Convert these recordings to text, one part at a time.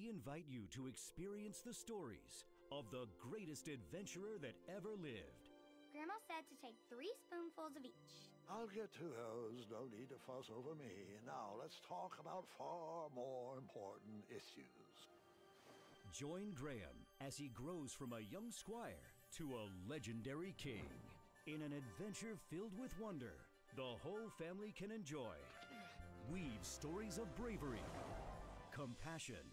we invite you to experience the stories of the greatest adventurer that ever lived. Grandma said to take 3 spoonfuls of each. I'll get to those. No need to fuss over me. Now let's talk about far more important issues. Join Graham as he grows from a young squire to a legendary king. In an adventure filled with wonder, the whole family can enjoy. Weave stories of bravery, compassion,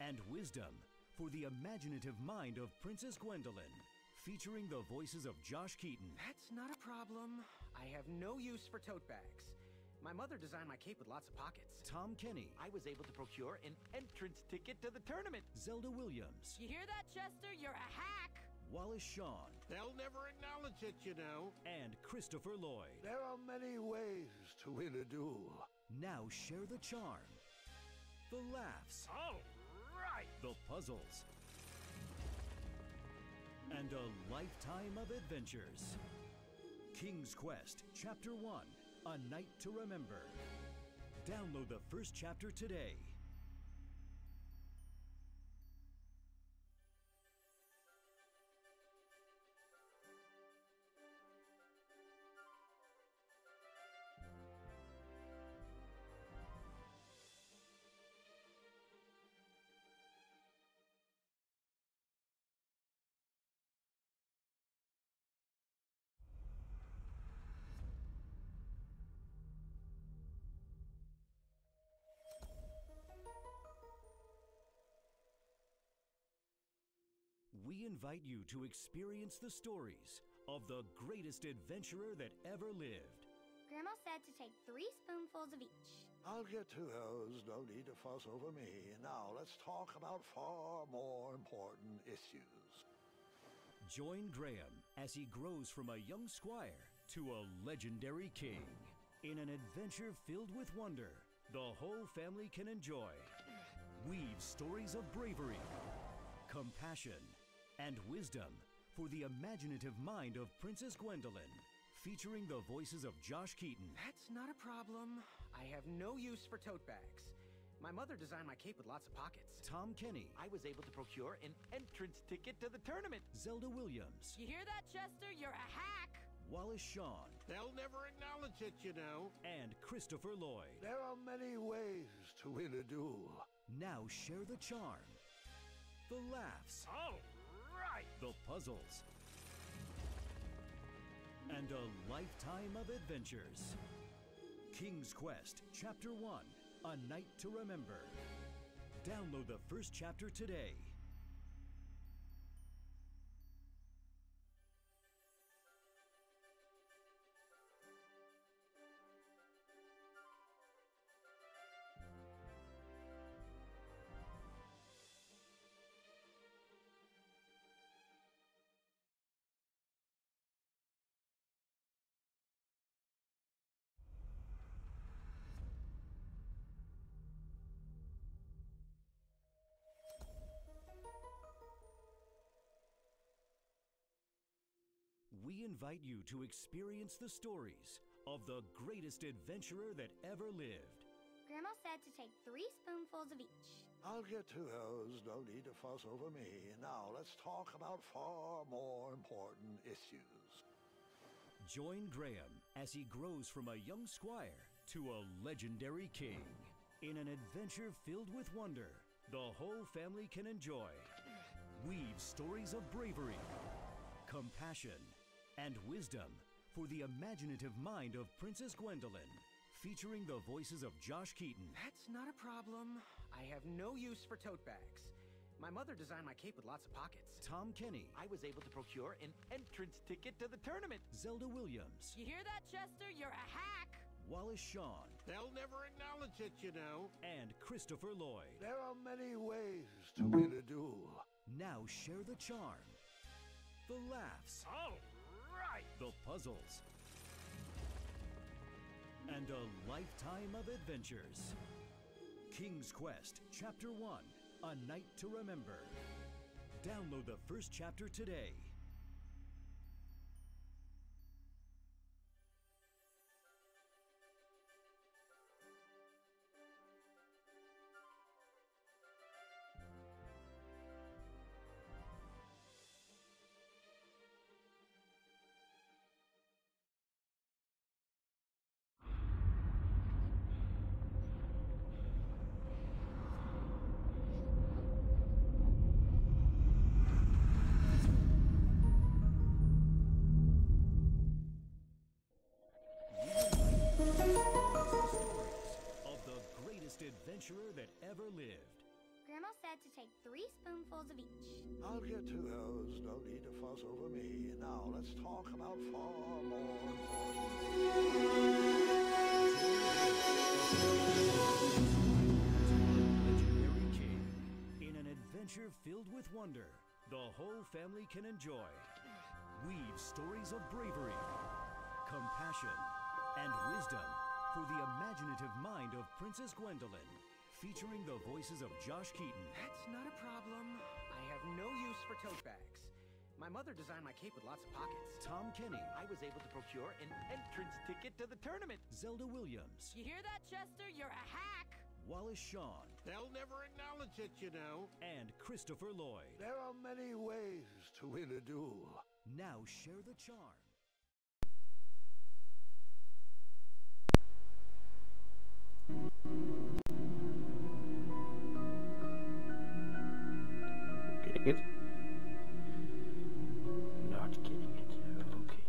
and wisdom for the imaginative mind of Princess Gwendolyn. Featuring the voices of Josh Keaton. That's not a problem. I have no use for tote bags. My mother designed my cape with lots of pockets. Tom Kenny. I was able to procure an entrance ticket to the tournament. Zelda Williams. You hear that, Chester? You're a hack! Wallace Shawn. They'll never acknowledge it, you know. And Christopher Lloyd. There are many ways to win a duel. Now share the charm, the laughs, All right! the puzzles, and a lifetime of adventures. King's Quest, Chapter 1, A Night to Remember. Download the first chapter today. We invite you to experience the stories of the greatest adventurer that ever lived. Grandma said to take 3 spoonfuls of each. I'll get to those. No need to fuss over me. Now let's talk about far more important issues. Join Graham as he grows from a young squire to a legendary king. In an adventure filled with wonder, the whole family can enjoy. Weave stories of bravery, compassion, and wisdom for the imaginative mind of Princess Gwendolyn. Featuring the voices of Josh Keaton. That's not a problem. I have no use for tote bags. My mother designed my cape with lots of pockets. Tom Kenny. I was able to procure an entrance ticket to the tournament. Zelda Williams. You hear that, Chester? You're a hack! Wallace Shawn. They'll never acknowledge it, you know. And Christopher Lloyd. There are many ways to win a duel. Now share the charm, the laughs, All right! the puzzles, and a lifetime of adventures. King's Quest, Chapter 1, A Night to Remember. Download the first chapter today. We invite you to experience the stories of the greatest adventurer that ever lived. Grandma said to take 3 spoonfuls of each. I'll get to those. No need to fuss over me. Now let's talk about far more important issues. Join Graham as he grows from a young squire to a legendary king. In an adventure filled with wonder, the whole family can enjoy. Weave stories of bravery, compassion, and wisdom for the imaginative mind of Princess Gwendolyn. Featuring the voices of Josh Keaton. That's not a problem. I have no use for tote bags. My mother designed my cape with lots of pockets. Tom Kenny. I was able to procure an entrance ticket to the tournament. Zelda Williams. You hear that, Chester? You're a hack! Wallace Shawn. They'll never acknowledge it, you know. And Christopher Lloyd. There are many ways to win a duel. Now share the charm, the laughs, All right! the puzzles, and a lifetime of adventures. King's Quest, Chapter 1, A Night to Remember. Download the first chapter today. Of the greatest adventurer that ever lived. Grandma said to take 3 spoonfuls of each. I'll get to those. No need to fuss over me. Now let's talk about far more important. Legendary king. In an adventure filled with wonder, the whole family can enjoy. Weave stories of bravery, compassion, and wisdom for the imaginative mind of Princess Gwendolyn. Featuring the voices of Josh Keaton, That's not a problem. I have no use for tote bags. My mother designed my cape with lots of pockets. Tom Kenny, I was able to procure an entrance ticket to the tournament. Zelda Williams, You hear that, Chester? You're a hack! Wallace Shawn, They'll never acknowledge it, you know. and Christopher Lloyd. There are many ways to win a duel. Now share the charm. Getting it? Not getting it. Okay.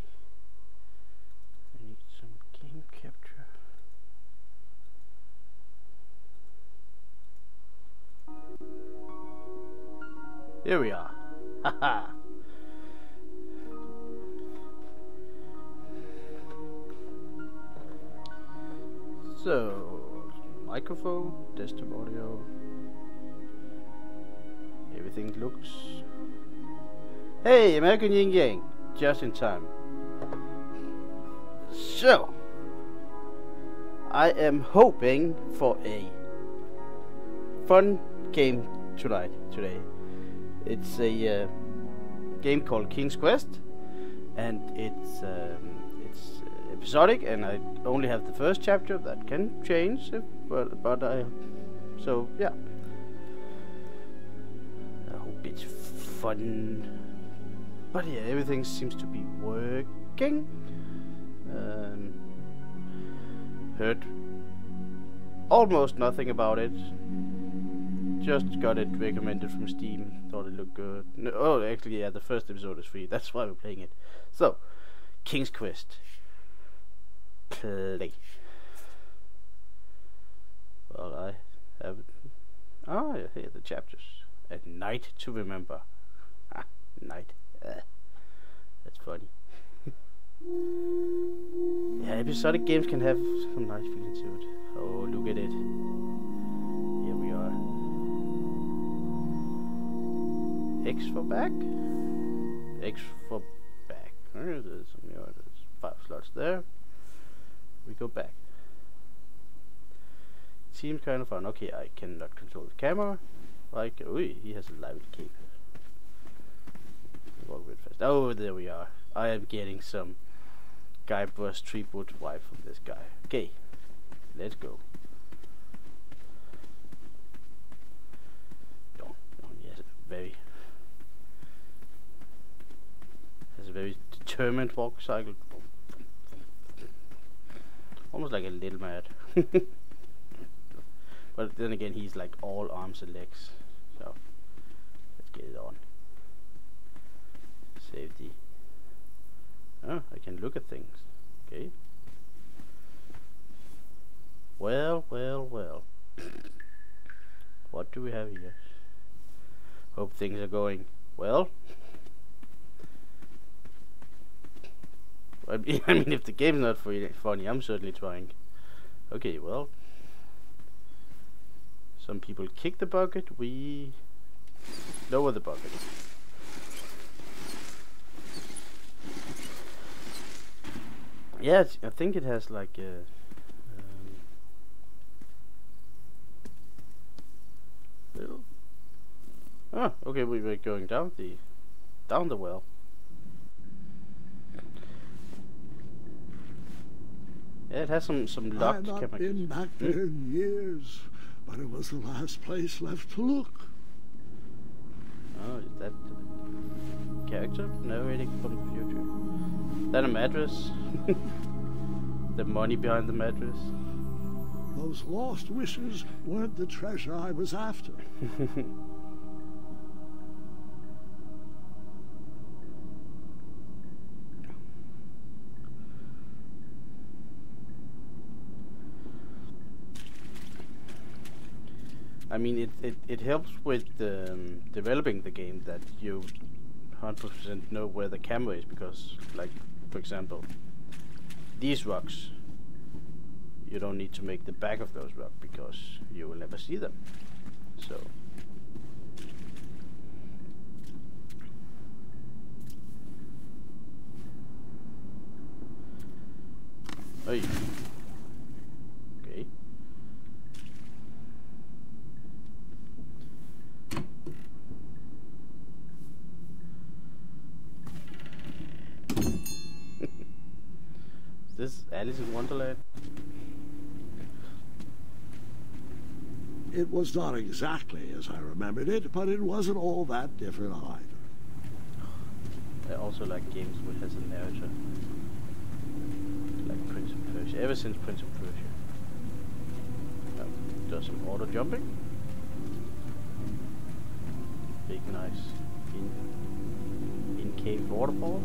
I need some game capture. Here we are. Haha. So, microphone, desktop audio. Everything looks... Hey, American Yin Yang! Just in time. So, I am hoping for a fun game today. It's a game called King's Quest, and it's episodic, and I only have the first chapter. That can change, but I... So, yeah. I hope it's fun. But yeah, everything seems to be working. Heard almost nothing about it. Just got it recommended from Steam. Thought it looked good. No, oh, actually, yeah, the first episode is free. That's why we're playing it. So, King's Quest. Play. Well, I have... Oh, yeah, here are the chapters. At night to remember. Ah, night. That's funny. Yeah, episodic games can have some nice feeling to it. Oh, look at it. Here we are. X for back. X for back. There's 5 slots there. We go back. Seems kind of fun. Okay, I cannot control the camera. Like, ooh, he has a lively cape. Walk a bit fast. Oh, there we are. I am getting some Guybrush Threepwood vibe from this guy. Okay, let's go. He has a very determined walk cycle. Almost like a little mad. But then again, he's like all arms and legs. So let's get it on. Safety. Oh, I can look at things. Okay. Well. What do we have here? Hope things are going well. I mean, if the game's not funny, I'm certainly trying. Okay, well. Some people kick the bucket, we lower the bucket. Yeah, I think it has like a... little... Ah, okay, we were going down the well. Yeah, it has some locked I've not chemicals. been back there in years, but it was the last place left to look. Oh, is that character narrating from the future? Is that a mattress? The money behind the mattress? Those lost wishes weren't the treasure I was after. I mean, it helps with developing the game that you 100% know where the camera is, because, like, for example, these rocks, you don't need to make the back of those rocks because you will never see them. So. Hey. Okay. Is this Alice in Wonderland? It was not exactly as I remembered it, but it wasn't all that different either. I also like games which has a narrator. Like Prince of Persia. Ever since Prince of Persia. Does some auto jumping. Big nice in cave waterfall.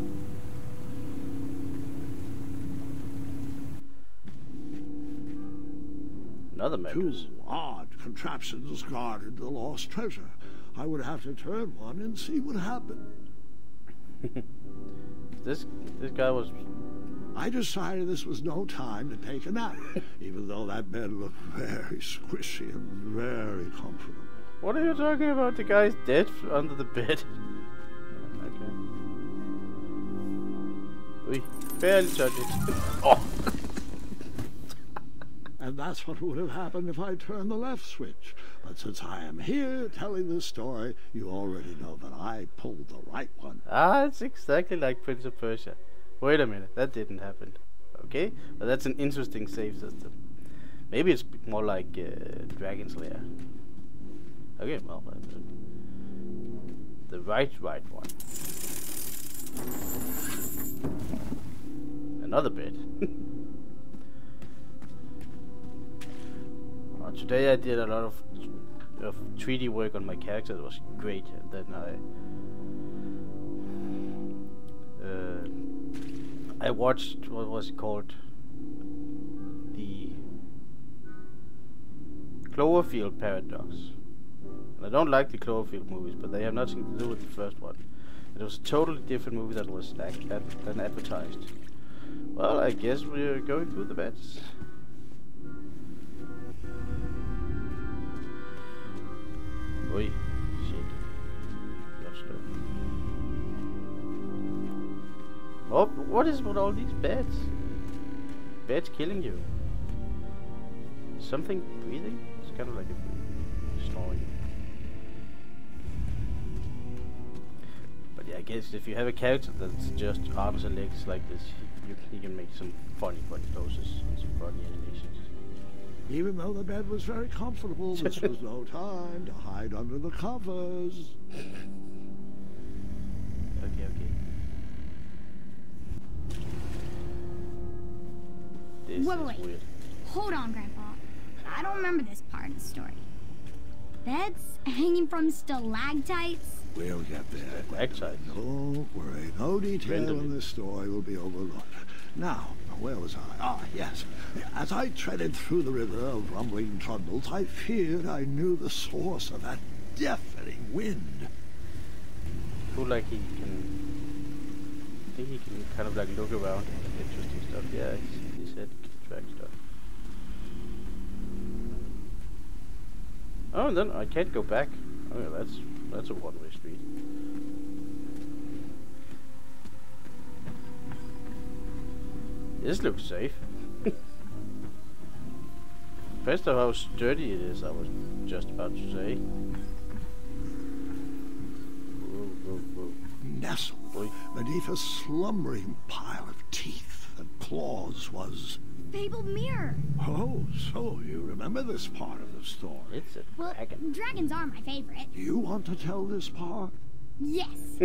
Another mattress. Two odd contraptions guarded the lost treasure. I would have to turn one and see what happened. This guy was... I decided this was no time to take a nap, even though that bed looked very squishy and very comfortable. What are you talking about? The guy's dead under the bed. Okay. We barely touch it. Oh! And that's what would have happened if I turned the left switch. But since I am here telling this story, you already know that I pulled the right one. Ah, it's exactly like Prince of Persia. Wait a minute, that didn't happen. Okay, but that's an interesting save system. Maybe it's more like Dragon's Lair. Okay, well, the right one. Another bit. Today I did a lot of 3D work on my character. It was great, and then I watched, what was it called? The Cloverfield Paradox. And I don't like the Cloverfield movies, but they have nothing to do with the first one. It was a totally different movie that was than advertised. Well, I guess we're going through the bets. Oi, shit. That's good. Oh, what is with all these bats? Bats killing you. Something breathing? It's kind of like a snoring. But yeah, I guess if you have a character that's just arms and legs like this, you can make some funny poses and some funny animations. Even though the bed was very comfortable, this was no time to hide under the covers. Okay. This is Wait. weird. Hold on, Grandpa. I don't remember this part of the story. Beds hanging from stalactites? We'll get there. Stalactites. Don't worry, no detail in this story will be overlooked. Now, where was I? Ah, yes. As I treaded through the river of rumbling trundles, I feared I knew the source of that deafening wind. Cool, like he can... I think he can kind of like look around and interesting stuff. Yeah, he said track stuff. Oh, and then I can't go back. Oh, yeah, that's a one-way street. This looks safe. Based on how sturdy it is, I was just about to say. Whoa. Nestled beneath a slumbering pile of teeth and claws was... Fabled mirror. Oh, so you remember this part of the story? It's a dragon. Dragons are my favorite. You want to tell this part? Yes.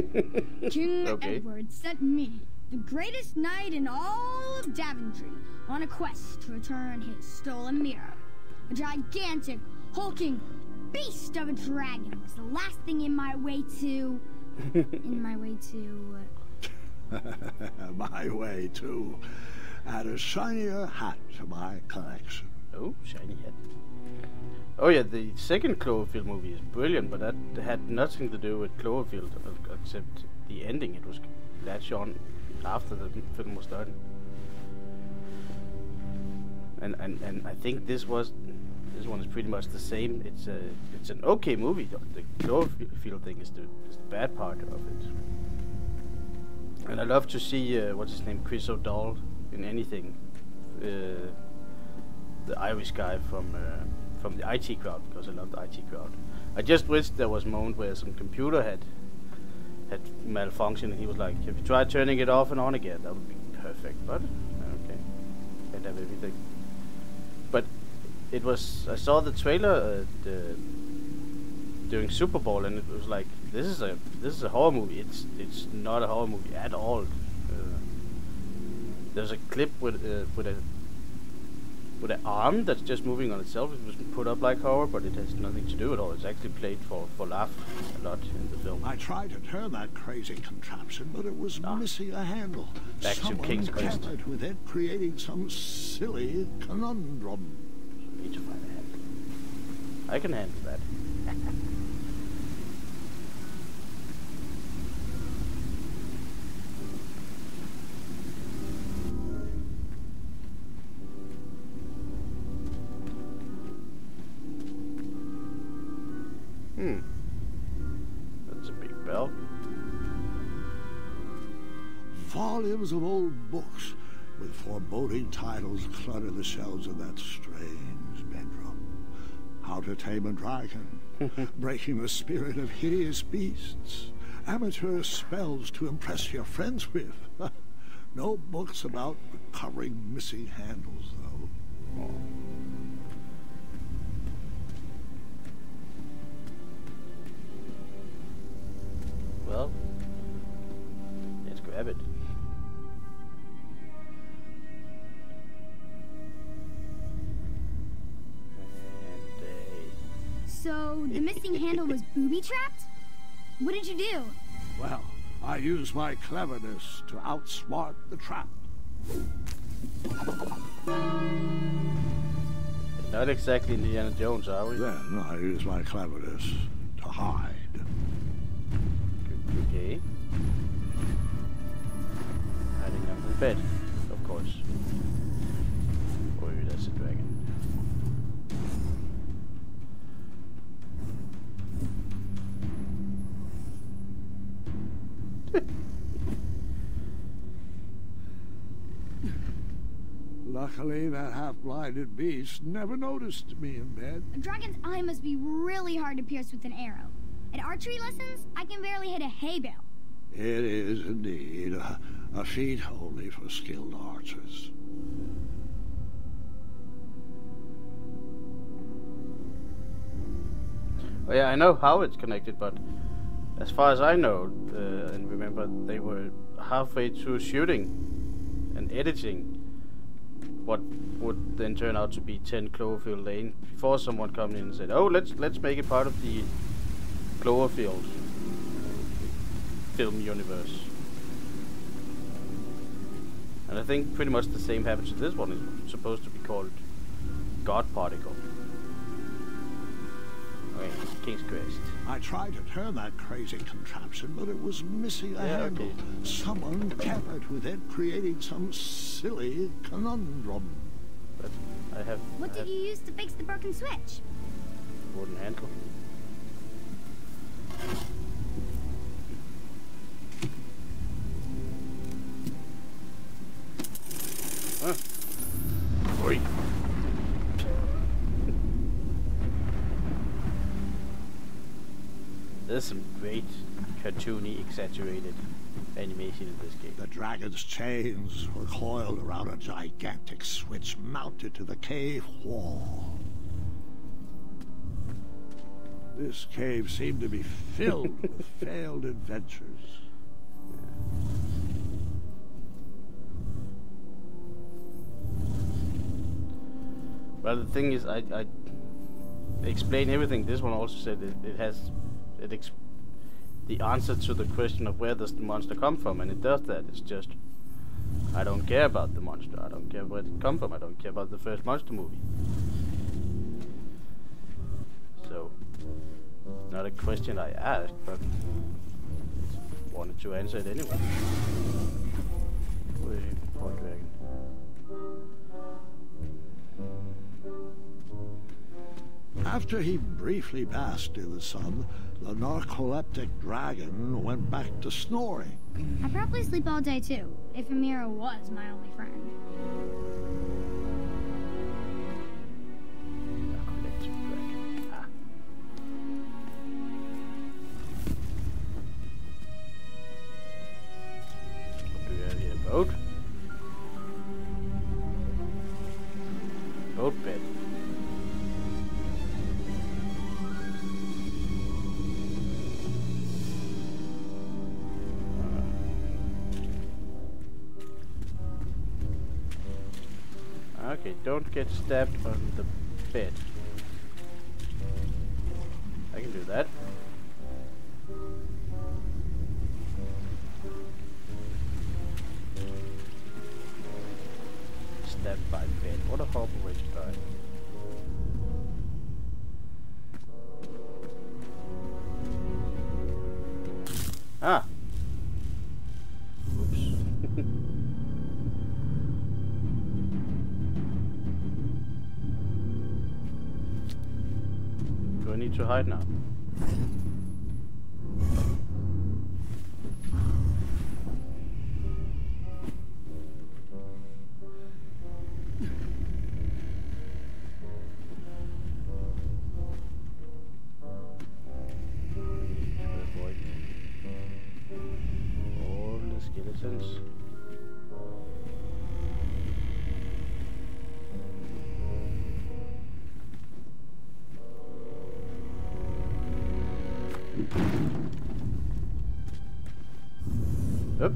King Okay. Edward sent me, the greatest knight in all of Daventry, on a quest to return his stolen mirror. A gigantic, hulking beast of a dragon was the last thing in my way to... My way to add a shinier hat to my collection. Oh, shiny hat. Oh yeah, the second Cloverfield movie is brilliant, but that had nothing to do with Cloverfield except the ending. It was latched on after the film was done. And I think this one is pretty much the same. It's an okay movie. The Cloverfield thing is the bad part of it. And I love to see what's his name, Chris O'Dowd in anything. The Irish guy from the IT crowd, because I love the IT crowd. I just wish there was a moment where some computer had malfunctioned and he was like, "Have you tried turning it off and on again?" That would be perfect. But okay, can't have everything. But it was. I saw the trailer during Super Bowl, and it was like, this is a horror movie. It's not a horror movie at all. There's a clip with an arm that's just moving on itself. It was put up like horror, but it has nothing to do at all. It's actually played for laugh a lot in the film. I tried to turn that crazy contraption, but it was missing a handle. Back to King's Quest. Someone with it, creating some silly conundrum. I need to find a handle. I can handle that. That's a big bell. Volumes of old books with foreboding titles clutter the shelves of that strange bedroom. How to Tame a Dragon, Breaking the Spirit of Hideous Beasts, amateur spells to impress your friends with. No books about recovering missing handles, though. Oh. Well, let's grab it. So, the missing handle was booby-trapped? What did you do? Well, I used my cleverness to outsmart the trap. Not exactly Indiana Jones, are we? Then I used my cleverness to hide. Okay. Hiding under the bed, of course. Oh, that's a dragon. Luckily, that half-blinded beast never noticed me in bed. A dragon's eye must be really hard to pierce with an arrow. At archery lessons, I can barely hit a hay bale. It is indeed a feat only for skilled archers. Oh yeah, I know how it's connected, but as far as I know, and remember, they were halfway through shooting and editing what would then turn out to be 10 Cloverfield Lane before someone came in and said, "Oh, let's make it part of the Cloverfield film universe." And I think pretty much the same happens to this one. It's supposed to be called God Particle. Okay, King's Quest. I tried to turn that crazy contraption, but it was missing a handle. Okay. Someone tampered with it, creating some silly conundrum. But I have. What did you use to fix the broken switch? Wooden handle. Oi. There's some great cartoony, exaggerated animation in this game. The dragon's chains were coiled around a gigantic switch mounted to the cave wall. This cave seemed to be filled with failed adventures. Well, the thing is, I explain everything. This one also said it has the answer to the question of where does the monster come from, and it does that. It's just, I don't care about the monster. I don't care where it come from. I don't care about the first monster movie. so not a question I asked, but wanted to answer it anyway. Poor dragon. After he briefly basked in the sun, the narcoleptic dragon went back to snoring. I'd probably sleep all day too, if Amira was my only friend. Narcoleptic dragon. Ah. What do we have here? Boat? Boat bed. Okay, don't get stabbed on the bed. I can do that. Stabbed by bed. What a horrible way to die. Ah! Oops. Do I need to hide now? Avoid all the skeletons. Up.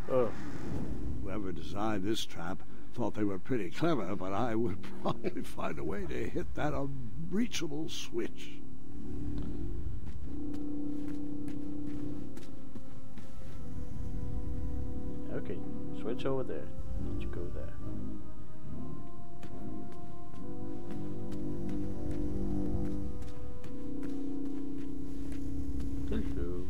Oh. Whoever designed this trap thought they were pretty clever, but I would probably find a way to hit that unreachable switch. Okay, switch over there. Need to go there. Hello.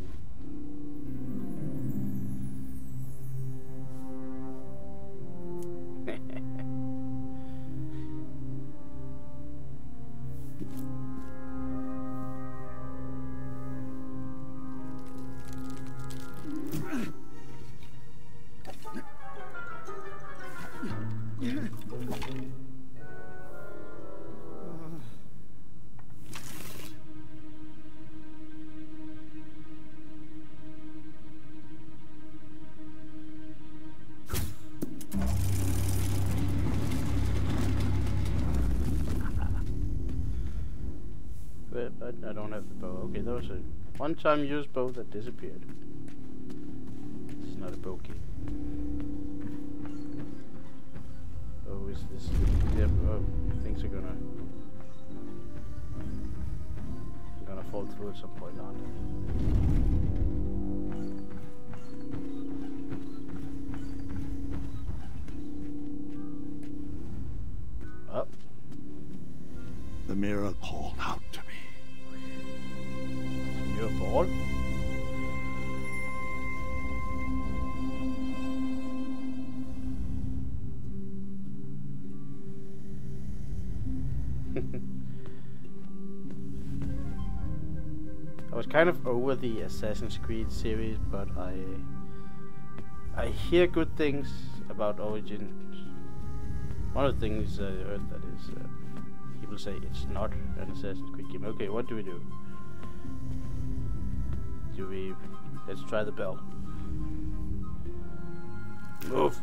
But I don't have the bow. Okay, that was a one-time use bow that disappeared. This is not a bow key. Oh, is this... Yep, oh, things are gonna fall through at some point, aren't they? Up. The mirror called out to me. Your ball? I was kind of over the Assassin's Creed series, but I hear good things about Origins. One of the things I heard that is people say it's not an Assassin's Creed game. Okay, what do we do? Let's try the bell. Move!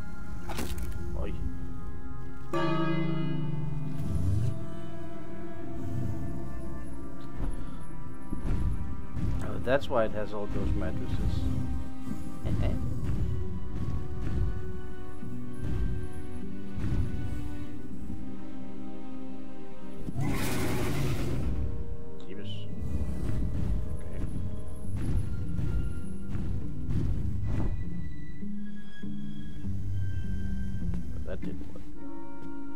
Oi. that's why it has all those mattresses. Jeebus. Okay. But that didn't work.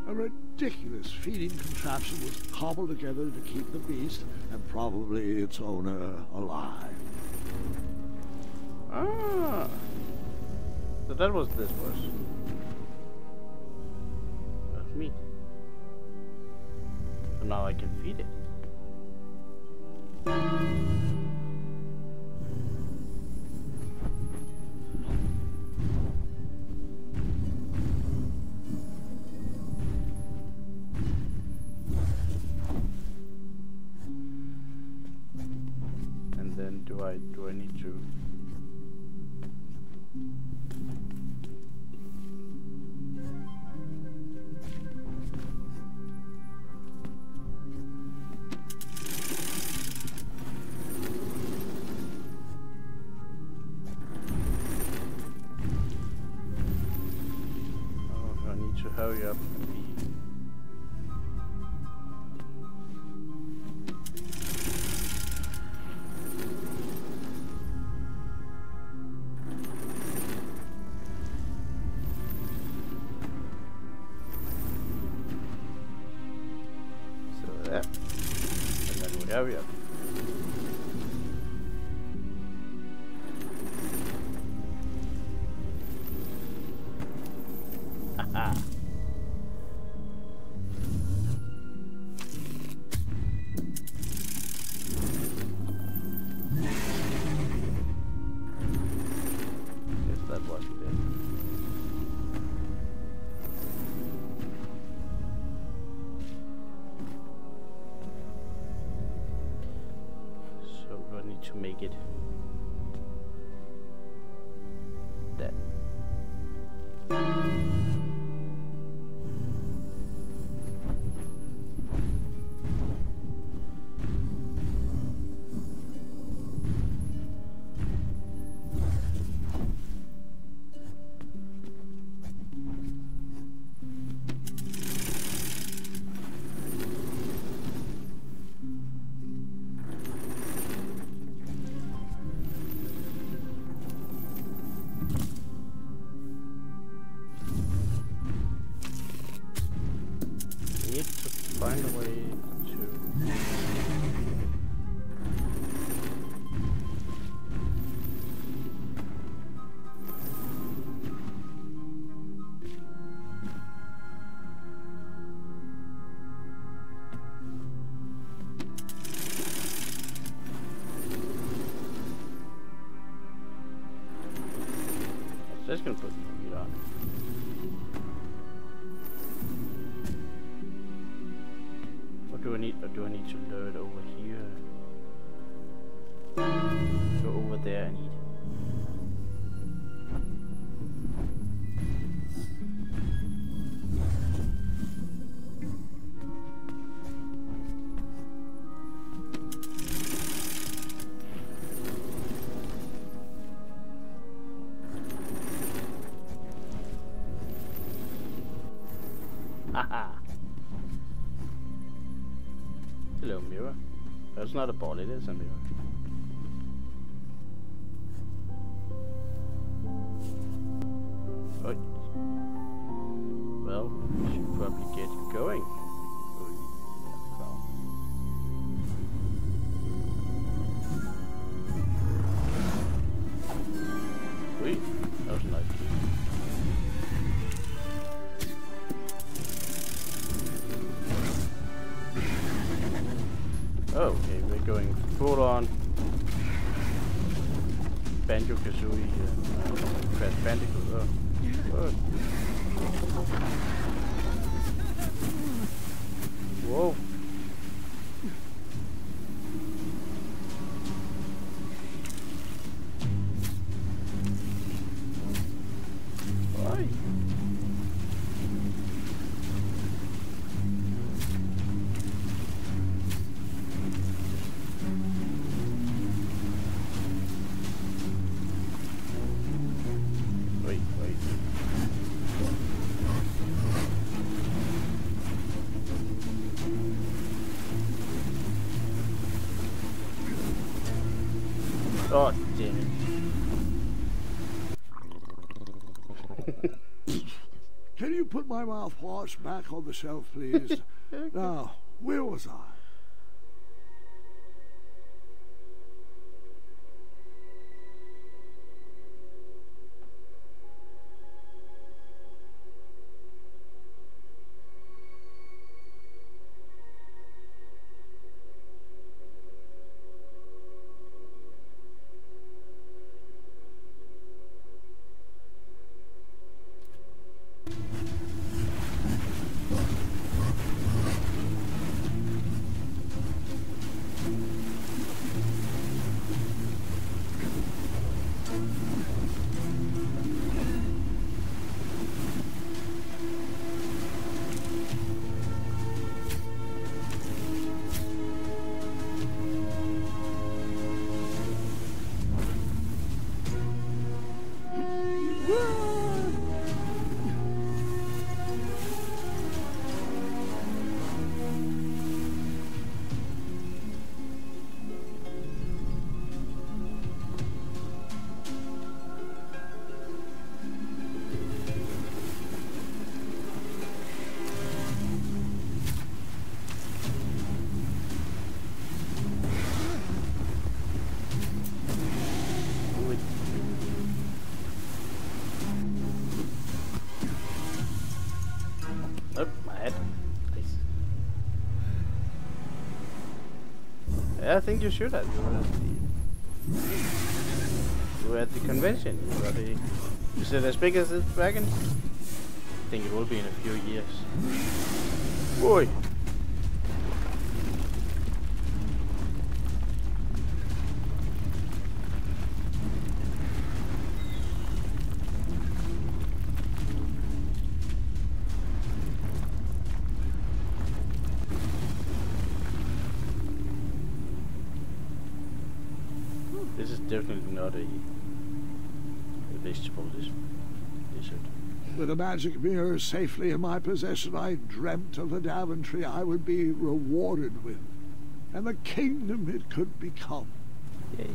A ridiculous feeding contraption was cobbled together to keep the beast and probably its owner alive. Ah, so that was this was. That's me. So now I can feed it. And then do I need to? To hurry up and be so that, and then we hurry up. Haha. To make it that. Find a way to just gonna put the meat on. Or do I need to lure it over here? Go over there and eat. Haha. Hello, mirror. That's not a ball, it is a mirror. Oh. Well, we should probably get going. Wait, that was a nice key. Oh, okay, we're going full on Banjo-Kazooie Crash Bandicoot. Oh. Whoa. Why? Oh, damn it. Can you put my mouthwash back on the shelf, please? Now, where was I? Oh, my head. Nice. Yeah, I think you should have. You were at the convention. Is it as big as the dragon? I think it will be in a few years. Boy. This is definitely not a vegetable lizard. With a magic mirror safely in my possession, I dreamt of a Daventry I would be rewarded with, and the kingdom it could become. Yay.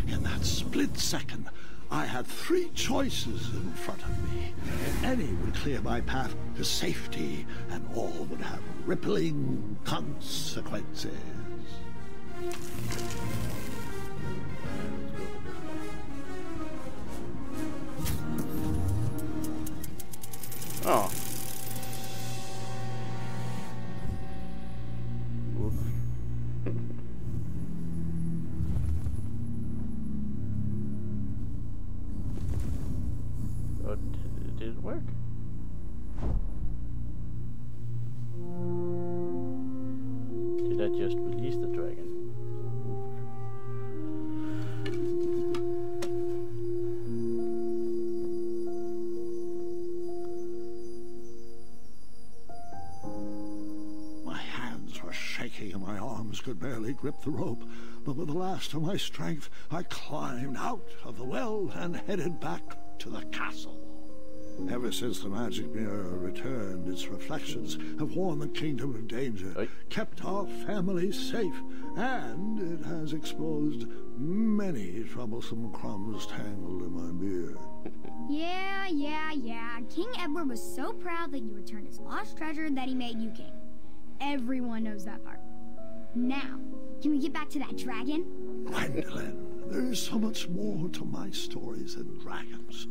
In that split second, I had three choices in front of me. Any would clear my path to safety, and all would have rippling consequences. Oh. But did it work? Did I just release the dragon? My hands were shaking and my arms could barely grip the rope, but with the last of my strength, I climbed out of the well and headed back to the castle. Ever since the magic mirror returned, its reflections have warned the kingdom of danger, kept our family safe, and it has exposed many troublesome crumbs tangled in my beard. Yeah. King Edward was so proud that you returned his lost treasure that he made you king. Everyone knows that part. Now, can we get back to that dragon? Gwendolyn, there is so much more to my stories than dragons.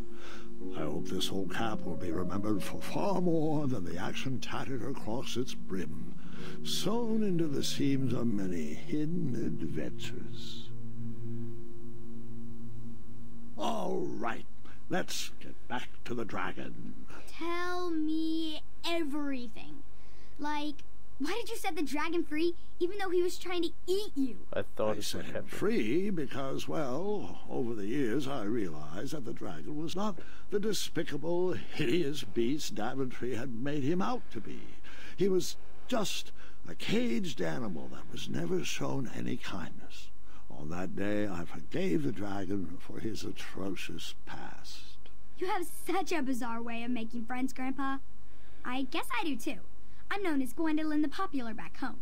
I hope this old cap will be remembered for far more than the action tattered across its brim, sewn into the seams of many hidden adventures. All right, let's get back to the dragon. Tell me everything. Like, Why did you set the dragon free, even though he was trying to eat you? I thought I it set would him happen. free because, well, over the years I realized that the dragon was not the despicable, hideous beast Daventry had made him out to be. He was just a caged animal that was never shown any kindness. On that day, I forgave the dragon for his atrocious past. You have such a bizarre way of making friends, Grandpa. I guess I do too. I'm known as Gwendolyn the Popular back home,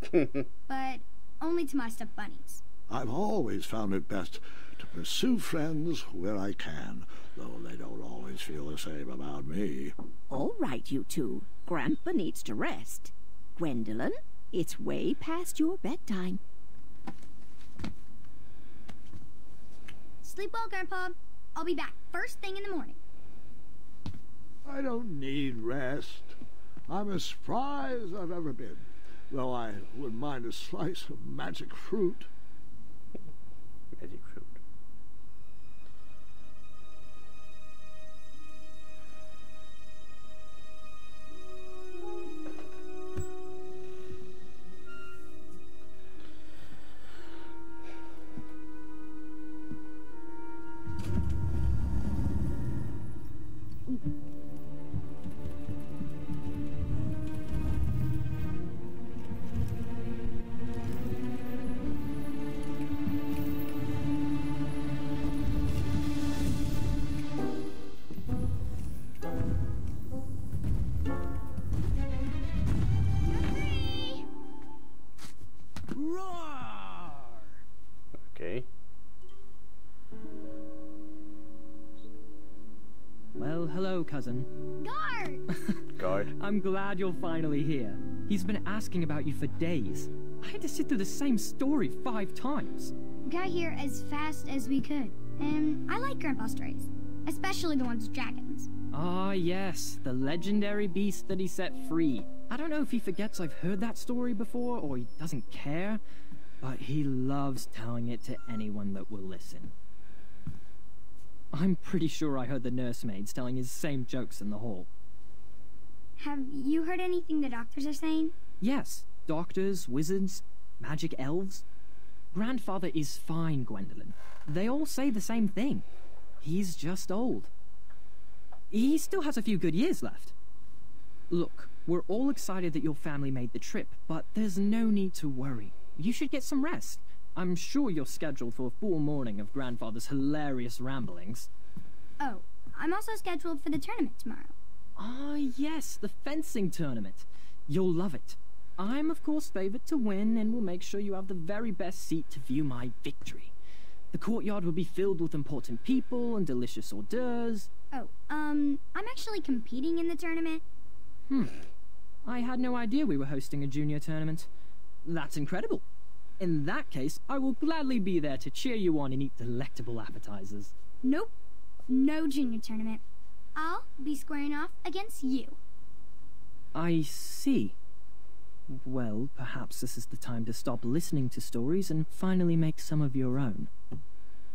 but only to my stuffed bunnies. I've always found it best to pursue friends where I can, though they don't always feel the same about me. All right, you two. Grandpa needs to rest. Gwendolyn, it's way past your bedtime. Sleep well, Grandpa. I'll be back first thing in the morning. I don't need rest. I'm as spry as I've ever been, though I wouldn't mind a slice of magic fruit. Magic fruit. Okay. Well, hello, cousin. Guard! Guard. I'm glad you're finally here. He's been asking about you for days. I had to sit through the same story 5 times. We got here as fast as we could, and I like Grandpa's stories, especially the ones with dragons. Ah, yes, the legendary beast that he set free. I don't know if he forgets I've heard that story before, or he doesn't care, but he loves telling it to anyone that will listen. I'm pretty sure I heard the nursemaids telling his same jokes in the hall. Have you heard anything the doctors are saying? Yes, doctors, wizards, magic elves. Grandfather is fine, Gwendolyn. They all say the same thing. He's just old. He still has a few good years left. Look, we're all excited that your family made the trip, but there's no need to worry. You should get some rest. I'm sure you're scheduled for a full morning of Grandfather's hilarious ramblings. Oh, I'm also scheduled for the tournament tomorrow. Ah, yes, the fencing tournament. You'll love it. I'm, of course, favored to win, and will make sure you have the very best seat to view my victory. The courtyard will be filled with important people and delicious hors d'oeuvres. Oh, I'm actually competing in the tournament. I had no idea we were hosting a junior tournament. That's incredible. In that case, I will gladly be there to cheer you on and eat delectable appetizers. Nope, no junior tournament. I'll be squaring off against you. I see. Well, perhaps this is the time to stop listening to stories and finally make some of your own.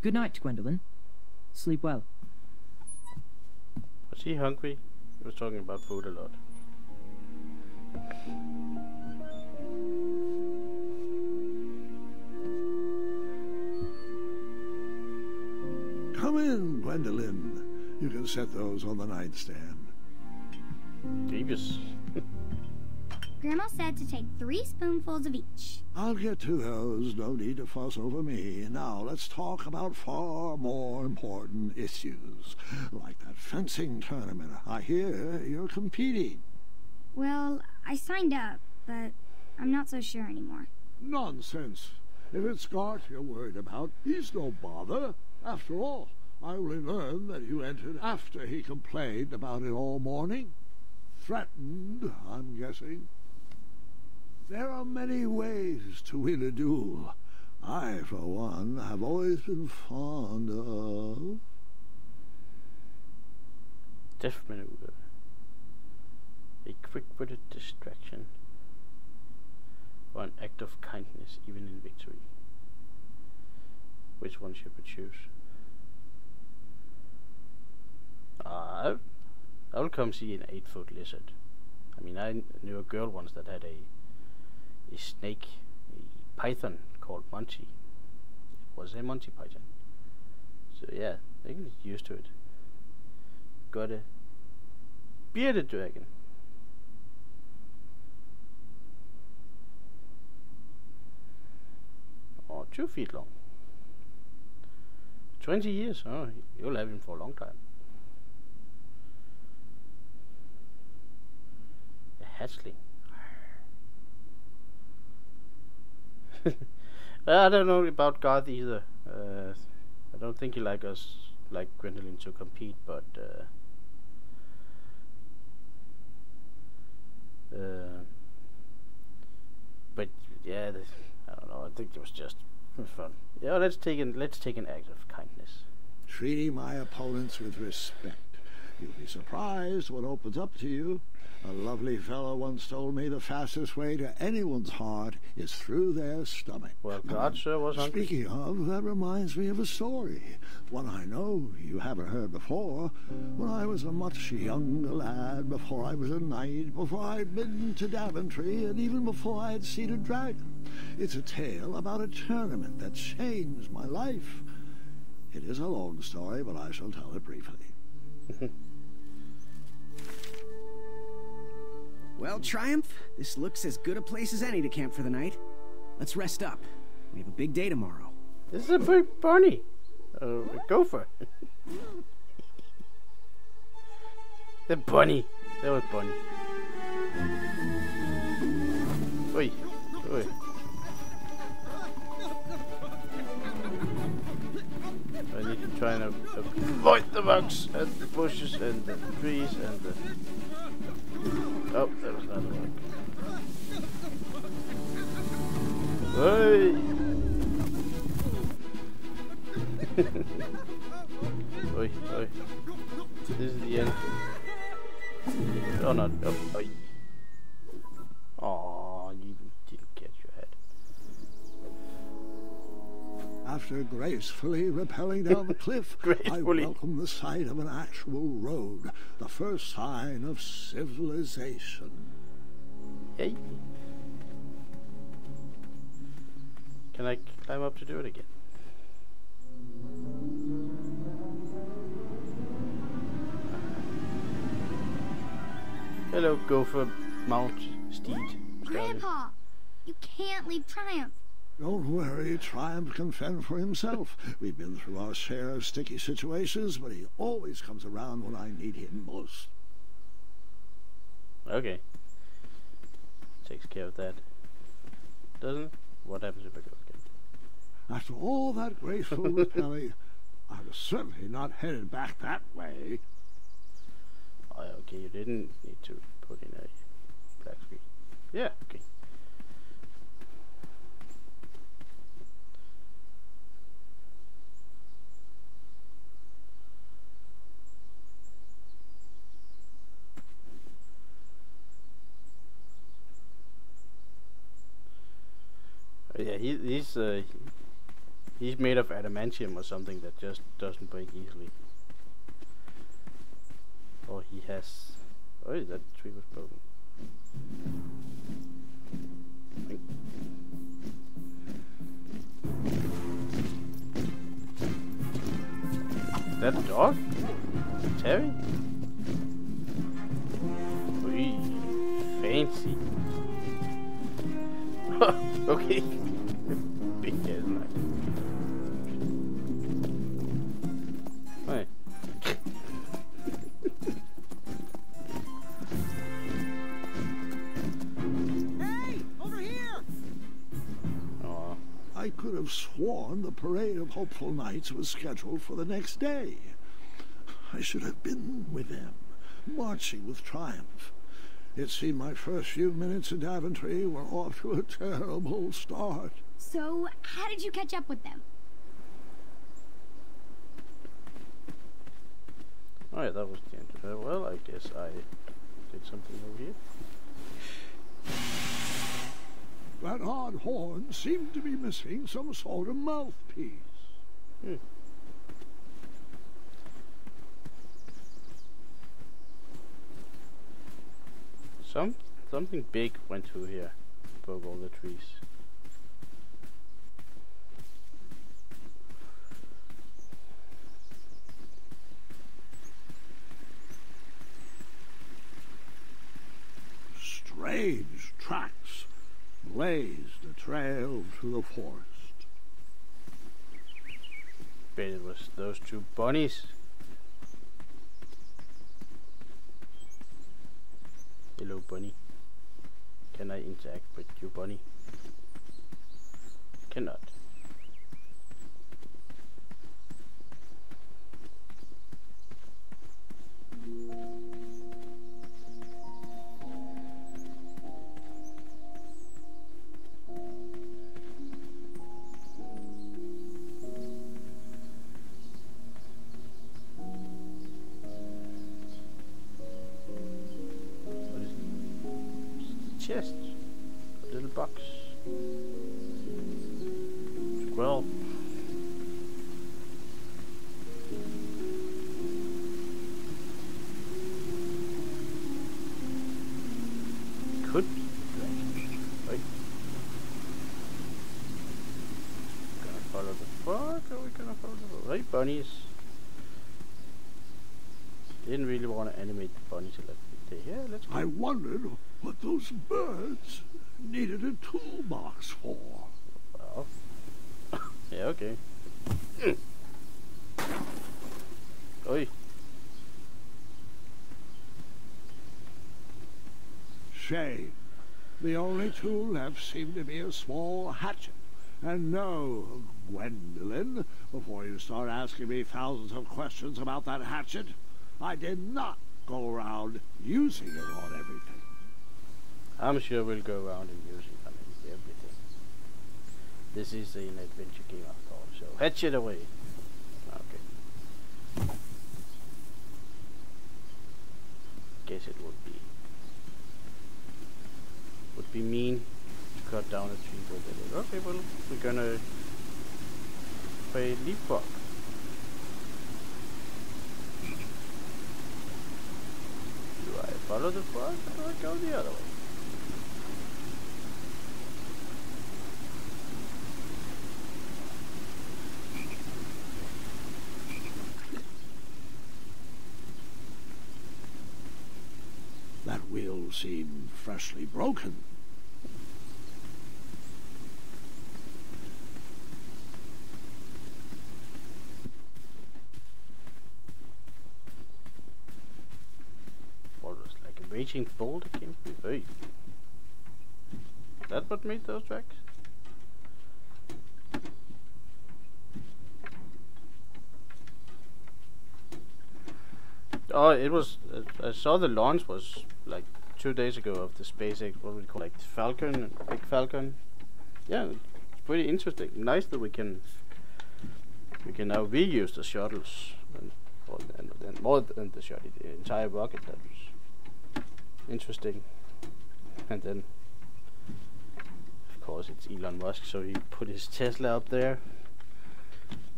Good night, Gwendolyn. Sleep well. Was he hungry? He was talking about food a lot. Come in, Gwendolyn. You can set those on the nightstand. Grievous. Grandma said to take 3 spoonfuls of each. I'll get to those. No need to fuss over me. Now, let's talk about far more important issues, like that fencing tournament. I hear you're competing. Well, I signed up, but I'm not so sure anymore. Nonsense. If it's Scott you're worried about, he's no bother. After all, I only learned that you entered after he complained about it all morning. Threatened, I'm guessing. There are many ways to win a duel. I, for one, have always been fond of... Death maneuver. A quick-witted distraction. Or an act of kindness, even in victory. Which one should we choose? I will come see an 8-foot lizard. I mean, I knew a girl once that had a a snake, a python called Monty. It was a Monty Python. So yeah, they can get used to it. Got a bearded dragon. Oh, 2 feet long. 20 years. Oh, you'll have him for a long time. A hatchling. I don't know about Garth either. I don't think he like Gwendolyn to compete, but yeah, I don't know. I think it was just fun. Yeah, let's take an act of kindness. Treating my opponents with respect. You'll be surprised what opens up to you. A lovely fellow once told me the fastest way to anyone's heart is through their stomach. Well, God sure was hungry. Speaking of, that reminds me of a story. One I know you haven't heard before. When I was a much younger lad, before I was a knight, before I'd been to Daventry, and even before I had seen a dragon. It's a tale about a tournament that changed my life. It is a long story, but I shall tell it briefly. Well, Triumph, this looks as good a place as any to camp for the night. Let's rest up. We have a big day tomorrow. This is a big bunny. A gopher. The bunny. That was bunny. Oi. Oi. I need to try and avoid the bugs and the bushes and the trees and the... Oh, that was another one. Hey! Oi, oi. This is the end. Oh, not. Oh, oi. Aw, you didn't get your head. After gracefully rappelling down the cliff, I welcome the sight of an actual road, the first sign of civilization. Hey. Can I climb up to do it again? Hello, Gopher, Mount, Steed. Grandpa, you can't leave Triumph. Don't worry, Triumph can fend for himself. We've been through our share of sticky situations, but he always comes around when I need him most. Okay. Takes care of that. Doesn't it? What happens if I go again? After all that graceful rappelling, I was certainly not headed back that way. Oh, okay, you didn't need to put in a black screen. Yeah, okay. Yeah, he's made of adamantium or something that just doesn't break easily. Or he has... Oh, that tree was broken. That a dog? Terry? Wee, fancy. Okay. Big ass knife. Hey. Hey! Over here! Aww. I could have sworn the parade of hopeful knights was scheduled for the next day. I should have been with them, marching with Triumph. It seemed my first few minutes in Daventry were off to a terrible start. So, how did you catch up with them? Oh yeah, that was the end of that. Well, I guess I did something over here. That odd horn seemed to be missing some sort of mouthpiece. Hmm. Something big went through here, broke all the trees. Strange tracks blazed a trail through the forest. Bet it was those two bunnies. Hello, bunny. Can I interact with you, bunny? Cannot. Chest, a little box, squirrel. Could be right. Gonna follow the frog, or we gonna follow the right bunnies? Didn't really want to animate the bunnies a lot. Yeah, let's go. I wondered what those birds needed a toolbox for. Well, yeah, okay. Oi. Shame. The only tool left seemed to be a small hatchet. And no, Gwendolyn, before you start asking me thousands of questions about that hatchet, I did not go around using it on everything. I'm sure we'll go around and use it on everything. This is an adventure game after all, so hatch it away. Okay. Guess it would be mean to cut down a tree with it. Okay, well, we're gonna play leapfrog. Do I follow the frog or do I go the other way? That wheel seemed freshly broken. What was like a raging bull that came from the That what made those tracks? Oh, it was. I saw the launch was like 2 days ago of the SpaceX. What would we call it? Like Falcon, Big Falcon. Yeah, it's pretty interesting. Nice that we can now reuse the shuttles and more than the shuttle, the entire rocket. That was interesting. And then, of course, it's Elon Musk, so he put his Tesla up there,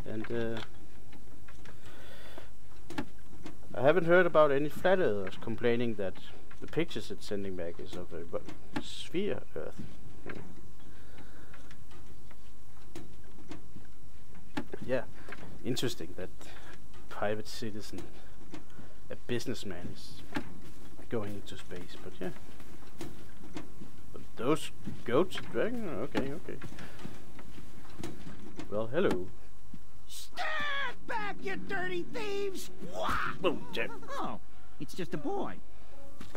and. I haven't heard about any flat earthers complaining that the pictures it's sending back is of a sphere Earth. Yeah, interesting that private citizen, a businessman, is going into space. But yeah, but those goats, dragon. Okay. Well, hello. Stand back, you dirty thieves! Boom, Jack. Oh, it's just a boy.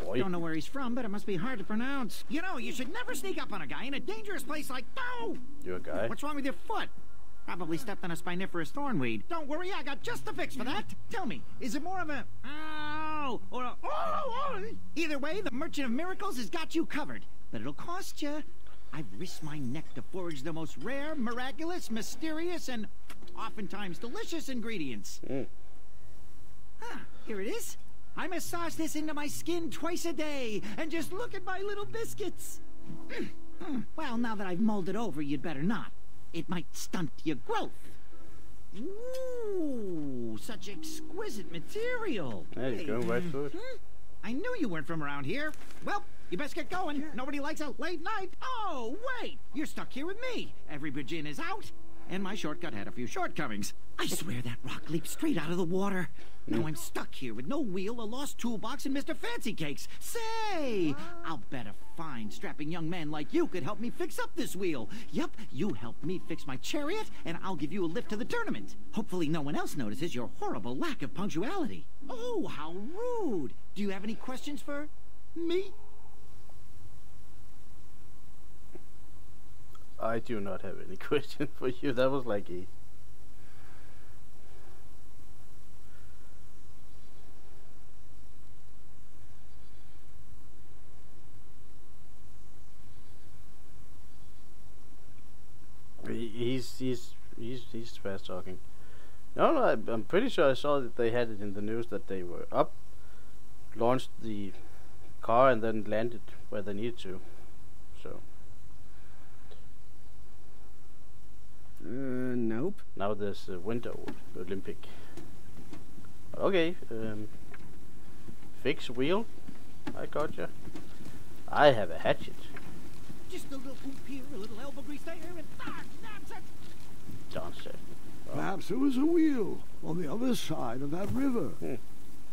Boy. Don't know where he's from, but it must be hard to pronounce. You know, you should never sneak up on a guy in a dangerous place like... No! You're a guy? What's wrong with your foot? Probably stepped on a spiniferous thornweed. Don't worry, I got just the fix for that. Tell me, is it more of a... Ow! Or a... Oh! Either way, the Merchant of Miracles has got you covered. But it'll cost you. I've risked my neck to forage the most rare, miraculous, mysterious, and oftentimes delicious ingredients. Here it is. I massage this into my skin twice a day, and just look at my little biscuits. Well, now that I've mulled it over, you'd better not. It might stunt your growth. Ooh, such exquisite material. There you go, right foot. I knew you weren't from around here. Well, You best get going. Nobody likes a late night. Oh, wait! You're stuck here with me. Every bridge in is out, and my shortcut had a few shortcomings. I swear that rock leaped straight out of the water. Now I'm stuck here with no wheel, a lost toolbox, and Mr. Fancy Cakes. Say, I'll bet a fine, strapping young man like you could help me fix up this wheel. Yep, you help me fix my chariot, and I'll give you a lift to the tournament. Hopefully no one else notices your horrible lack of punctuality. Oh, how rude. Do you have any questions for me? I do not have any question for you. That was like a... He's fast talking. No, I'm pretty sure I saw that they had it in the news that they were up, launched the car, and then landed where they needed to. So. Nope. Now there's a Winter Olympic. Okay, fix wheel. I gotcha. I have a hatchet. Just a little oop here, a little elbow grease there, and that's it. Johnson. Perhaps there was a wheel on the other side of that river.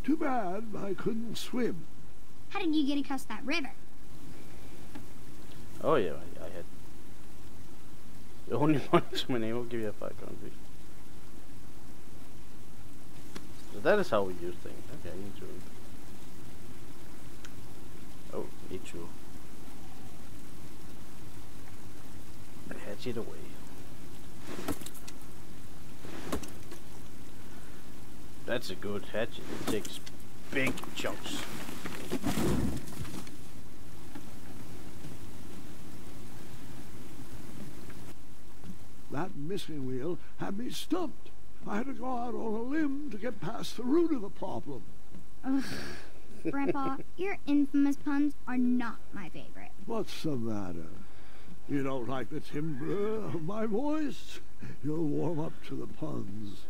Too bad I couldn't swim. How did you get across that river? Oh yeah, I had only one to my name. I'll give you a 5 country. So that is how we use things. Okay, I need to. Oh, need to hatch it away. That's a good hatchet. It takes big chunks. That missing wheel had me stumped. I had to go out on a limb to get past the root of the problem. Ugh. Grandpa, your infamous puns are not my favorite. What's the matter? You don't like the timbre of my voice? You'll warm up to the puns.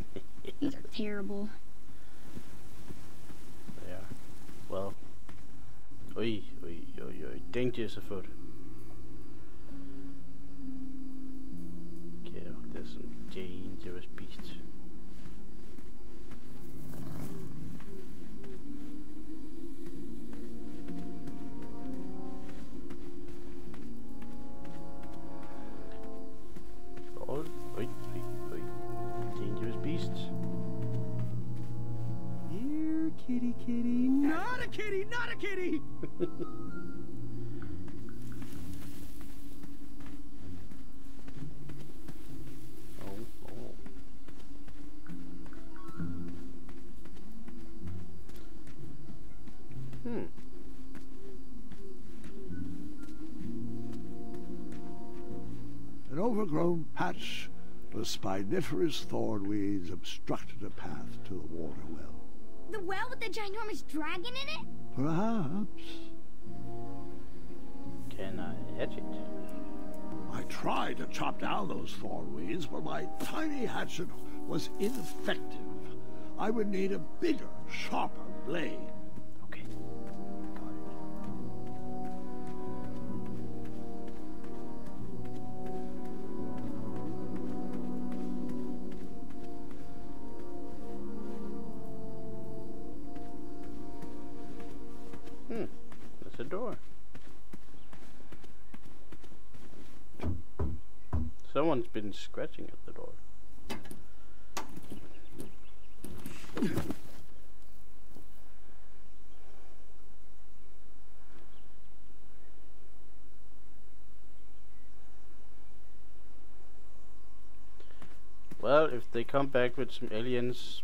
These are terrible. Yeah. Well. Oi, dangerous afoot. Okay, there's some dangerous beasts. Dangerous beasts. Here, kitty, kitty. Not a kitty, not a kitty! An overgrown patch of spiniferous thornweeds obstructed a path to the water well. The well with the ginormous dragon in it? Perhaps. Can I hatch it? I tried to chop down those thornweeds, but my tiny hatchet was ineffective. I would need a bigger, sharper blade. Okay. Got it. That's a door. Someone's been scratching at the door. Well, if they come back with some aliens,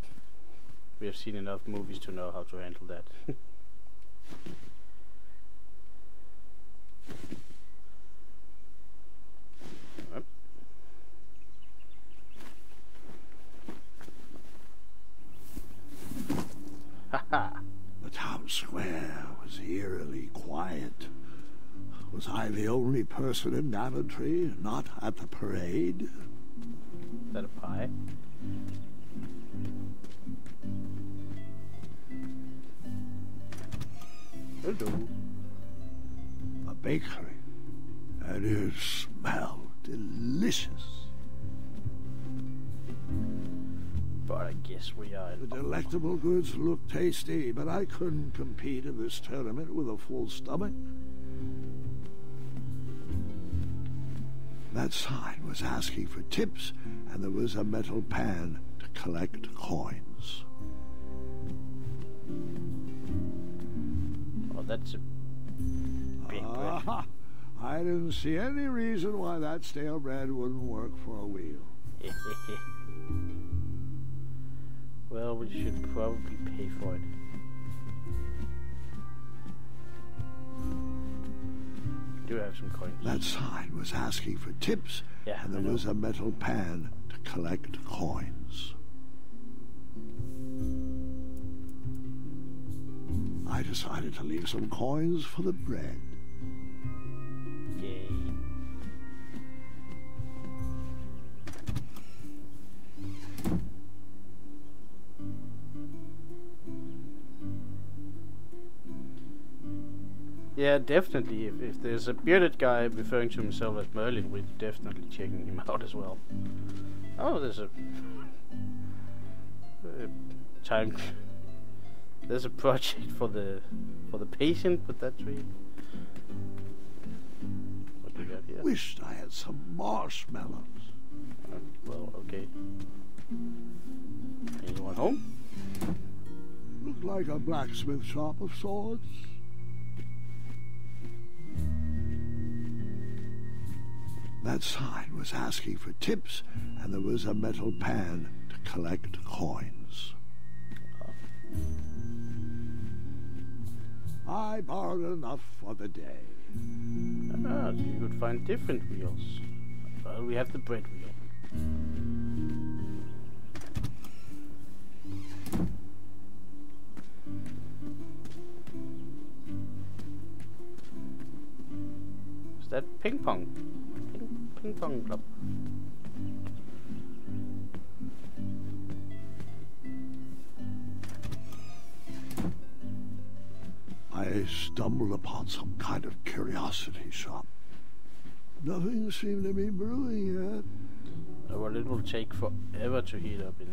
we have seen enough movies to know how to handle that. The town square was eerily quiet. Was I the only person in Daventry not at the parade? Is that a pie? Hello. bakery, and it smelled delicious. But I guess we are... The delectable goods looked tasty, but I couldn't compete in this tournament with a full stomach. That sign was asking for tips, and there was a metal pan to collect coins. Oh, that's a big bread. I didn't see any reason why that stale bread wouldn't work for a wheel. Well, we should probably pay for it. We do have some coins. That sign was asking for tips, and there was a metal pan to collect coins. I decided to leave some coins for the bread. Yay. Yeah, definitely. If there's a bearded guy referring to himself as Merlin, we're definitely checking him out as well. Oh, there's a time. There's a project for the patient with that tree. What do we got here? Wished I had some marshmallows. Well, okay. Anyone home? Looked like a blacksmith shop of sorts. That sign was asking for tips, and there was a metal pan to collect coins. I borrowed enough for the day. Ah, so you could find different wheels. Well, we have the bread wheel. Is that ping pong? Ping pong club. I stumbled upon some kind of curiosity shop. Nothing seemed to be brewing yet. Well, it will take forever to heat up in.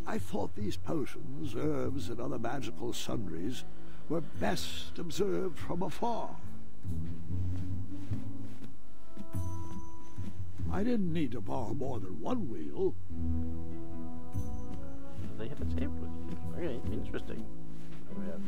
I thought these potions, herbs, and other magical sundries were best observed from afar. I didn't need to borrow more than one wheel. They have a table. Okay, interesting. Oh, yeah.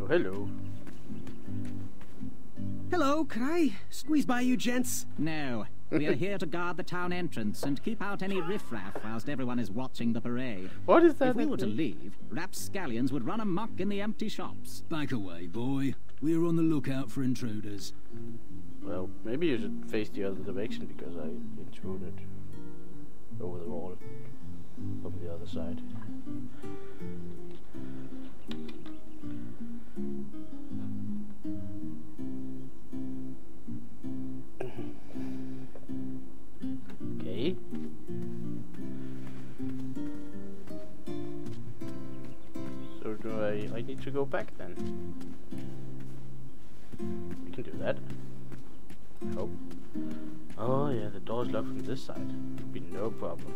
Oh, hello. Hello, could I squeeze by you gents? No. We are here to guard the town entrance and keep out any riffraff whilst everyone is watching the parade. What is that? If we were to leave, rapscallions would run amok in the empty shops. Back away, boy. We're on the lookout for intruders. Well, maybe you should face the other direction because I intruded over the wall from the other side. Okay. So do I need to go back then? We can do that. I hope. Oh yeah, the door's locked from this side. Would be no problem.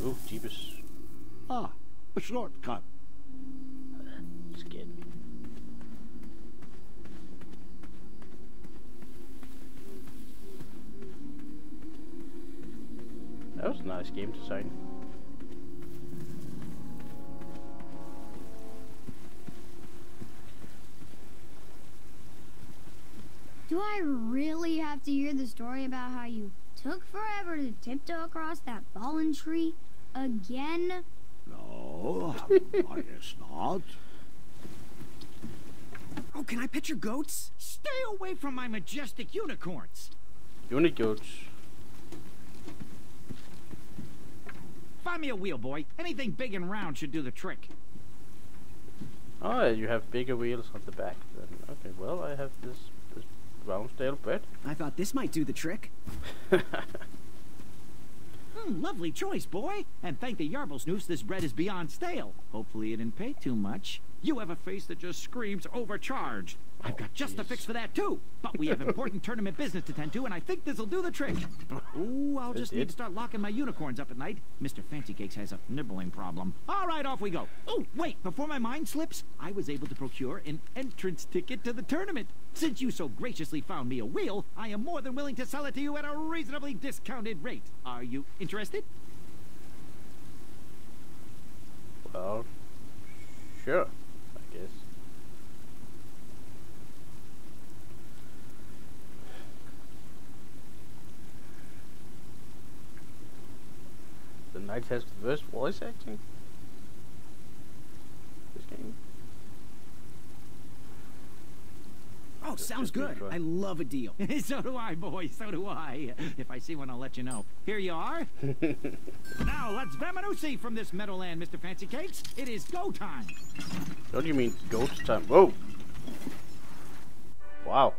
Oh, jeepers. Ah, a shortcut. Scared me. That was a nice game design. Do I really have to hear the story about how you took forever to tiptoe across that fallen tree again? No, I guess not. Oh, can I pet your goats? Stay away from my majestic unicorns. Unicorns. Find me a wheel, boy. Anything big and round should do the trick. Oh, you have bigger wheels on the back. Then okay, well I have this round stale bread. I thought this might do the trick. Lovely choice, boy. And thank the Yarblesnoofs, this bread is beyond stale. Hopefully it didn't pay too much. You have a face that just screams overcharged. I've got just the fix for that, too. But we have important tournament business to tend to, and I think this'll do the trick. Ooh, I'll just need to start locking my unicorns up at night. Mr. Fancy Cakes has a nibbling problem. All right, off we go. Oh, wait, before my mind slips, I was able to procure an entrance ticket to the tournament. Since you so graciously found me a wheel, I am more than willing to sell it to you at a reasonably discounted rate. Are you interested? Well, sure, I guess. The knight has the worst voice acting. This game. Oh, sounds good. I love a deal. So do I, boy. So do I. If I see one, I'll let you know. Here you are. Now, let's Vamanusi from this Meadowland, Mr. Fancy Cakes. It is go time. What do you mean, go time? Whoa. Wow.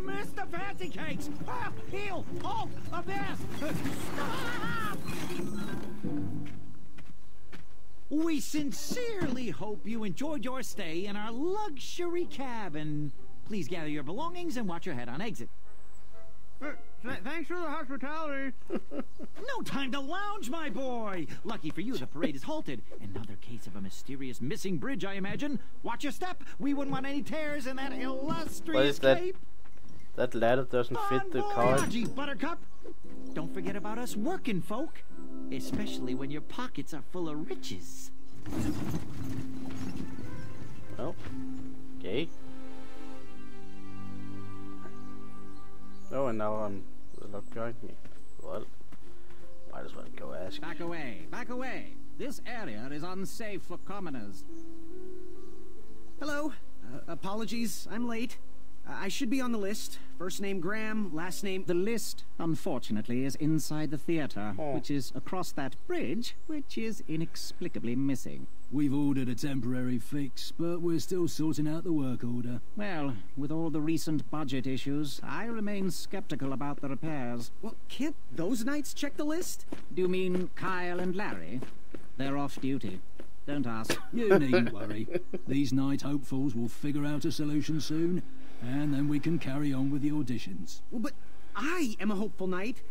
Mr. Fancy Cakes! Ah, heel! Halt! Abyss! Stop! We sincerely hope you enjoyed your stay in our luxury cabin. Please gather your belongings and watch your head on exit. Thanks for the hospitality. No time to lounge, my boy. Lucky for you, the parade is halted. Another case of a mysterious missing bridge, I imagine. Watch your step. We wouldn't want any tears in that illustrious cape. That ladder doesn't fit the car. Buttercup. Don't forget about us working folk, especially when your pockets are full of riches. Oh, okay. Oh, and now I'm not behind me. Well, might as well go ask. Back away, back away. This area is unsafe for commoners. Hello. Apologies, I'm late. I should be on the list. First name Graham, last name... The list, unfortunately, is inside the theater, which is across that bridge, which is inexplicably missing. We've ordered a temporary fix, but we're still sorting out the work order. Well, with all the recent budget issues, I remain skeptical about the repairs. Well, can't those knights check the list? Do you mean Kyle and Larry? They're off duty. Don't ask. You needn't worry. These knight hopefuls will figure out a solution soon, and then we can carry on with the auditions. Well, but I am a hopeful knight.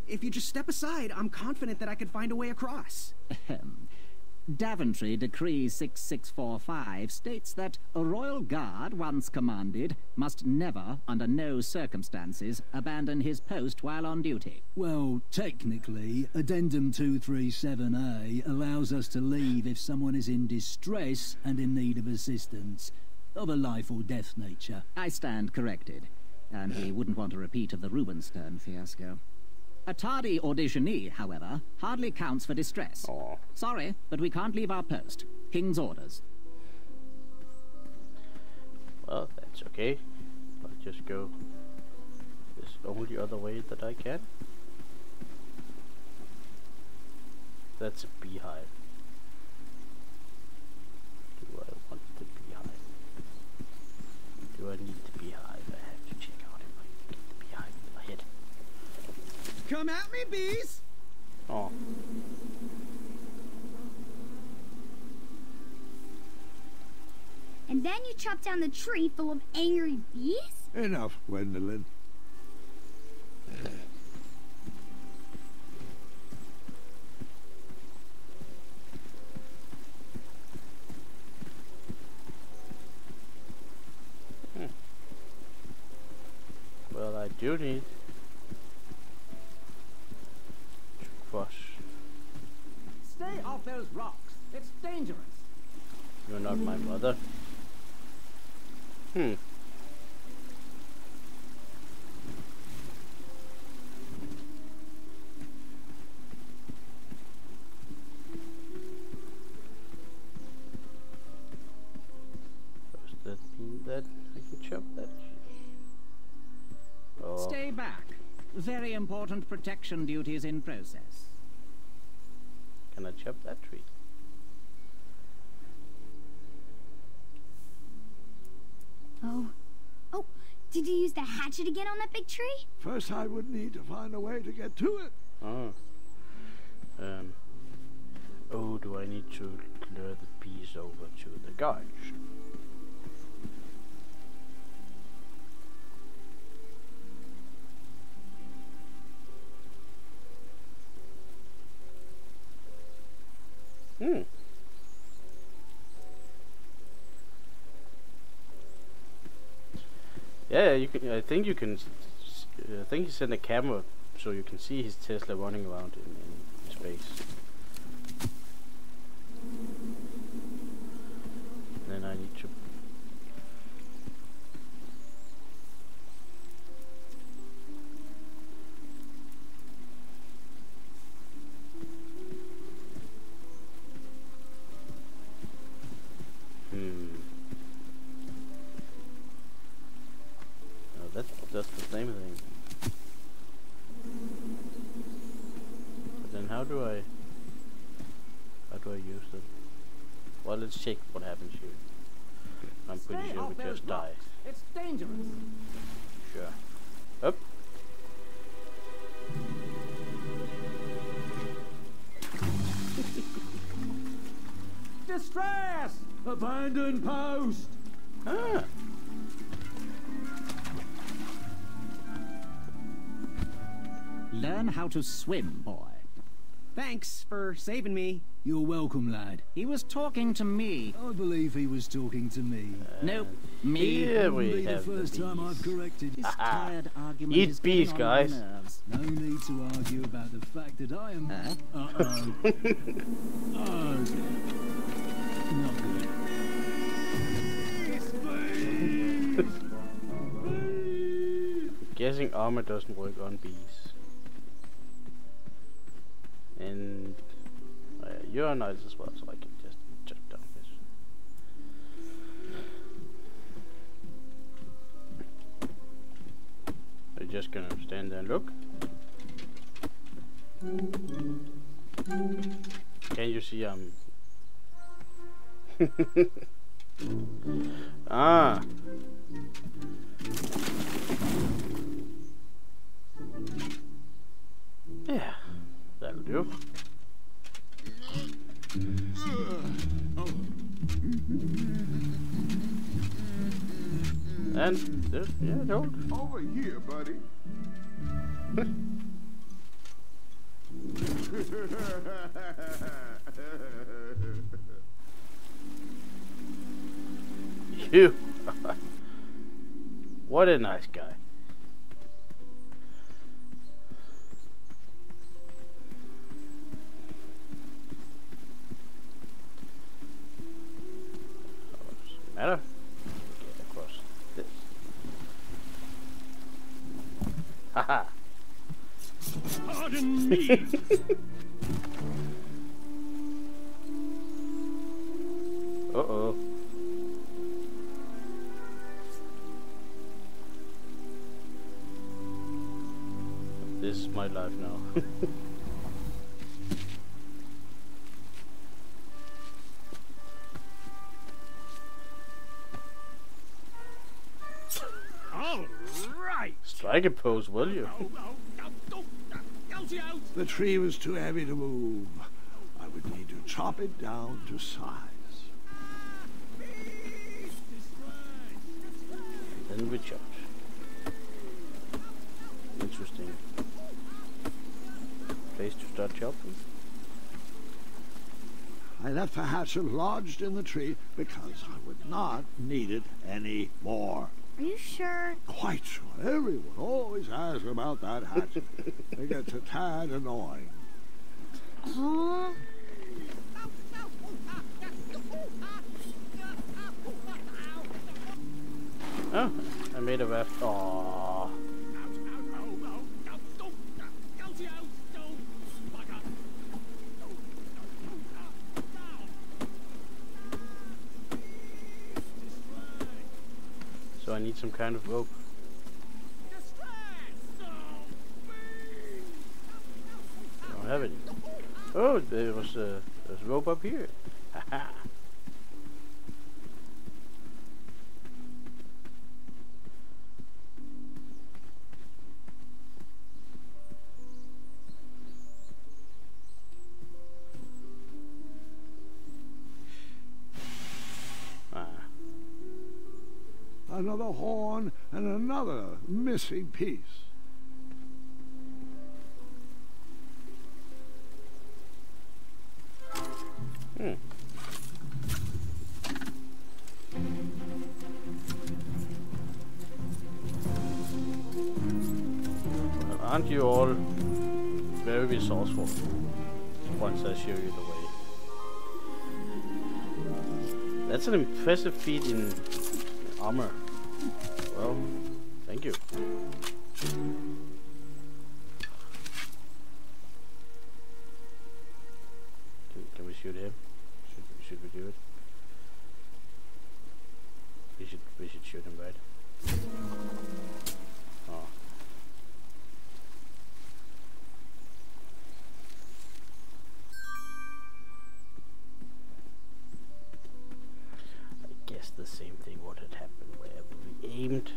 If you just step aside, I'm confident that I could find a way across. Daventry Decree 6645 states that a royal guard, once commanded, must never, under no circumstances, abandon his post while on duty. Well, technically, Addendum 237A allows us to leave if someone is in distress and in need of assistance, of a life or death nature. I stand corrected, and we wouldn't want a repeat of the Rubenstern fiasco. A tardy auditionee, however, hardly counts for distress. Aww. Sorry, but we can't leave our post. King's orders. Well, that's okay. I'll just go this only other way that I can. That's a beehive. Do I want the beehive? Do I need the beehive? I have to check out if I can get the beehive in my head. Come at me, bees! Oh. And then you chop down the tree full of angry bees? Enough, Gwendolyn. Well, I do need to cross. Stay off those rocks. It's dangerous. You're not my mother. Very important protection duties in process. Can I chop that tree? Oh, did you use the hatchet again on that big tree? First, I would need to find a way to get to it. Oh. Oh, do I need to lure the bees over to the gorge? Yeah, you can. I think you can. I think he sent a camera so you can see his Tesla running around in space. Then I need to. That's the same thing. But then how do I use them? Well, let's check what happens here. I'm pretty sure we just die. It's dangerous. Sure. Up. Distress! Abandoned post! Ah. Learn how to swim, boy. Thanks for saving me. You're welcome, lad. He was talking to me. I believe he was talking to me. Nope, me. Here we Wouldn't be have the first time I've corrected. This tired argument is Eat bees, getting on my guys. nerves. No need to argue about the fact that I am... Uh-oh. Oh, not good. Guessing armor doesn't work on bees. And you're nice as well, so I can just jump down this. I'm just gonna stand there and look. Can you see Ah. Yeah, that'll do. And this, yeah, don't. Over here, buddy. You. What a nice guy. Matter? Get across this. Haha. Pardon me. Uh-oh. This is my life now. All right. Strike a pose, will you? The tree was too heavy to move. I would need to chop it down to size. Then we chop. Interesting. Place to start chopping. I left the hatchet lodged in the tree because I would not need it anymore. Are you sure? Quite sure. Everyone always asks about that hatchet. It gets a tad annoying. Huh? Oh, I made a raft. Aww. So I need some kind of rope. have any. Oh, there's rope up here. Haha. Another horn and another missing piece. Well, aren't you all very resourceful once I show you the way? That's an impressive feat in armor. Well, thank you. Can we shoot him? Should we do it? We should shoot him, right? Oh. I guess the same thing would have happened wherever we aimed.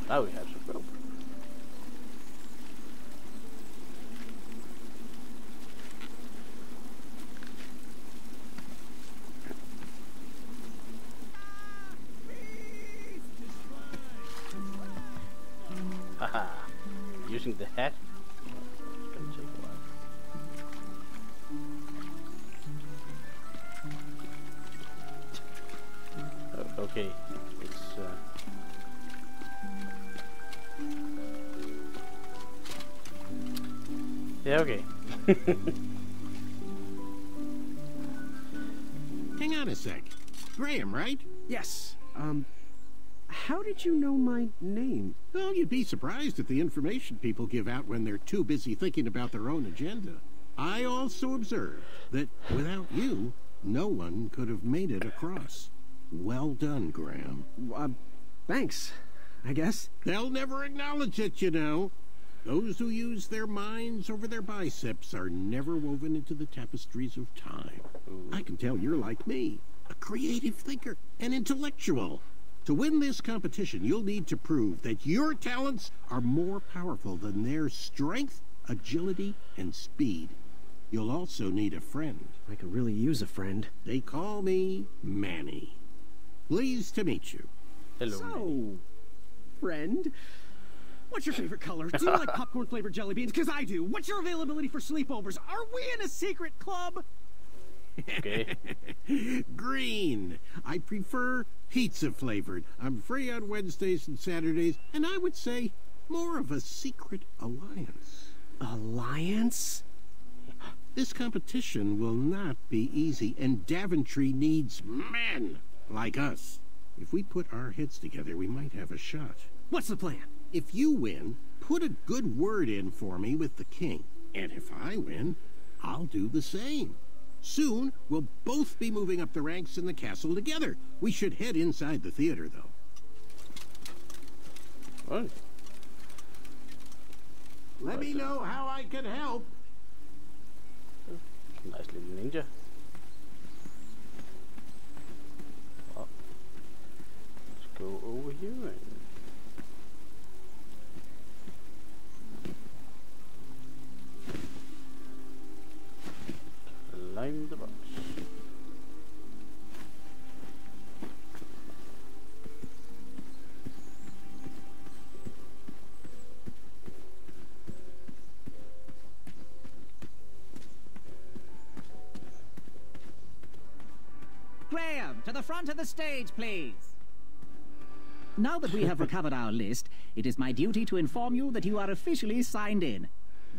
Now we have some rope. Haha, using the hat. It's gonna take a while. Okay, it's yeah, okay. Hang on a sec. Graham, right? Yes. How did you know my name? Well, you'd be surprised at the information people give out when they're too busy thinking about their own agenda. I also observed that without you, no one could have made it across. Well done, Graham. Thanks, I guess. They'll never acknowledge it, you know. Those who use their minds over their biceps are never woven into the tapestries of time. I can tell you're like me, a creative thinker, an intellectual. To win this competition, you'll need to prove that your talents are more powerful than their strength, agility, and speed. You'll also need a friend. I could really use a friend. They call me Manny. Pleased to meet you. Hello, So, friend, what's your favorite color? Do you like popcorn-flavored jelly beans? Because I do. What's your availability for sleepovers? Are we in a secret club? Okay. Green. I prefer pizza-flavored. I'm free on Wednesdays and Saturdays, and I would say more of a secret alliance. Alliance? This competition will not be easy, and Daventry needs men like us. If we put our heads together, we might have a shot. What's the plan? If you win, put a good word in for me with the king. And if I win, I'll do the same. Soon, we'll both be moving up the ranks in the castle together. We should head inside the theater, though. What? Let me know how I can help. Nice little ninja. Oh. Let's go over here and climb the box. Graham, to the front of the stage, please. Now that we have recovered our list, it is my duty to inform you that you are officially signed in.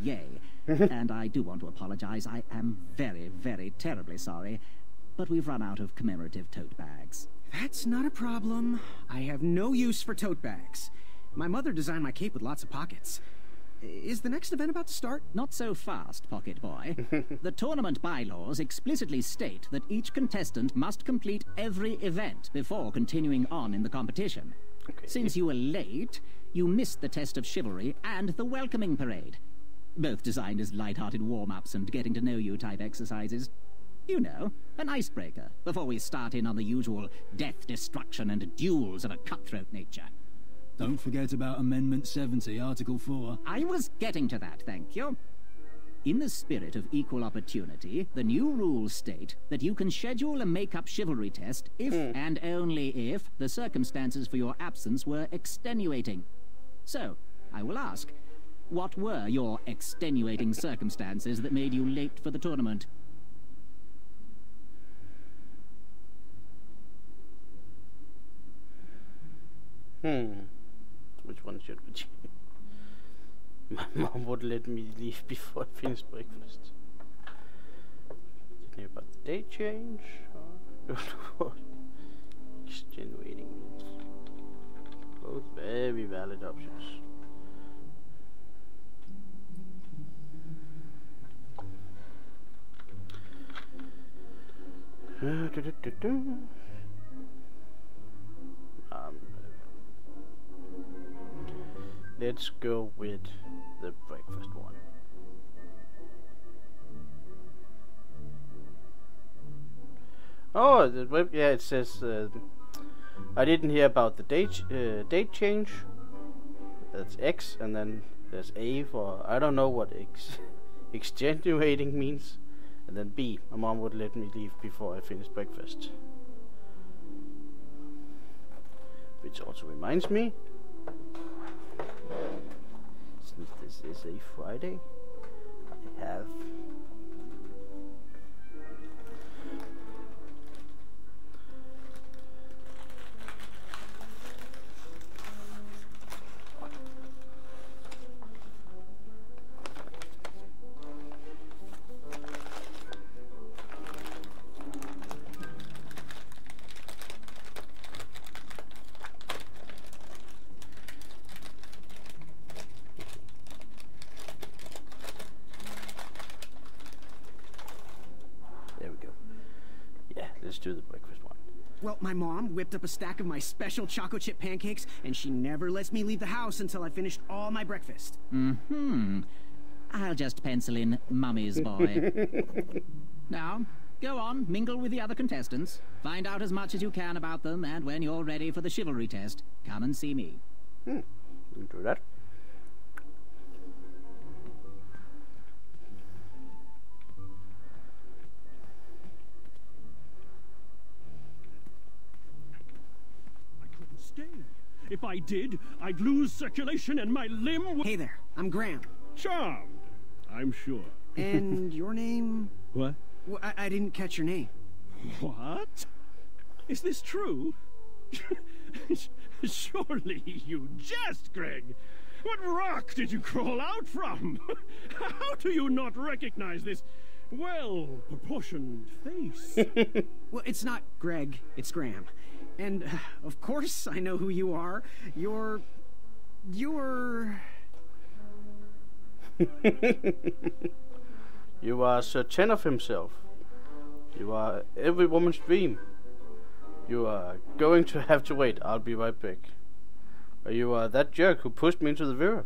Yay. And I do want to apologize. I am very, very terribly sorry, but we've run out of commemorative tote bags. That's not a problem. I have no use for tote bags. My mother designed my cape with lots of pockets. Is the next event about to start? Not so fast, Pocket Boy. The tournament bylaws explicitly state that each contestant must complete every event before continuing on in the competition. Okay. Since you were late, you missed the test of chivalry and the welcoming parade. Both designed as light-hearted warm-ups and getting-to-know-you type exercises. You know, an icebreaker, before we start in on the usual death, destruction, and duels of a cutthroat nature. Don't forget about Amendment 70, Article 4. I was getting to that, thank you. In the spirit of equal opportunity, the new rules state that you can schedule a make-up chivalry test if and only if the circumstances for your absence were extenuating. So, I will ask, what were your extenuating circumstances that made you late for the tournament? Which one should we choose? My mom would let me leave before I finished breakfast. Didn't hear about the date change. Don't know what extenuating means. Both very valid options. Let's go with the breakfast one. Oh, yeah, it says I didn't hear about the date change. That's X, and then there's A for I don't know what extenuating means, and then B. My mom would let me leave before I finished breakfast. Which also reminds me, since this is a Friday, I have do the breakfast one. Well, my mom whipped up a stack of my special chocolate chip pancakes, and she never lets me leave the house until I finished all my breakfast. I'll just pencil in Mummy's boy. Now, go on, mingle with the other contestants. Find out as much as you can about them, and when you're ready for the chivalry test, come and see me. We'll do that. If I did, I'd lose circulation and my limb would... Hey there, I'm Graham. Charmed, I'm sure. And your name? What? Well, I didn't catch your name. What? Is this true? Surely you jest, Greg. What rock did you crawl out from? How do you not recognize this well-proportioned face? Well, it's not Greg, it's Graham. And, of course, I know who you are. You're... You are Sir Cant himself. You are every woman's dream. You are going to have to wait. I'll be right back. Or you are that jerk who pushed me into the river.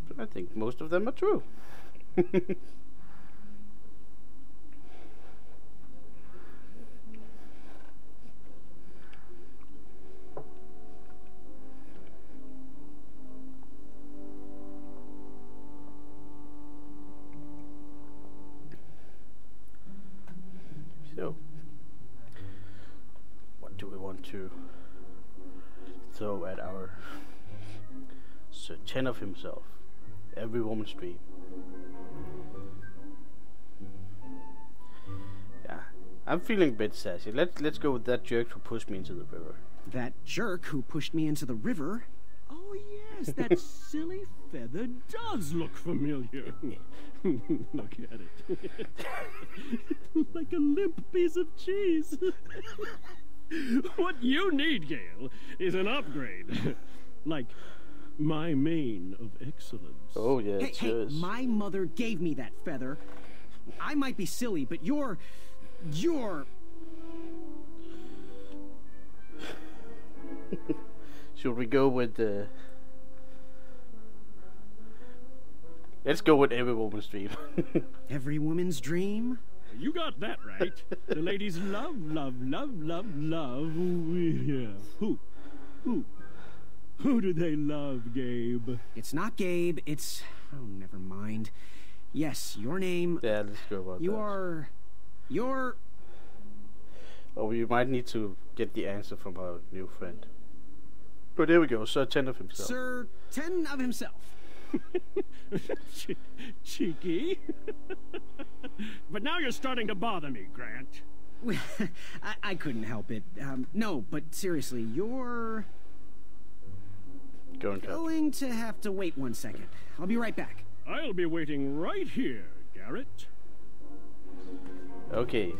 But I think most of them are true. So, what do we want to throw at our Sir Cant himself? Every woman's dream. Yeah, I'm feeling a bit sassy. Let's go with that jerk who pushed me into the river. That jerk who pushed me into the river? Oh yes, that silly feather does look familiar. Look at it. Like a limp piece of cheese. What you need, Gale, is an upgrade. Like My mane of excellence. Oh, yeah, Hey, hey, my mother gave me that feather. I might be silly, but you're... Should we go with let's go with every woman's dream. Every woman's dream? You got that right. The ladies love. Yeah. Who do they love, Gabe? It's not Gabe, it's... Oh, never mind. Yes, your name... Yeah, let's go about that. You're... Oh, we might need to get the answer from our new friend. But there we go, Sir Ten of himself. Sir Ten of himself. Cheeky. But now you're starting to bother me, Grant. I couldn't help it. No, but seriously, you're... going to have to wait 1 second. I'll be right back. I'll be waiting right here, Garrett. Okay.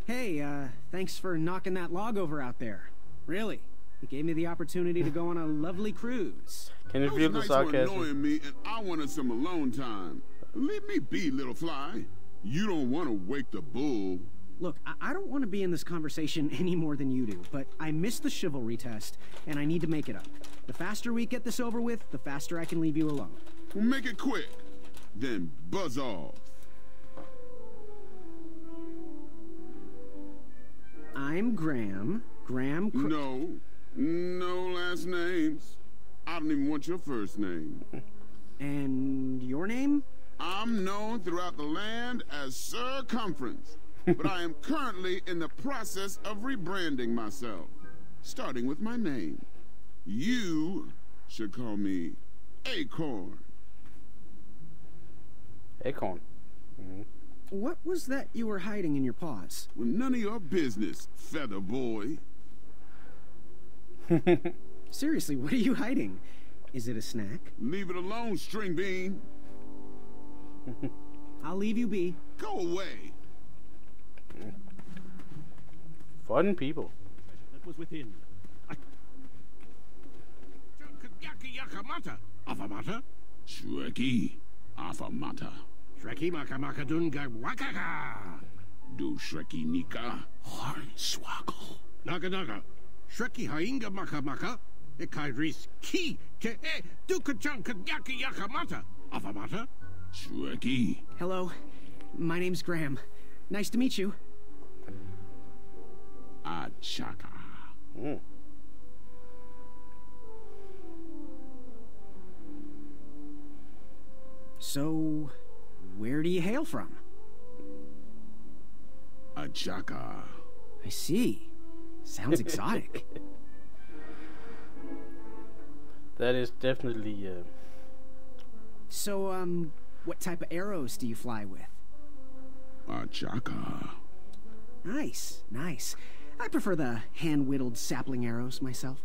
Hey, thanks for knocking that log over out there. Really. It gave me the opportunity to go on a lovely cruise. Can you feel the sarcasm? Annoying me, and I wanted some alone time. Leave me be, little fly. You don't want to wake the bull. Look, I don't want to be in this conversation any more than you do, but I missed the chivalry test, and I need to make it up. The faster we get this over with, the faster I can leave you alone. Well, make it quick. Then buzz off. I'm Graham. No last names. I don't even want your first name. And your name? I'm known throughout the land as Circumference, but I am currently in the process of rebranding myself, starting with my name. You should call me Acorn. Acorn. Mm-hmm. What was that you were hiding in your paws? Well, none of your business, feather boy. Seriously, what are you hiding? Is it a snack? Leave it alone, string bean. I'll leave you be. Go away. Fun people. That was within. Afamata? Shreki, Afamata. Shreki makamaka dunga wakaka. Do Shreki Nika. Hornswoggle. Naga. Shreki hainga makamaka. Ekairis ki ke e dukachanka yaki yakamata. Afamata? Shreki. Hello, my name's Graham. Nice to meet you. Achaka. Mm. So, where do you hail from? Achaka. I see. Sounds exotic. That is definitely... So, what type of arrows do you fly with? Achaka. Nice. I prefer the hand-whittled sapling arrows myself.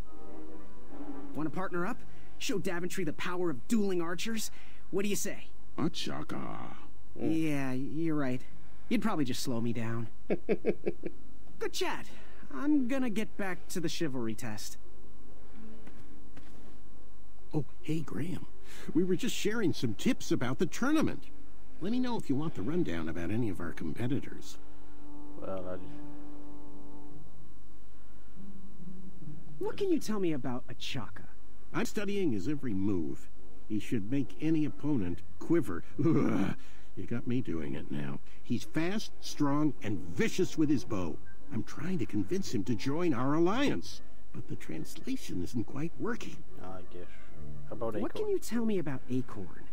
Want to partner up? Show Daventry the power of dueling archers? What do you say? Achaka. Yeah, you're right. You'd probably just slow me down. Good chat. I'm gonna get back to the chivalry test. Oh, hey, Graham. We were just sharing some tips about the tournament. Let me know if you want the rundown about any of our competitors. Well, What can you tell me about Achaka? I'm studying his every move. He should make any opponent quiver. Ugh, you got me doing it now. He's fast, strong, and vicious with his bow. I'm trying to convince him to join our alliance, but the translation isn't quite working. I guess. How about Acorn? What can you tell me about Acorn?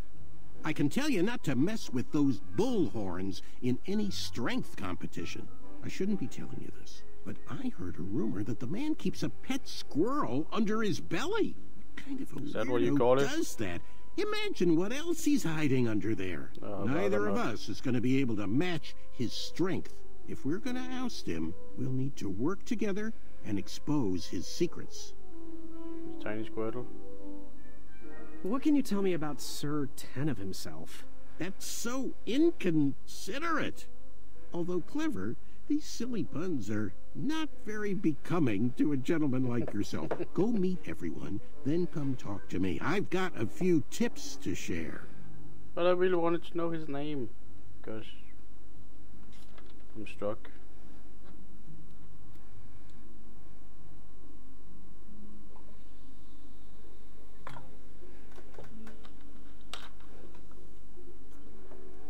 I can tell you not to mess with those bull horns in any strength competition. I shouldn't be telling you this, but I heard a rumor that the man keeps a pet squirrel under his belly. What kind of a Is that what you call it? does that? Imagine what else he's hiding under there. Neither of us is going to be able to match his strength. If we're going to oust him, we'll need to work together and expose his secrets. Tiny Squirtle. What can you tell me about Sir Ten of himself? That's so inconsiderate. Although clever, These silly puns are not very becoming to a gentleman like yourself. Go meet everyone, then come talk to me. I've got a few tips to share. But I really wanted to know his name, because I'm struck.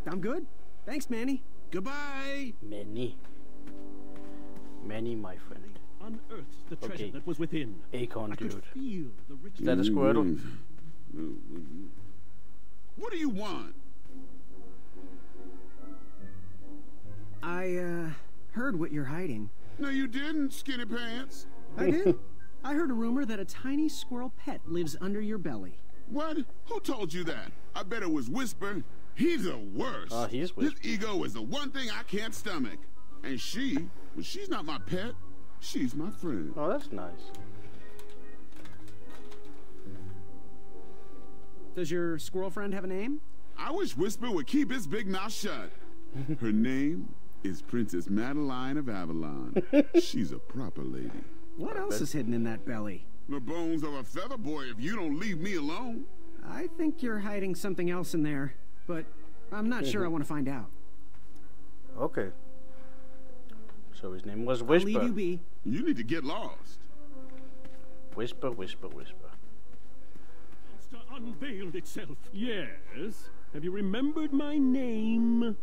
I'm good. Thanks, Manny. Goodbye. Manny, my friend. Unearthed the treasure that was within. Acorn, dude. Feel the rich Is that a Squirtle? What do you want? I, heard what you're hiding. No, you didn't, Skinny Pants. I did. I heard a rumor that a tiny squirrel pet lives under your belly. What? Who told you that? I bet it was Whisper. He's the worst. Oh, he's Whisper. His ego is the one thing I can't stomach. And she's not my pet. She's my friend. Oh, that's nice. Does your squirrel friend have a name? I wish Whisper would keep his big mouth shut. Her name is Princess Madeline of Avalon. She's a proper lady. What else is hidden in that belly? The bones of a feather boy if you don't leave me alone. I think you're hiding something else in there, but I'm not sure I want to find out. Okay. So his name was Whisper. I'll leave you be. You need to get lost. Whisper, whisper, whisper. Monster unveiled itself. Yes. Have you remembered my name?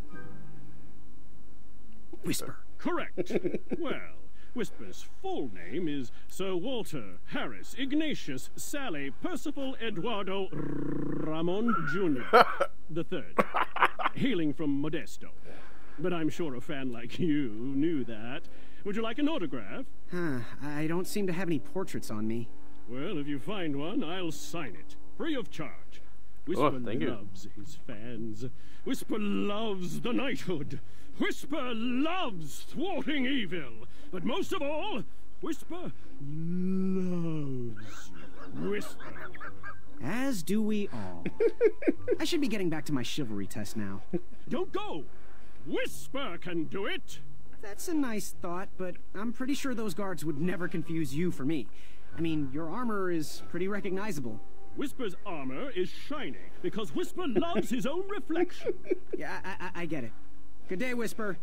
Whisper. Correct. Well, Whisper's full name is Sir Walter Harris Ignatius Sally Percival Eduardo Ramon Jr. the third, hailing from Modesto. But I'm sure a fan like you knew that. Would you like an autograph? I don't seem to have any portraits on me. Well, if you find one, I'll sign it, free of charge. Whisper loves his fans. Whisper loves the knighthood. Whisper loves thwarting evil. But most of all, Whisper loves Whisper. As do we all. I should be getting back to my chivalry test now. Don't go! Whisper can do it! That's a nice thought, but I'm pretty sure those guards would never confuse you for me. I mean, your armor is pretty recognizable. Whisper's armor is shiny because Whisper loves his own reflection. Yeah, I get it. Good day, Whisper.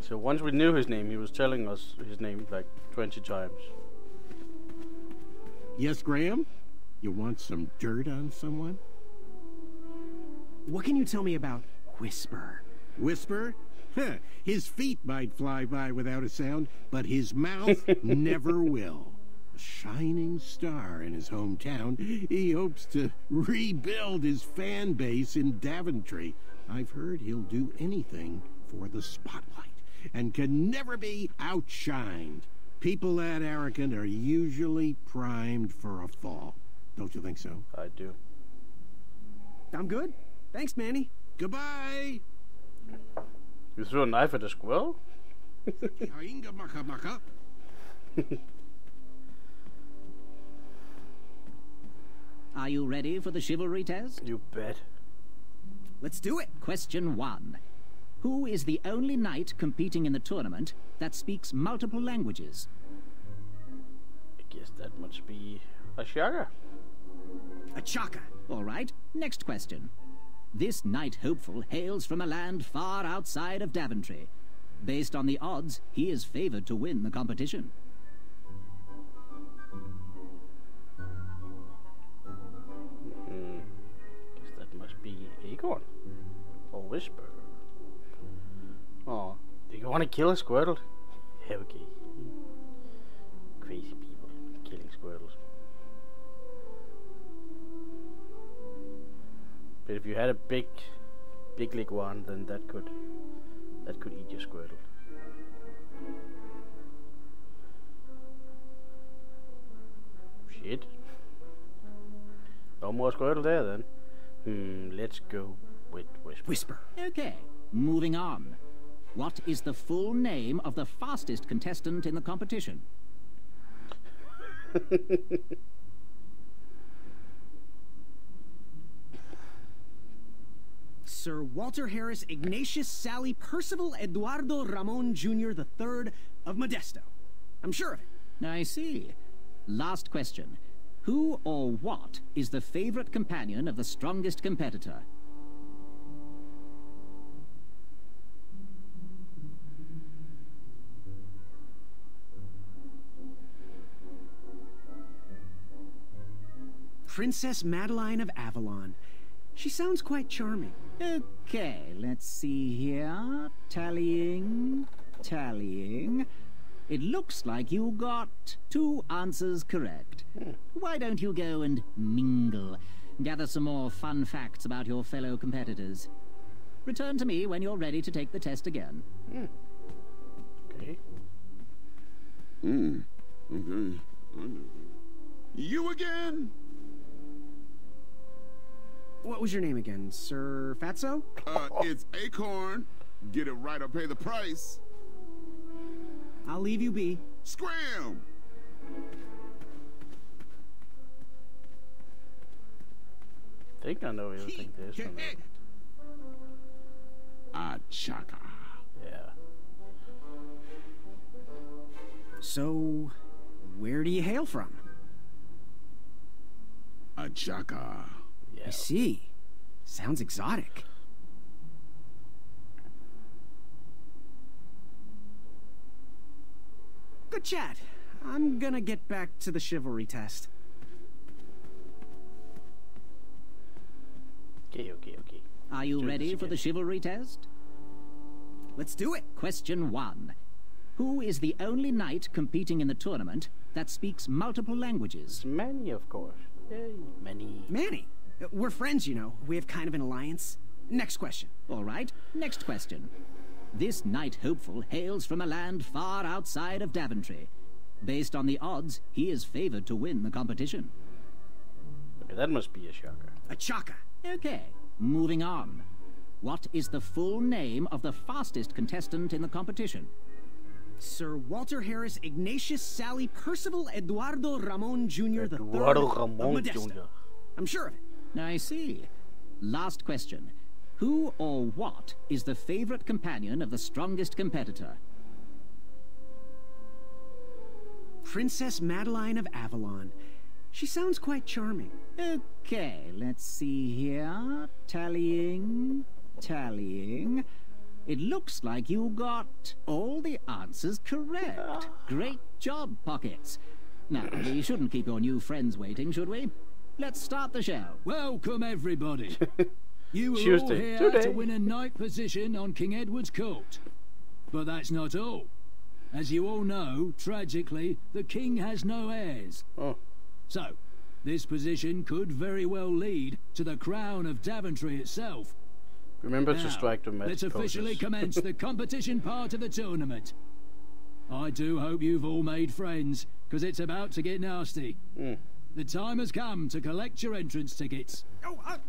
So once we knew his name, he was telling us his name like 20 times. Yes, Graham? You want some dirt on someone? What can you tell me about Whisper? Whisper? His feet might fly by without a sound, but his mouth never will. A shining star in his hometown, he hopes to rebuild his fan base in Daventry. I've heard he'll do anything for the spotlight and can never be outshined. People that arrogant are usually primed for a fall. Don't you think so? I do. I'm good. Thanks, Manny. Goodbye. You threw a knife at a squirrel? Are you ready for the chivalry test? You bet. Let's do it. Question 1. Who is the only knight competing in the tournament that speaks multiple languages? I guess that must be a Shaka. A Chaka. All right. Next question. This knight hopeful hails from a land far outside of Daventry. Based on the odds, he is favored to win the competition. Guess that must be Acorn. Or Whisper. Oh, do you want to kill a Squirtle? Okay. Crazy people killing Squirtles. But if you had a big Liguan, then that could eat your Squirtle. Shit. No more Squirtle there then. Let's go with Whisper. Okay, moving on. What is the full name of the fastest contestant in the competition? Sir Walter Harris Ignatius Sally Percival Eduardo Ramon Jr. III of Modesto. I'm sure of it. I see. Last question. Who or what is the favorite companion of the strongest competitor? Princess Madeline of Avalon. She sounds quite charming. Okay, let's see here. Tallying. It looks like you got 2 answers correct. Why don't you go and mingle? Gather some more fun facts about your fellow competitors. Return to me when you're ready to take the test again. Okay. Okay. You again? What was your name again, Sir Fatso? It's Acorn. Get it right or pay the price. I'll leave you be. Scram! I think I know everything there is from it. Chaka. Yeah. So, where do you hail from? Chaka. I see. Sounds exotic. Good chat. I'm gonna get back to the chivalry test. Okay. Are you ready for the chivalry test? Let's do it. Question 1. Who is the only knight competing in the tournament that speaks multiple languages? Manny, of course. Yay. Manny. We're friends, you know. We have kind of an alliance. Next question. All right. Next question. This knight hopeful hails from a land far outside of Daventry. Based on the odds, he is favored to win the competition. Okay, that must be a shocker. A chaka. Okay. Moving on. What is the full name of the fastest contestant in the competition? Sir Walter Harris Ignatius Sally Percival Eduardo Ramon Jr. III of Modesto. I'm sure of it. I see. Last question. Who or what is the favorite companion of the strongest competitor? Princess Madeline of Avalon. She sounds quite charming. Okay, let's see here. Tallying. It looks like you got all the answers correct. Great job, Pockets. Now, we shouldn't keep your new friends waiting, should we? Let's start the show. Welcome, everybody. You were all Tuesday. here Today. to win a knight position on King Edward's court. But that's not all. As you all know, tragically, the king has no heirs. So, this position could very well lead to the crown of Daventry itself. Remember Now, to strike the magic let's officially poses. commence the competition part of the tournament. I do hope you've all made friends, because it's about to get nasty. The time has come to collect your entrance tickets.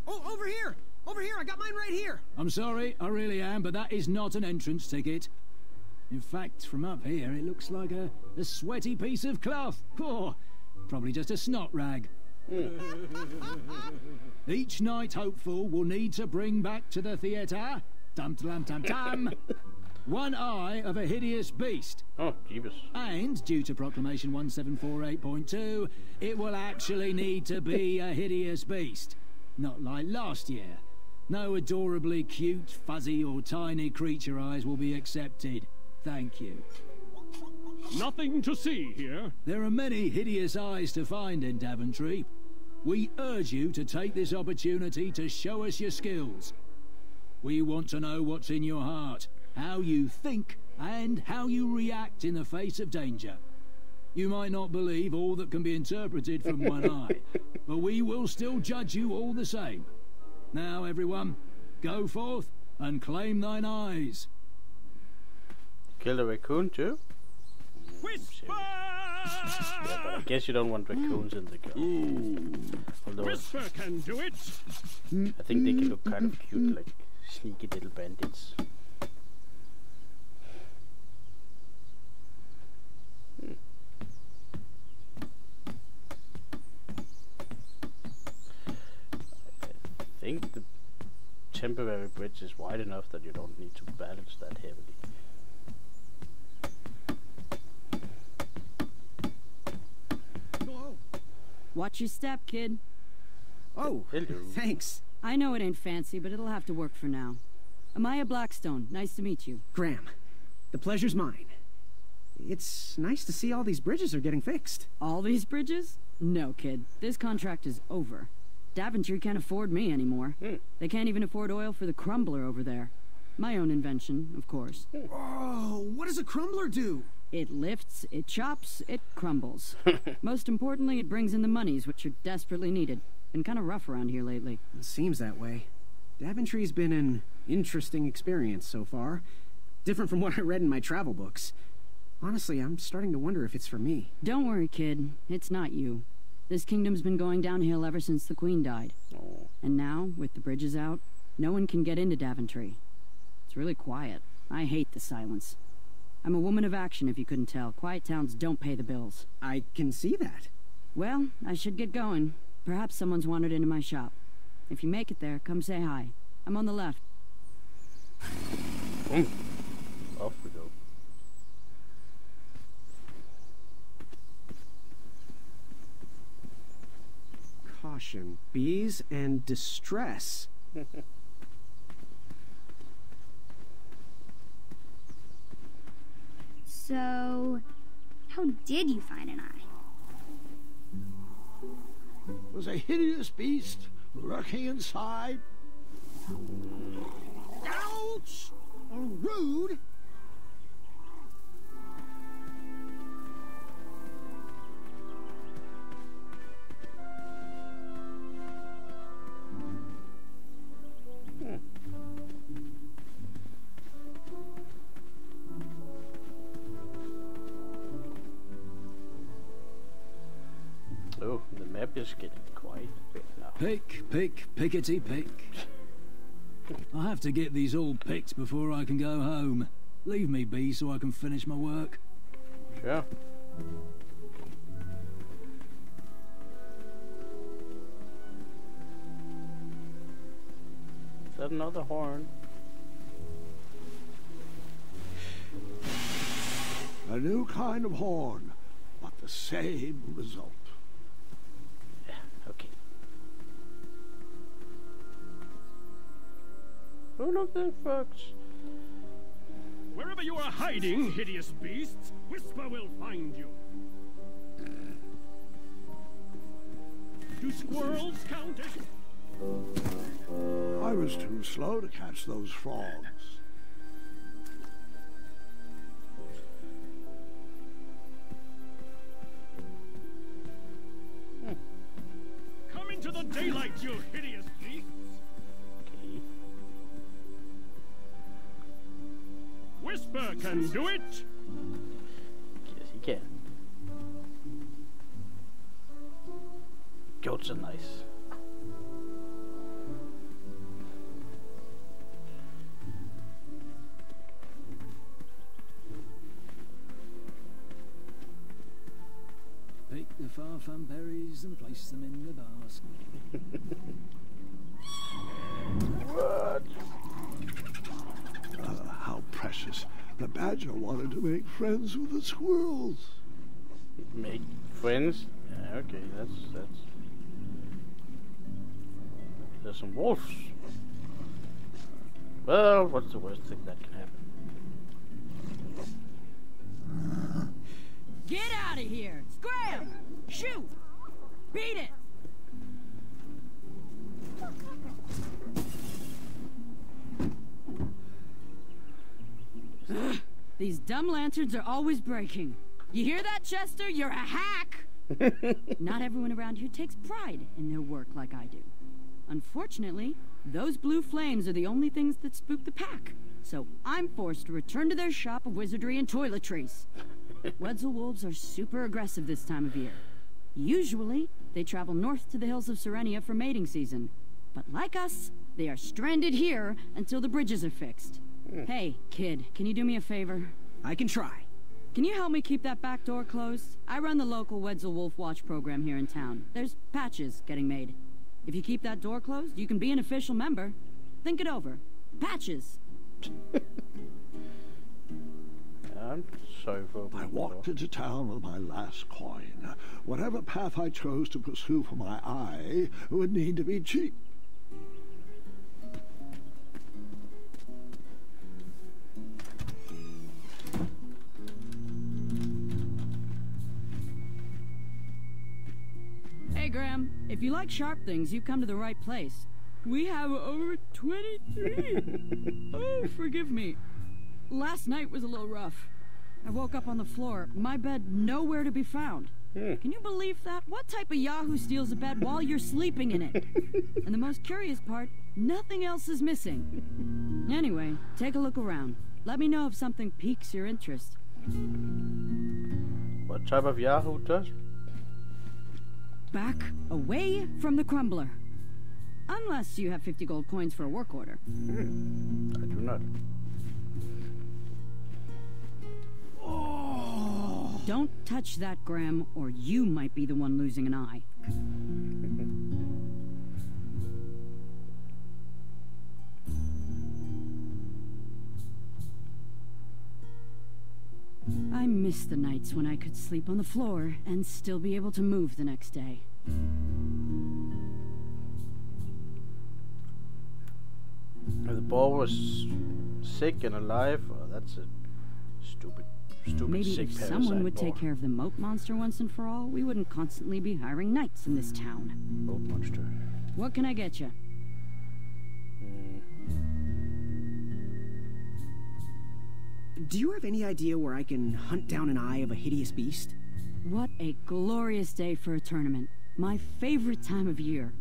Over here! Over here! I got mine right here! I'm sorry, I really am, but that is not an entrance ticket. In fact, from up here, it looks like a sweaty piece of cloth. Oh, probably just a snot rag. Each knight hopeful will need to bring back to the theatre, dum-dum-dum-dum, one eye of a hideous beast. Oh, Jeebus. And, due to Proclamation 1748.2, it will actually need to be a hideous beast. Not like last year. No adorably cute, fuzzy or tiny creature eyes will be accepted. Thank you. Nothing to see here. There are many hideous eyes to find in Daventry. We urge you to take this opportunity to show us your skills. We want to know what's in your heart, how you think, and how you react in the face of danger. You might not believe all that can be interpreted from one eye, but we will still judge you all the same. Now, everyone, go forth and claim thine eyes. Kill a raccoon too? Yeah, but I guess you don't want raccoons in the gun. Although Whisper can do it. I think they can look kind of cute, like sneaky little bandits. I think the temporary bridge is wide enough that you don't need to balance that heavily. Watch your step, kid. Oh, hello. Thanks. I know it ain't fancy, but it'll have to work for now. Amaya Blackstone, nice to meet you. Graham, the pleasure's mine. It's nice to see all these bridges are getting fixed. All these bridges? No, kid. This contract is over. Daventry can't afford me anymore. They can't even afford oil for the crumbler over there. My own invention, of course. Oh, what does a crumbler do? It lifts, it chops, it crumbles. Most importantly, it brings in the monies, which are desperately needed. Been kind of rough around here lately. It seems that way. Daventry's been an interesting experience so far. Different from what I read in my travel books. Honestly, I'm starting to wonder if it's for me. Don't worry, kid. It's not you. This kingdom's been going downhill ever since the Queen died. And now, with the bridges out, no one can get into Daventry. It's really quiet. I hate the silence. I'm a woman of action, if you couldn't tell. Quiet towns don't pay the bills. I can see that. Well, I should get going. Perhaps someone's wandered into my shop. If you make it there, come say hi. I'm on the left. Off we go. Caution. Bees and distress. So, how did you find an eye? Was a hideous beast lurking inside. Ouch! Rude! Oh, the map is getting quite big now. Pick, pick, pickety pick. I have to get these all picked before I can go home. Leave me be so I can finish my work. Sure. Is that another horn? A new kind of horn, but the same result. Yeah, okay. Oh, look there, folks. Wherever you are hiding, hideous beasts, Whisper will find you. Do squirrels count as... I was too slow to catch those frogs. Come into the daylight, you hideous beasts! Okay. Whisper can do it! Yes, he can. Goats are nice. Pick the far-fun berries and place them in the basket. What? How precious. The badger wanted to make friends with the squirrels. Make friends? Yeah, okay, that's... There's some wolves. Well, what's the worst thing that can happen? Get out of here! Scram! Shoot! Beat it! These dumb lanterns are always breaking. You hear that, Chester? You're a hack! Not everyone around here takes pride in their work like I do. Unfortunately, those blue flames are the only things that spook the pack. So I'm forced to return to their shop of wizardry and toiletries. Wetzel wolves are super aggressive this time of year. Usually, they travel north to the hills of Serenia for mating season. But like us, they are stranded here until the bridges are fixed. Hey, kid, can you do me a favor? I can try. Can you help me keep that back door closed? I run the local Wetzel Wolf Watch program here in town. There's patches getting made. If you keep that door closed, you can be an official member. Think it over. Patches. I'm sorry for... I walked into town with my last coin. Whatever path I chose to pursue for my eye would need to be cheap. Hey, Graham, if you like sharp things, you've come to the right place. We have over 23. Oh, forgive me. Last night was a little rough. I woke up on the floor, my bed nowhere to be found. Can you believe that? What type of yahoo steals a bed while you're sleeping in it? And the most curious part, nothing else is missing. Anyway, take a look around. Let me know if something piques your interest. What type of yahoo does? Back away from the crumbler. Unless you have 50 gold coins for a work order. I do not. Oh. Don't touch that, Graham, or you might be the one losing an eye. I miss the nights when I could sleep on the floor and still be able to move the next day. If the ball was sick and alive, oh, that's a stupid Maybe sick if parasite someone would ball. take care of the moat monster once and for all, we wouldn't constantly be hiring knights in this town. Moat monster. What can I get you? Do you have any idea where I can hunt down an eye of a hideous beast? What a glorious day for a tournament. My favorite time of year.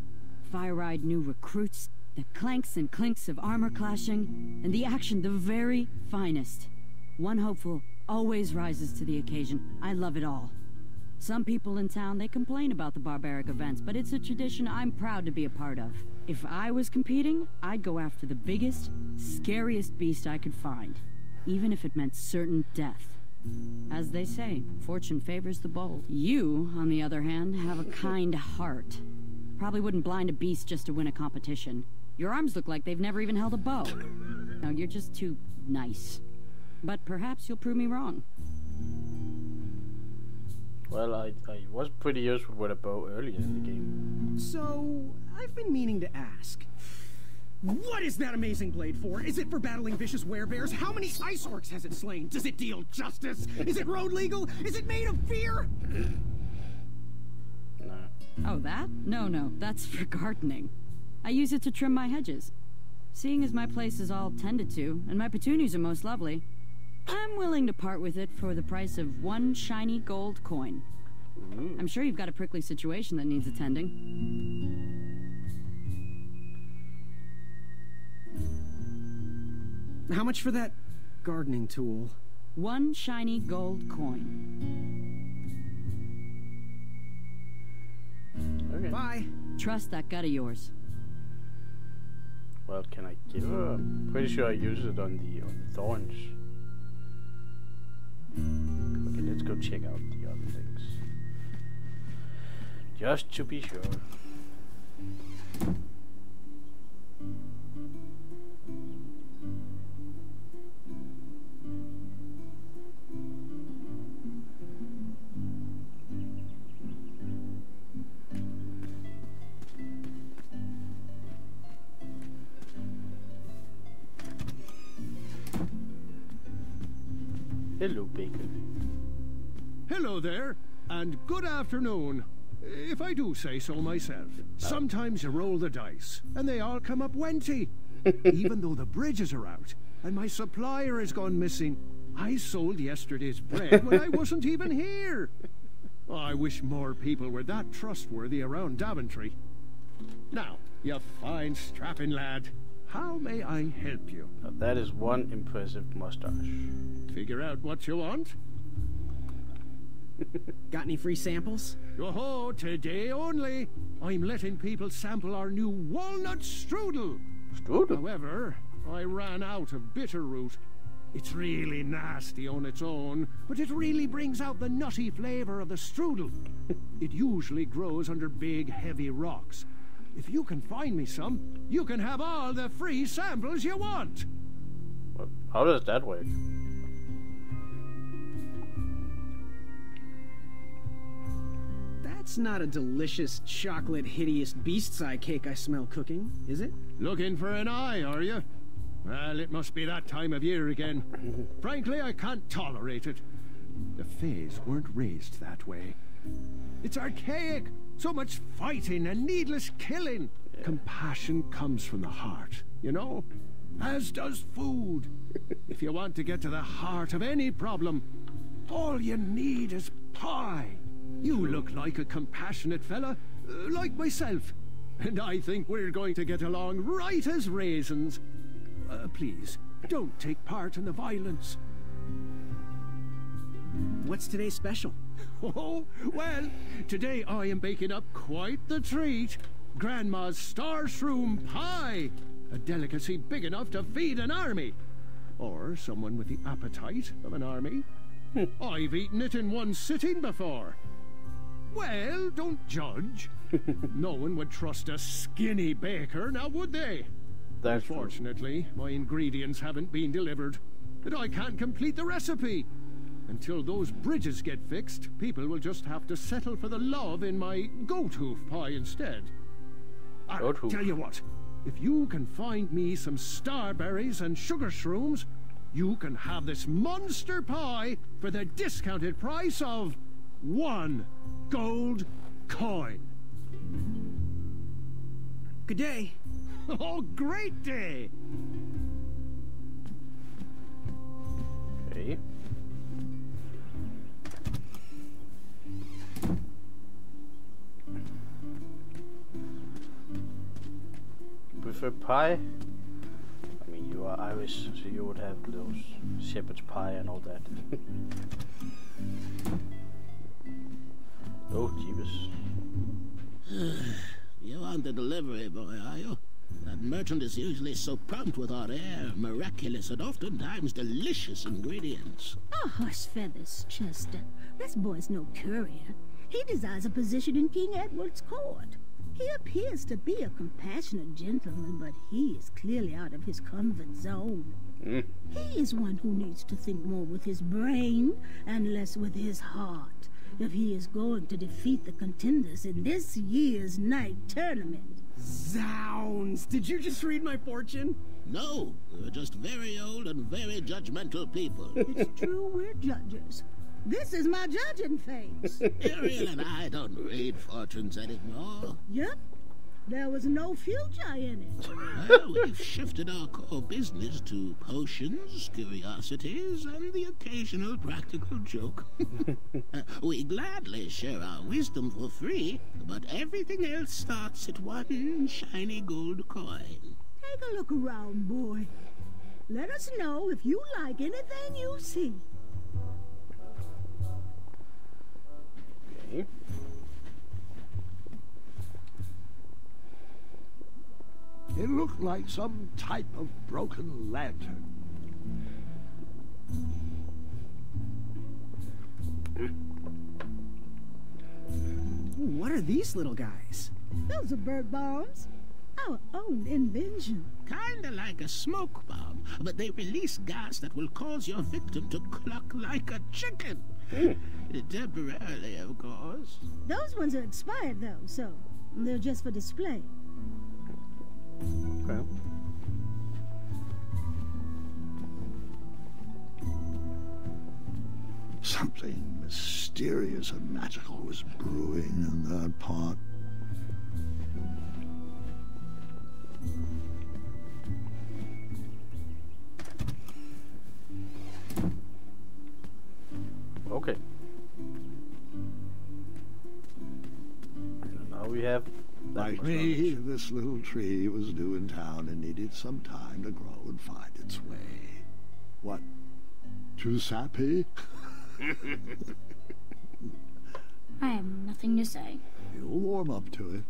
Fire-eyed new recruits, the clanks and clinks of armor clashing, and the action the very finest. One hopeful always rises to the occasion. I love it all. Some people in town, they complain about the barbaric events, but it's a tradition I'm proud to be a part of. If I was competing, I'd go after the biggest, scariest beast I could find, even if it meant certain death. As they say, fortune favors the bold. You, on the other hand, have a kind heart. Probably wouldn't blind a beast just to win a competition. Your arms look like they've never even held a bow. No, you're just too nice. But perhaps you'll prove me wrong. Well, I was pretty useful with a bow earlier in the game. So, I've been meaning to ask. What is that amazing blade for? Is it for battling vicious werebears? How many ice orcs has it slain? Does it deal justice? Is it road legal? Is it made of fear? No. Oh, that? No, that's for gardening. I use it to trim my hedges. Seeing as my place is all tended to, and my petunias are most lovely, I'm willing to part with it for the price of 1 shiny gold coin. Ooh. I'm sure you've got a prickly situation that needs attending. How much for that gardening tool? 1 shiny gold coin. Okay. Bye. Trust that gut of yours. Well, can I give her? I'm pretty sure I use it on the thorns. Okay, let's go check out the other things. Just to be sure. Hello, Bacon. Hello there, and good afternoon. If I do say so myself. Sometimes you roll the dice, and they all come up wenty. Even though the bridges are out, and my supplier has gone missing. I sold yesterday's bread when I wasn't even here. I wish more people were that trustworthy around Daventry. Now, you fine strapping lad, how may I help you? Now, that is one impressive mustache. Figure out what you want? Got any free samples? Oh, today only. I'm letting people sample our new walnut strudel. Strudel? However, I ran out of bitterroot. It's really nasty on its own, but it really brings out the nutty flavor of the strudel. It usually grows under big, heavy rocks. If you can find me some, you can have all the free samples you want. What? How does that work? That's not a delicious, chocolate, hideous beast's eye cake I smell cooking, is it? Looking for an eye, are you? Well, it must be that time of year again. Frankly, I can't tolerate it. The Fays weren't raised that way. It's archaic. So much fighting and needless killing. Yeah. Compassion comes from the heart, you know? As does food. If you want to get to the heart of any problem, all you need is pie. You look like a compassionate fella, like myself. And I think we're going to get along right as raisins. Please, don't take part in the violence. What's today's special? Oh, well, today I am baking up quite the treat. Grandma's star shroom pie. A delicacy big enough to feed an army. Or someone with the appetite of an army. I've eaten it in one sitting before. Well, don't judge. No one would trust a skinny baker, now would they? Unfortunately, my ingredients haven't been delivered, and I can't complete the recipe. Until those bridges get fixed, people will just have to settle for the love in my goat hoof pie instead. I'll tell you what, if you can find me some starberries and sugar shrooms, you can have this monster pie for the discounted price of 1 gold coin. Good day. Oh, great day! Okay. Prefer pie? I mean, you are Irish, so you would have those shepherd's pie and all that. Oh, Jeebus. You want the delivery boy, are you? That merchant is usually so prompt with our rare, miraculous, and oftentimes delicious ingredients. Oh, hush feathers, Chester. This boy's no courier. He desires a position in King Edward's court. He appears to be a compassionate gentleman, but he is clearly out of his comfort zone. He is one who needs to think more with his brain and less with his heart if he is going to defeat the contenders in this year's night tournament. Zounds! Did you just read my fortune? No, we're just very old and very judgmental people. It's true, we're judges. This is my judging face. Ariel and I don't read fortunes anymore. Yep. There was no future in it. Well, we've shifted our core business to potions, curiosities, and the occasional practical joke. We gladly share our wisdom for free, but everything else starts at 1 shiny gold coin. Take a look around, boy. Let us know if you like anything you see. Okay. It looked like some type of broken lantern. What are these little guys? Those are bird bombs. Our own invention. Kinda like a smoke bomb, but they release gas that will cause your victim to cluck like a chicken. Temporarily, of course. Those ones are expired, though, so they're just for display. Okay. Something mysterious and magical was brewing in that pot. Okay. And now we have... Like me, this little tree was new in town and needed some time to grow and find its way. What? Too sappy? I have nothing to say. You'll warm up to it.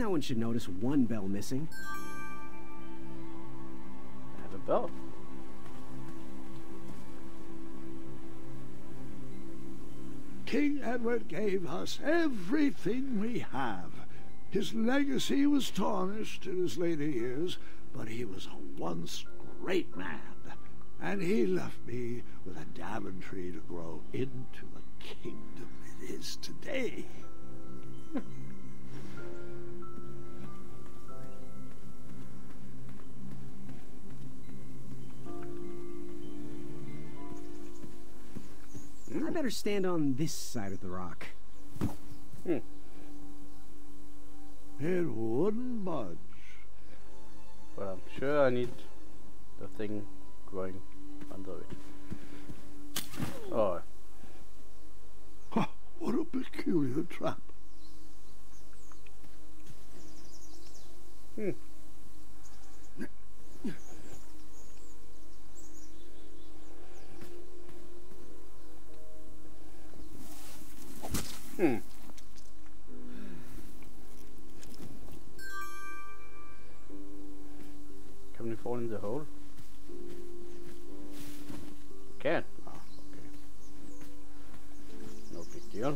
No one should notice one bell missing. I have a bell. King Edward gave us everything we have. His legacy was tarnished in his later years, but he was a once great man. And he left me with a Daventry to grow into the kingdom it is today. I better stand on this side of the rock. It wouldn't budge. But I'm sure I need the thing growing under it. Oh. Huh, what a peculiar trap. Hmm. Hmm. Can we fall in the hole? Can. Ah, okay. No big deal.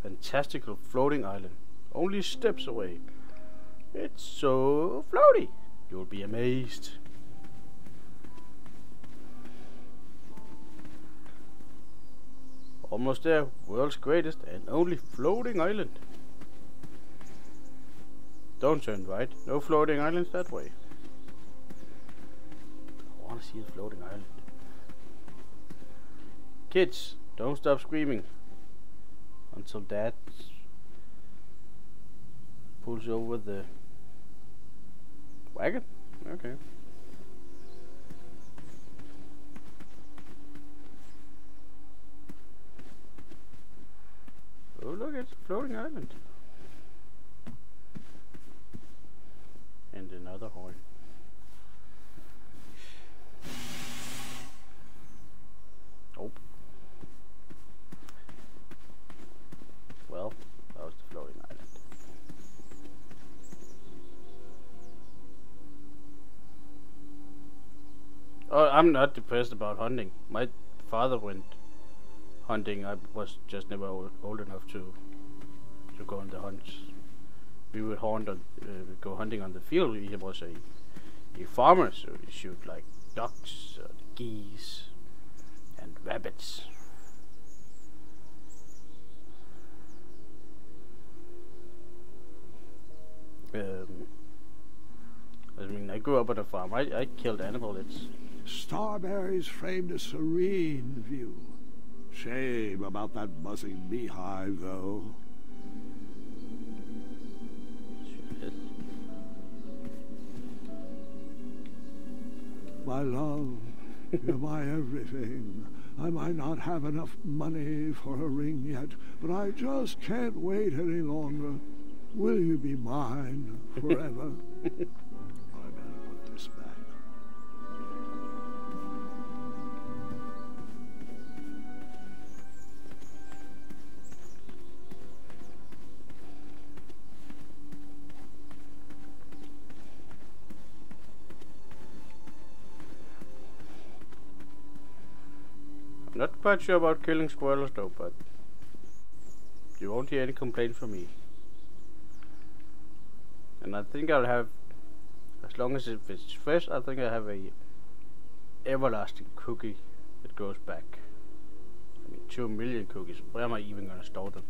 Fantastical floating island. Only steps away. It's so floaty. You'll be amazed. Almost there. World's greatest and only floating island. Don't turn right. No floating islands that way. I want to see the floating island. Kids, don't stop screaming until Dad pulls over the wagon. Okay. Oh look, it's a floating island. And another horn. Oh. Well, that was the floating island. Oh, I'm not depressed about hunting. My father went hunting. I was just never old enough to go on the hunts. We would go hunting on the field. He was a farmer, so he shoot like ducks, geese, and rabbits. I mean, I grew up on a farm. I killed animals. Starberries framed a serene view. Shame about that buzzing beehive, though. My love, you're my everything. I might not have enough money for a ring yet, but I just can't wait any longer. Will you be mine forever? I better put this back. I'm not quite sure about killing squirrels though, but you won't hear any complaints from me. And I think I'll have, as long as it's fresh, I think I have a everlasting cookie that goes back. I mean, 2 million cookies. Where am I even gonna store them?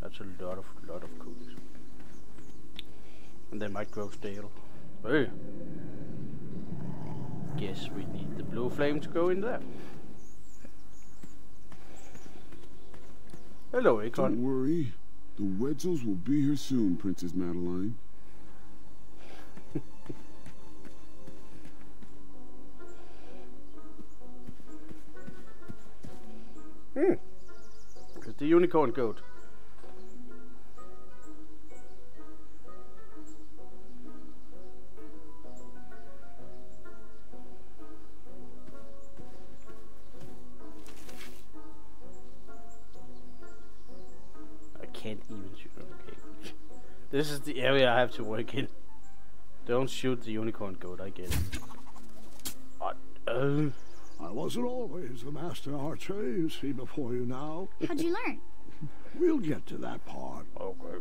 That's a lot of cookies. And they might grow stale. Hey. Guess we need the blue flame to go in there. Hello, Acorn. Don't worry. The Wetzels will be here soon, Princess Madeline. It's the unicorn goat. can't even shoot. Okay. This is the area I have to work in. Don't shoot the unicorn goat, I get it. I wasn't always the master archer, you see before you now. How'd you learn? We'll get to that part. Okay.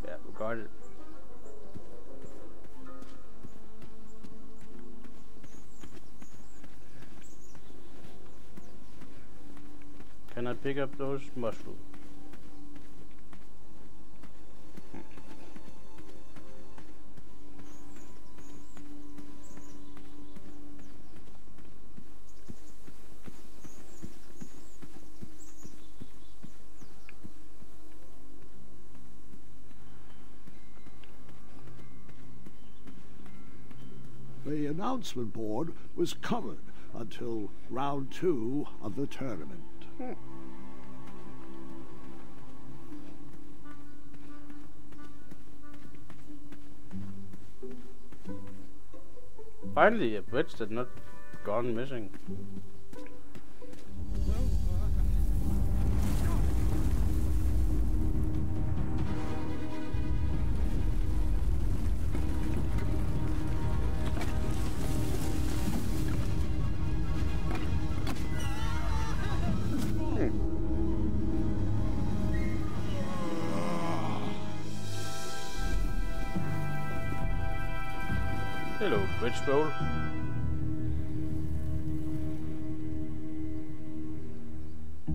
Yeah, we got it. Can I pick up those mushrooms? The announcement board was covered until round 2 of the tournament. Finally, a bridge that not gone missing. Hello, bridge troll.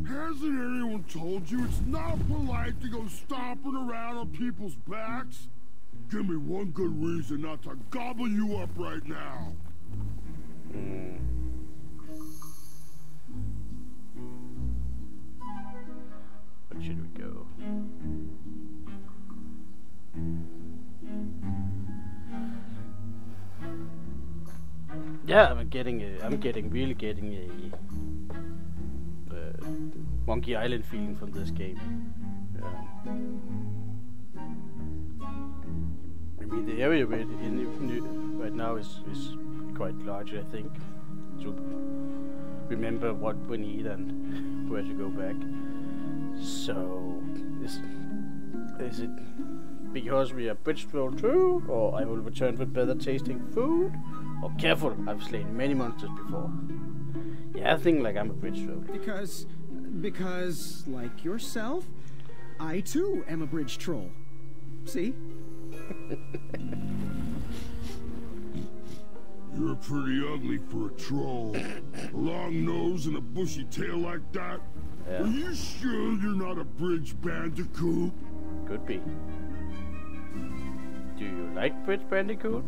Hasn't anyone told you it's not polite to go stomping around on people's backs? Give me one good reason not to gobble you up right now. Where should we go? Yeah, I'm really getting a Monkey Island feeling from this game. Yeah. I mean, the area we're in right now is quite large, I think, to remember what we need and where to go back. So, is it because we are bridge troll too, or I will return with better tasting food? Oh, careful! I've slain many monsters before. Yeah, I think like I'm a bridge troll. Because, like yourself, I too am a bridge troll. See? You're pretty ugly for a troll. A long nose and a bushy tail like that. Yeah. Are you sure you're not a bridge bandicoot? Could be. Do you like Bridge Bandicoot?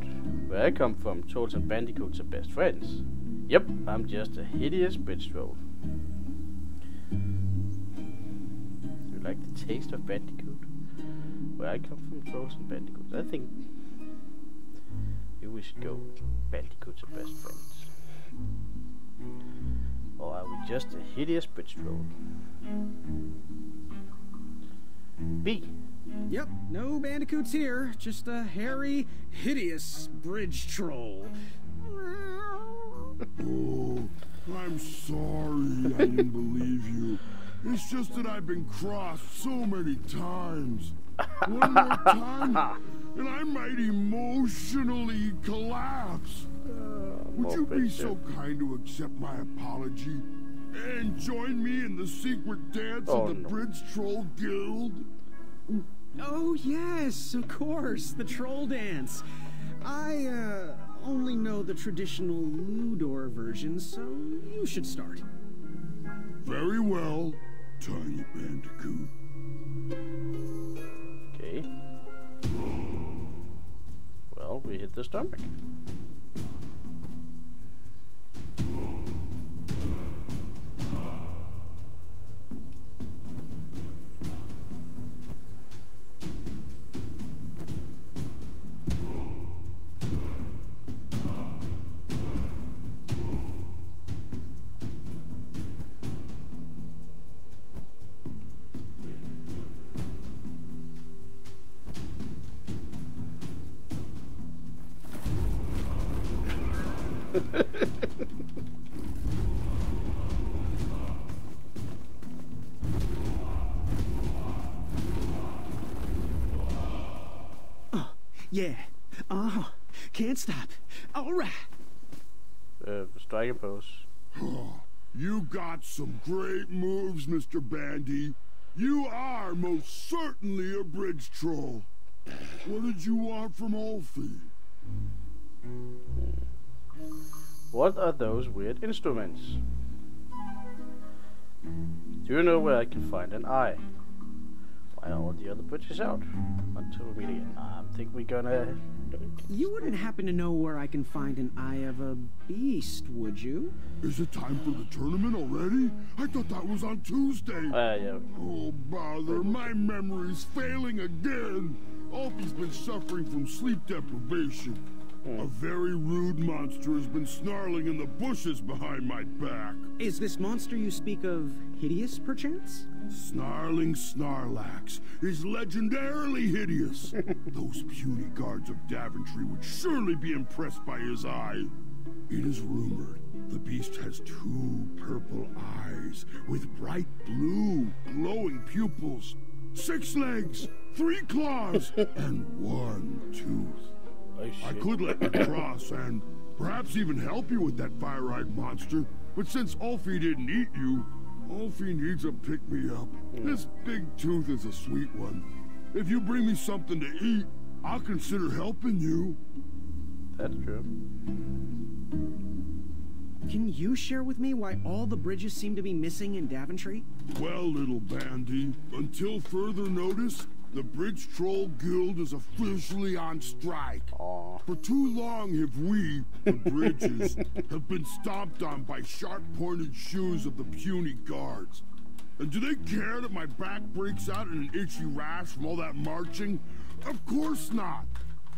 Where I come from, trolls and bandicoots are best friends. Yep, I'm just a hideous bridge troll. Do you like the taste of bandicoot? Where I come from, trolls and bandicoots. I think we should go. Bandicoots are best friends. Or are we just a hideous bridge troll? B. Yep, no bandicoots here, just a hairy, hideous bridge troll. Oh, I'm sorry I didn't believe you. It's just that I've been crossed so many times. One more time, and I might emotionally collapse. Would you be so kind to accept my apology and join me in the secret dance of the Bridge Troll Guild? Oh, yes, of course, the troll dance. I, only know the traditional Ludor version, so you should start. Very well, Tiny Bandicoot. Okay. Well, we hit the stomach. Yeah. Oh, can't stop. All right. Striker pose. You got some great moves, Mr. Bandy. You are most certainly a bridge troll. What did you want from Olfie? What are those weird instruments? Do you know where I can find an eye? Why are all the other bridges out? Until we meet again. I think we're gonna... You wouldn't happen to know where I can find an eye of a beast, would you? Is it time for the tournament already? I thought that was on Tuesday. Yeah. Oh, bother. My memory's failing again. Alfie's been suffering from sleep deprivation. A very rude monster has been snarling in the bushes behind my back. Is this monster you speak of hideous, perchance? Snarling Snarlax is legendarily hideous. Those puny guards of Daventry would surely be impressed by his eye. It is rumored the beast has 2 purple eyes with bright blue, glowing pupils, 6 legs, 3 claws, and 1 tooth. I could let you cross and perhaps even help you with that fire-eyed monster, but since Alfie didn't eat you, Alfie needs a pick-me-up. This big tooth is a sweet one. If you bring me something to eat, I'll consider helping you. That's true. Can you share with me why all the bridges seem to be missing in Daventry? Well, little Bandy, until further notice, the Bridge Troll Guild is officially on strike. For too long have we, the bridges, have been stomped on by sharp-pointed shoes of the puny guards. And do they care that my back breaks out in an itchy rash from all that marching? Of course not.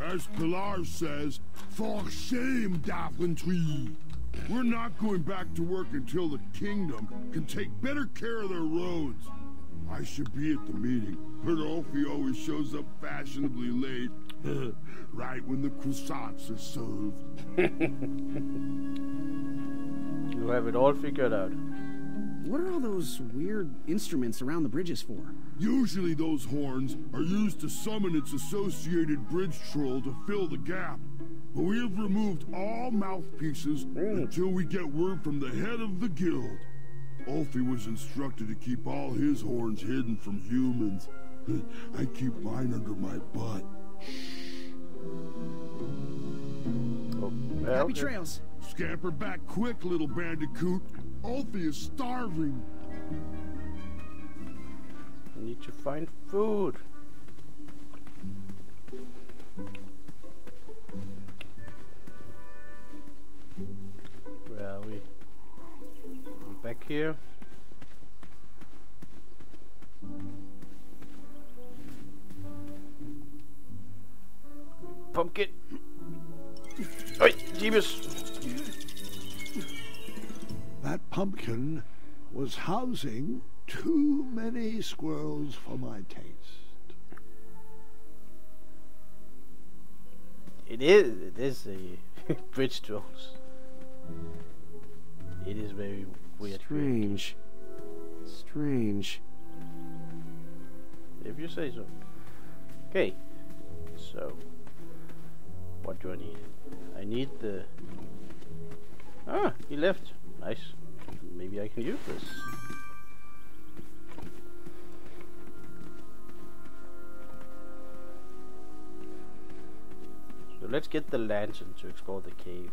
As Pilar says, for shame, Daventry. We're not going back to work until the kingdom can take better care of their roads. I should be at the meeting, but Alfie always shows up fashionably late, right when the croissants are served. You have it all figured out. What are all those weird instruments around the bridges for? Usually those horns are used to summon its associated bridge troll to fill the gap. But we have removed all mouthpieces until we get word from the head of the guild. Alfie was instructed to keep all his horns hidden from humans. I keep mine under my butt. Happy trails. Scamper back quick, little bandicoot. Alfie is starving. I need to find food. Where are we? Back here. Pumpkin. Oi, Jeebus. That pumpkin was housing too many squirrels for my taste. It is a bridge trolls. It is very weird. Strange. If you say so. Okay. So, what do I need? I need the... Ah, he left. Nice. Maybe I can use this. So let's get the lantern to explore the cave.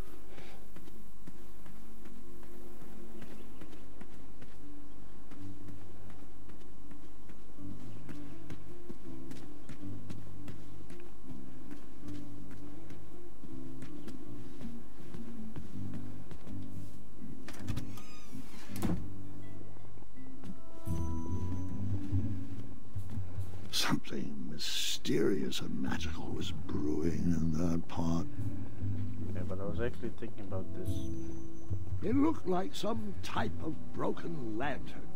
Something mysterious and magical was brewing in that pot. Yeah, but I was actually thinking about this. It looked like some type of broken lantern.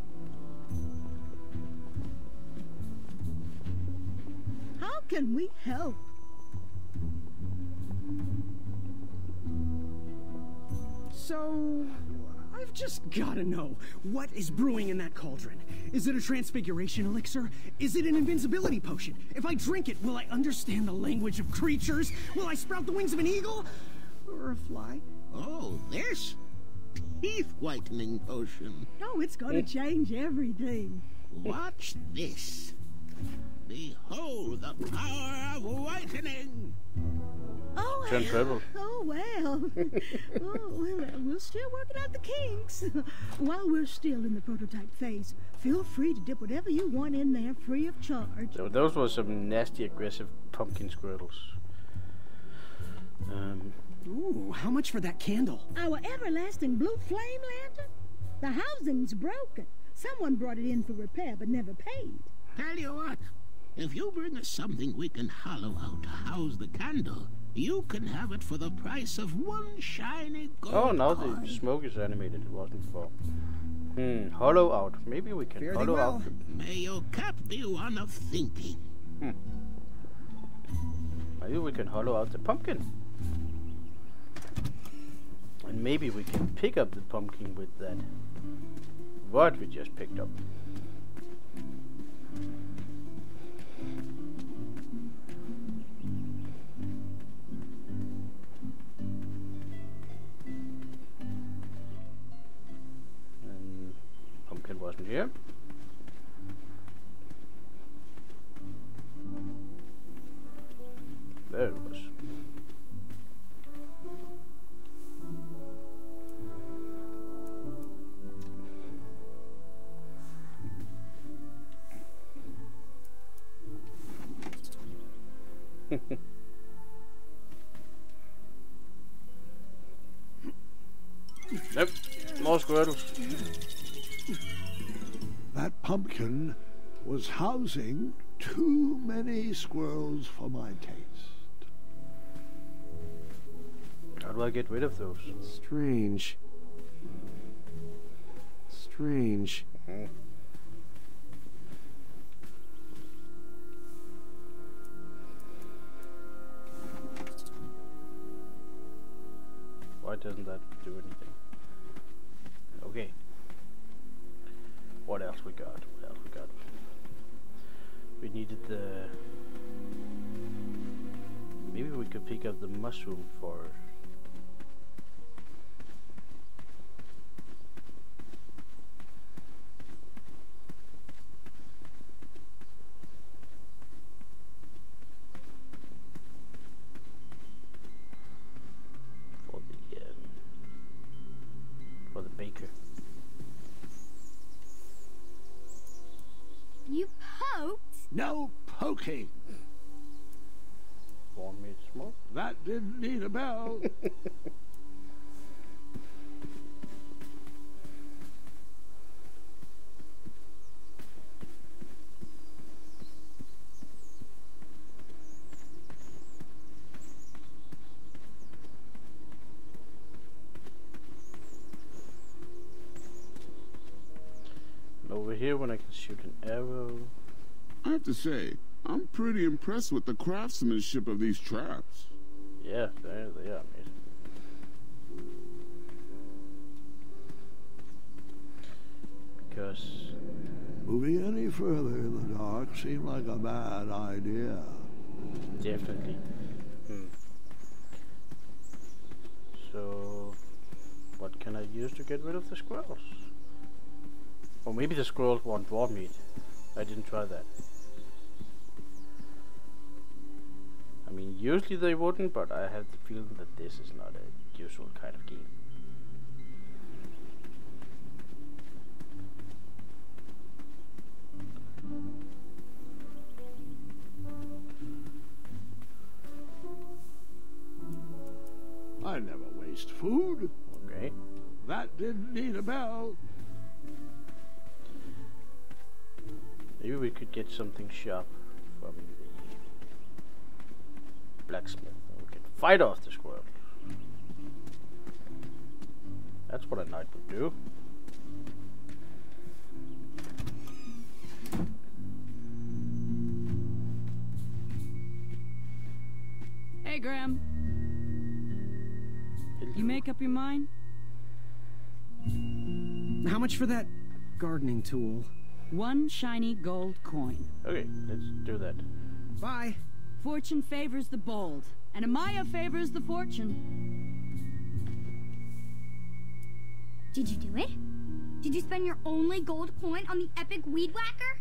How can we help? So, I've just gotta know, what is brewing in that cauldron? Is it a transfiguration elixir? Is it an invincibility potion? If I drink it, will I understand the language of creatures? Will I sprout the wings of an eagle? Or a fly? Oh, this? Teeth whitening potion. Oh, it's gonna change everything. Watch this. Behold the power of whitening. Oh, Turn purple. oh well. Oh, well, we're still working out the kinks. While we're still in the prototype phase, feel free to dip whatever you want in there free of charge. So those were some nasty, aggressive pumpkin squirtles. Ooh, how much for that candle? Our everlasting blue flame lantern? The housing's broken. Someone brought it in for repair but never paid. Tell you what, if you bring us something we can hollow out to house the candle, you can have it for the price of one shiny gold Oh, now coin. the smoke is animated. It wasn't before. Hollow out. Maybe we can hollow out. May your cap be one of thinking. Maybe we can hollow out the pumpkin. And maybe we can pick up the pumpkin with that. What we just picked up. And pumpkin wasn't here. There it was. Nope, more squirtles. That pumpkin was housing too many squirrels for my taste. How do I get rid of those? Strange. Strange. Why doesn't that do anything? Okay. What else we got? What else we got? We needed the... Maybe we could pick up the mushroom for... for the baker. You poked? No poking. Want me to smoke? That didn't need a bell. Over here when I can shoot an arrow. I have to say, I'm pretty impressed with the craftsmanship of these traps. Yeah, they are amazing. Because moving any further in the dark seemed like a bad idea. Definitely. So, what can I use to get rid of the squirrels? Or maybe the squirrels want raw meat. I didn't try that. I mean, usually they wouldn't, but I have the feeling that this is not a usual kind of game. I never waste food. Okay. That didn't need a bell. Maybe we could get something sharp from the blacksmith. And we can fight off the squirrel. That's what a knight would do. Hey, Graham. You make up your mind? How much for that gardening tool? 1 shiny gold coin. Okay, let's do that. Bye. Fortune favors the bold, and Amaya favors the fortune. Did you do it? Did you spend your only gold coin on the epic weed whacker?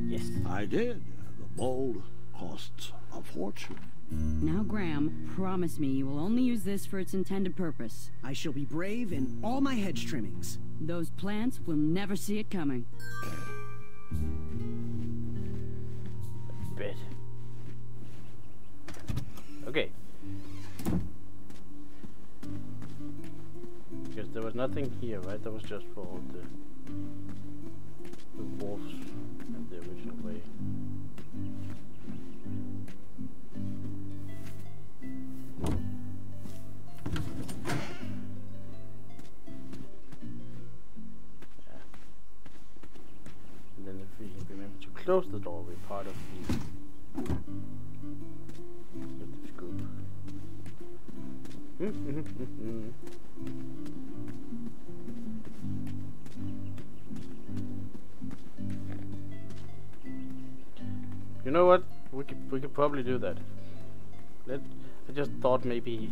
Yes. I did. The bowl costs a fortune. Now, Graham, promise me you will only use this for its intended purpose. I shall be brave in all my hedge trimmings. Those plants will never see it coming. Bet. Okay. Because there was nothing here, right? That was just for all the wolves and the original way. And then if we remember to close the door, we're part of the group. You know what? We could probably do that. I just thought maybe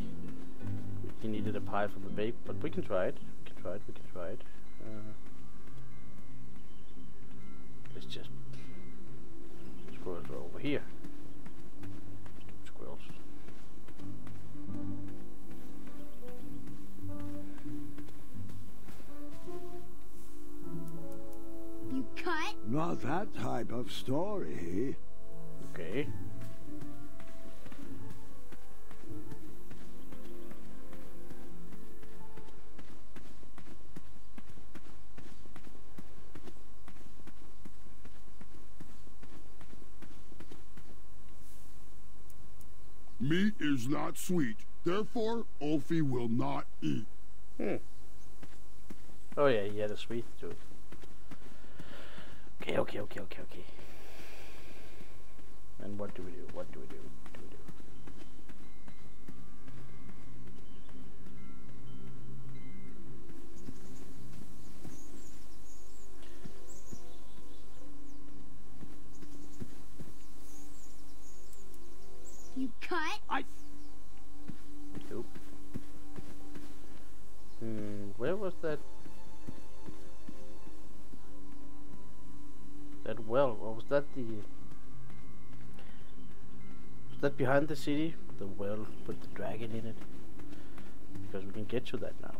he needed a pie for the babe, but we can try it. We can try it. Let's just squirrels are over here. Squirrels. You cut? Not that type of story. Okay. Meat is not sweet. Therefore, Ulfie will not eat. Oh yeah, he had a sweet tooth. Okay. And what do we do? You cut? Nope. Where was that? That well, or was that the... Was that behind the city? The well with the dragon in it? Because we can get to that now.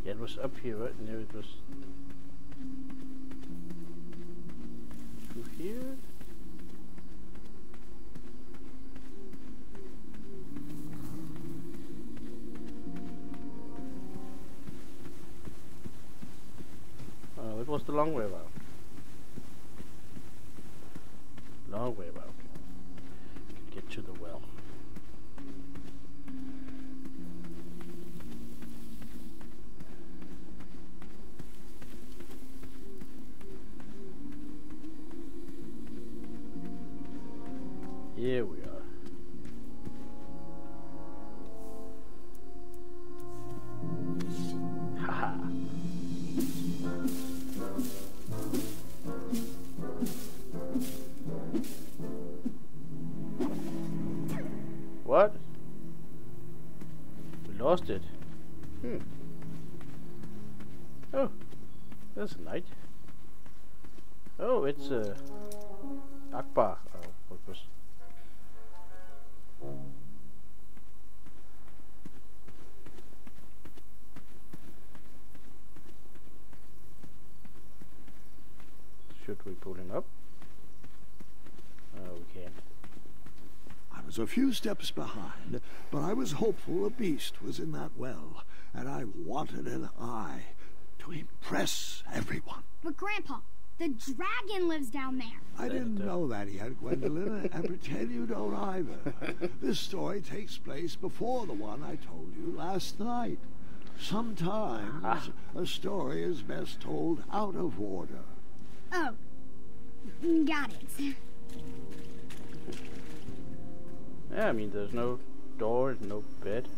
It was up here, right? And there it was through here. Oh, it was the long way around. Long way around. Get to the well. Here we are. Haha. What? We lost it. Oh, that's a knight. Oh, it's Akbar. Oh, what was? Should we pull him up? Oh, we can't. I was a few steps behind, but I was hopeful a beast was in that well, and I wanted an eye to impress everyone. But Grandpa, the dragon lives down there. I didn't know that yet, Gwendolyn, and pretend you don't either. This story takes place before the one I told you last night. Sometimes a story is best told out of order. Oh, got it. Yeah, I mean, there's no door, no bed.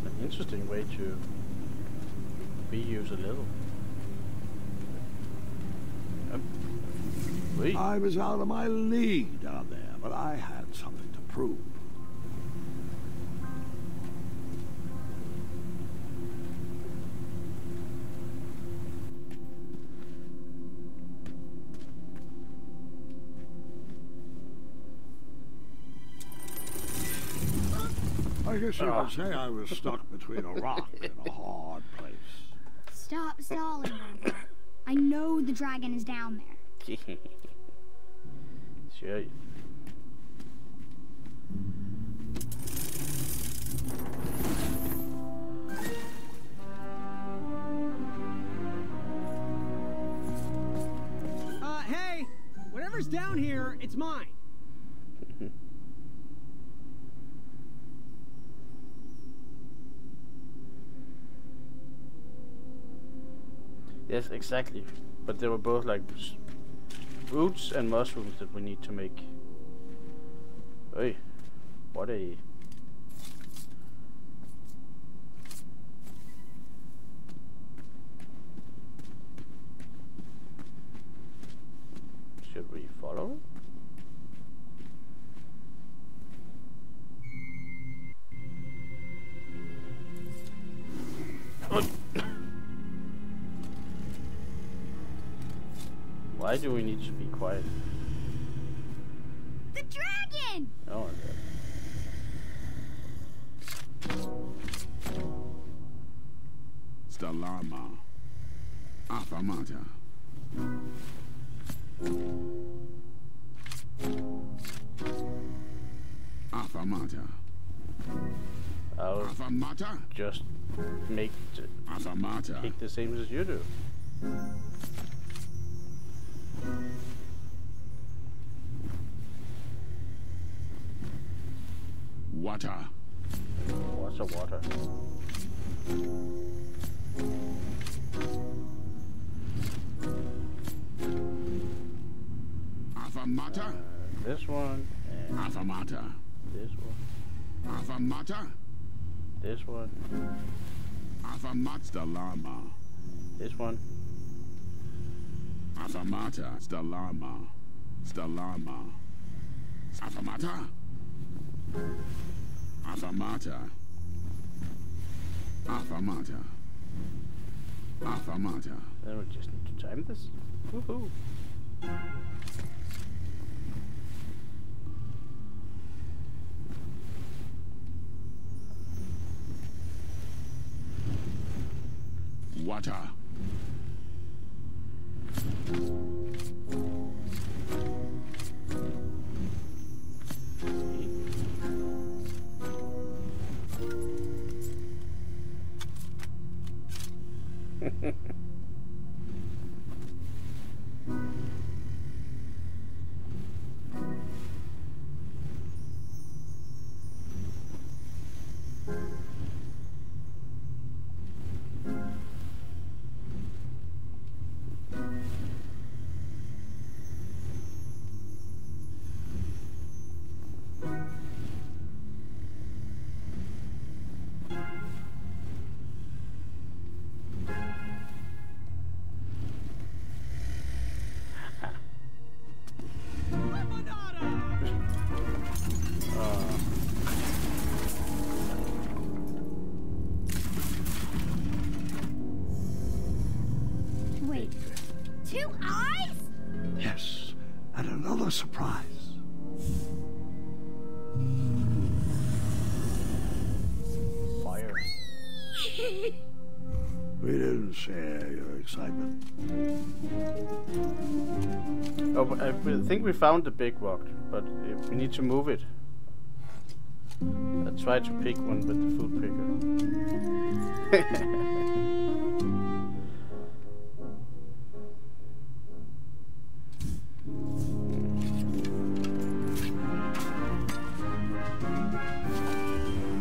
An interesting way to reuse a level. I was out of my league down there, but I had something to prove. I guess you could say I was stuck between a rock and a hard place. Stop stalling, Grandpa. I know the dragon is down there. Sure. Hey! Whatever's down here, it's mine. Yes, exactly. But they were both like roots and mushrooms that we need to make. Hey, what a... Should we follow it? Why do we need to be quiet? The dragon! Oh, Stalama. Afamata. Afamata. I'll Afamata? just make Afamata. Take the same as you do. Water. What's a water? Afamata? This one. And Afamata. This one. Afamata? This one. Afamata. Stalama. This one. Afamata. Stalama. Stalama. Afamata. Afamata. Afamata. Afamata. Then we just need to time this. Woohoo! Water. Wait, 2 eyes? Yes, and another surprise. Fire. We didn't share your excitement. Oh, I think we found the big rock, but we need to move it. I tried to pick one with the food picker.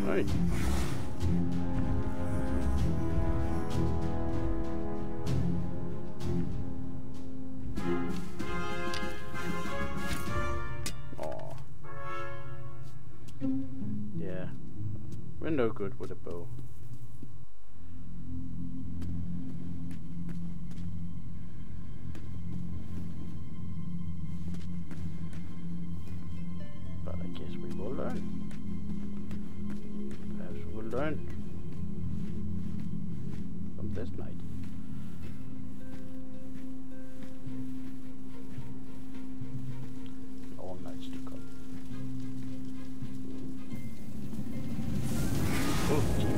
Right. Oh. Yeah. We're no good with a bow. But I guess we will learn. Perhaps we will learn from this night. All nights to come. Oh, jeez.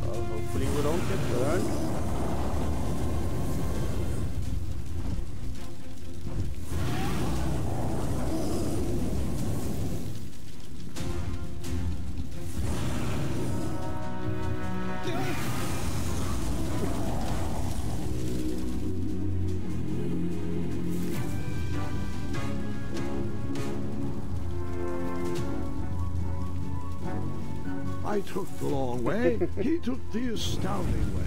Well, hopefully we don't get burned. I took the long way, he took the astounding way.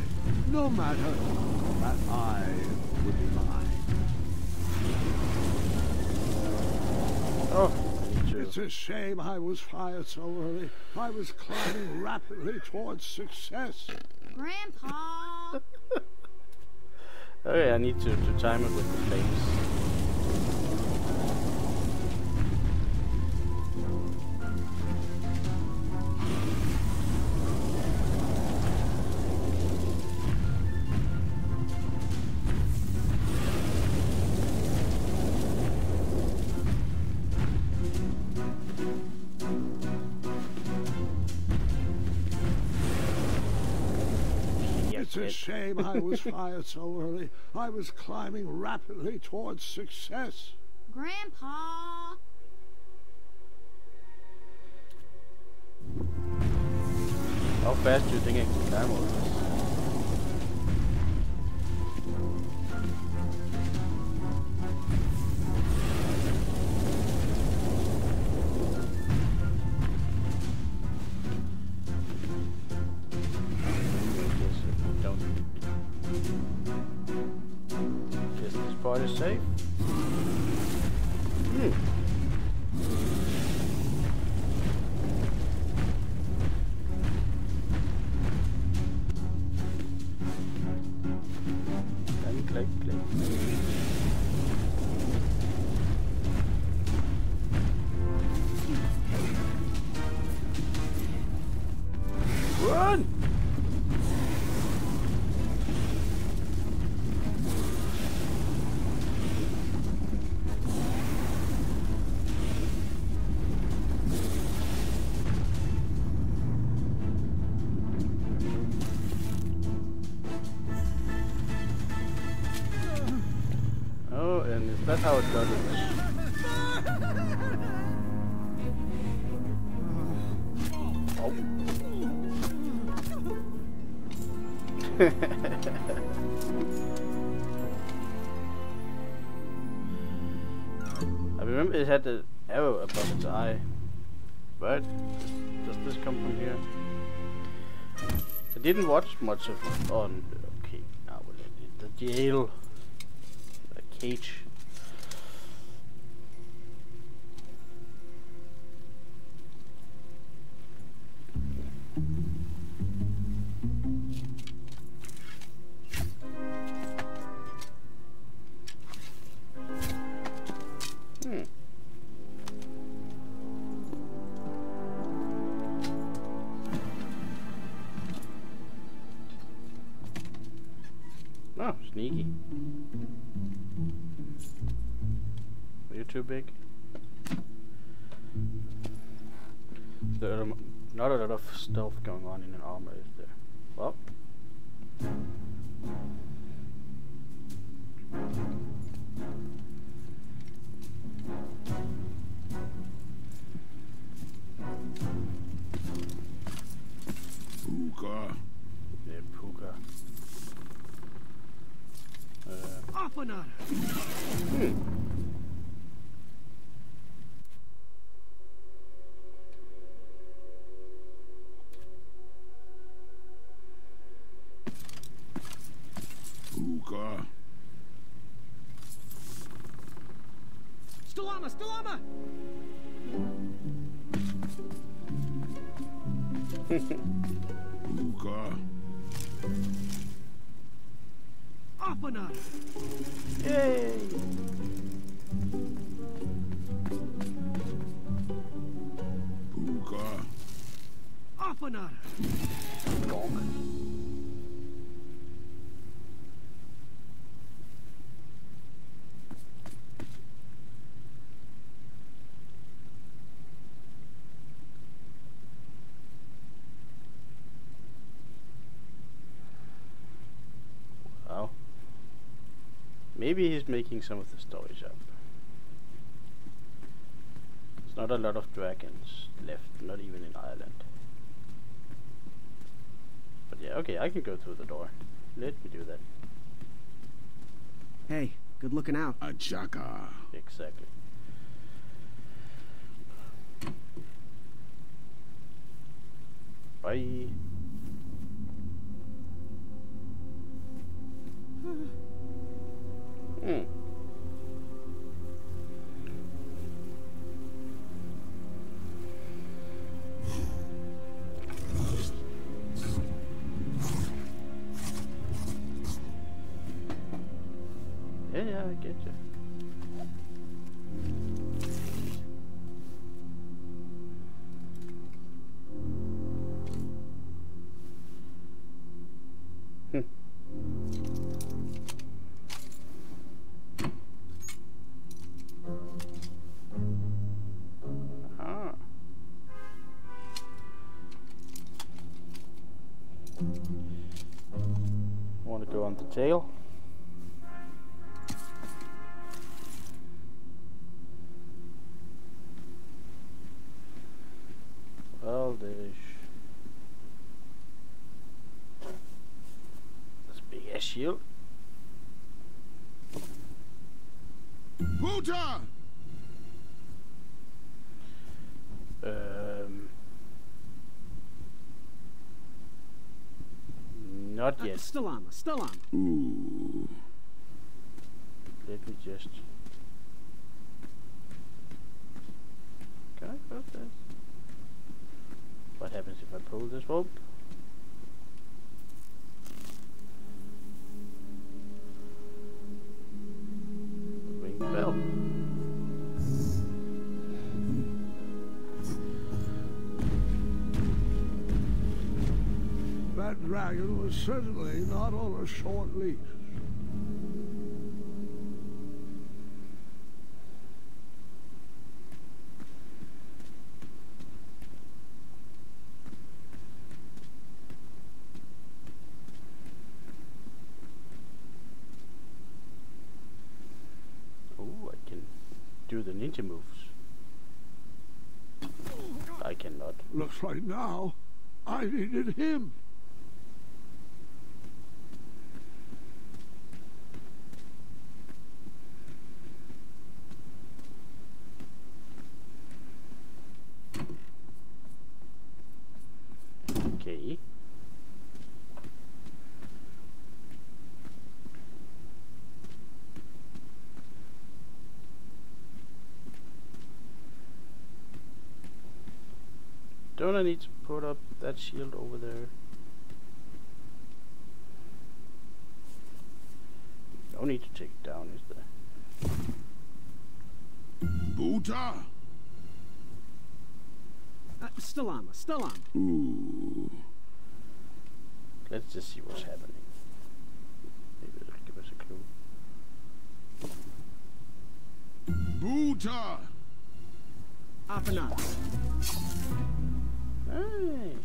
No matter, that I would be mine. Oh, it's a shame I was fired so early. I was climbing rapidly towards success. Grandpa! Okay, I need to time it with the flames. It's a shame I was fired so early. I was climbing rapidly towards success. Grandpa! How fast do you think I can climb all this? Guess this part is safe. And click, click. Run! Oh, and is that how it does it? Oh. I remember it had the arrow above its eye. But does this come from here? I didn't watch much of it on. Okay, now we're in the jail. The cage. too big. There are not a lot of stealth going on in an armor, is there? Well. Puka. Yeah, Puka. Off another. Puka. Stalama, Stalama! Puka. Off another. Yay! Puka. Off another. Donk. Well, maybe he's making some of the stories up. There's not a lot of dragons left, not even in Ireland. But yeah, okay, I can go through the door. Let me do that. Hey, good looking out. A chaka. Exactly. Bye. Yeah, I get you. Want to go on the tail? Well, there's this big ass shield. Puta! Not yet. Stalama, Stalama. Ooh. Let me just. Can I put this? What happens if I pull this rope? Ring the bell. That dragon was certainly not on a short leash. Oh, I can do the ninja moves. I cannot. Looks like now I needed him. Okay. Don't I need to put up that shield over there? No need to take it down, is there? Buta! Stalama, Stalama. Ooh. Let's just see what's happening. Maybe it'll give us a clue. Buddha! Apana. Hey.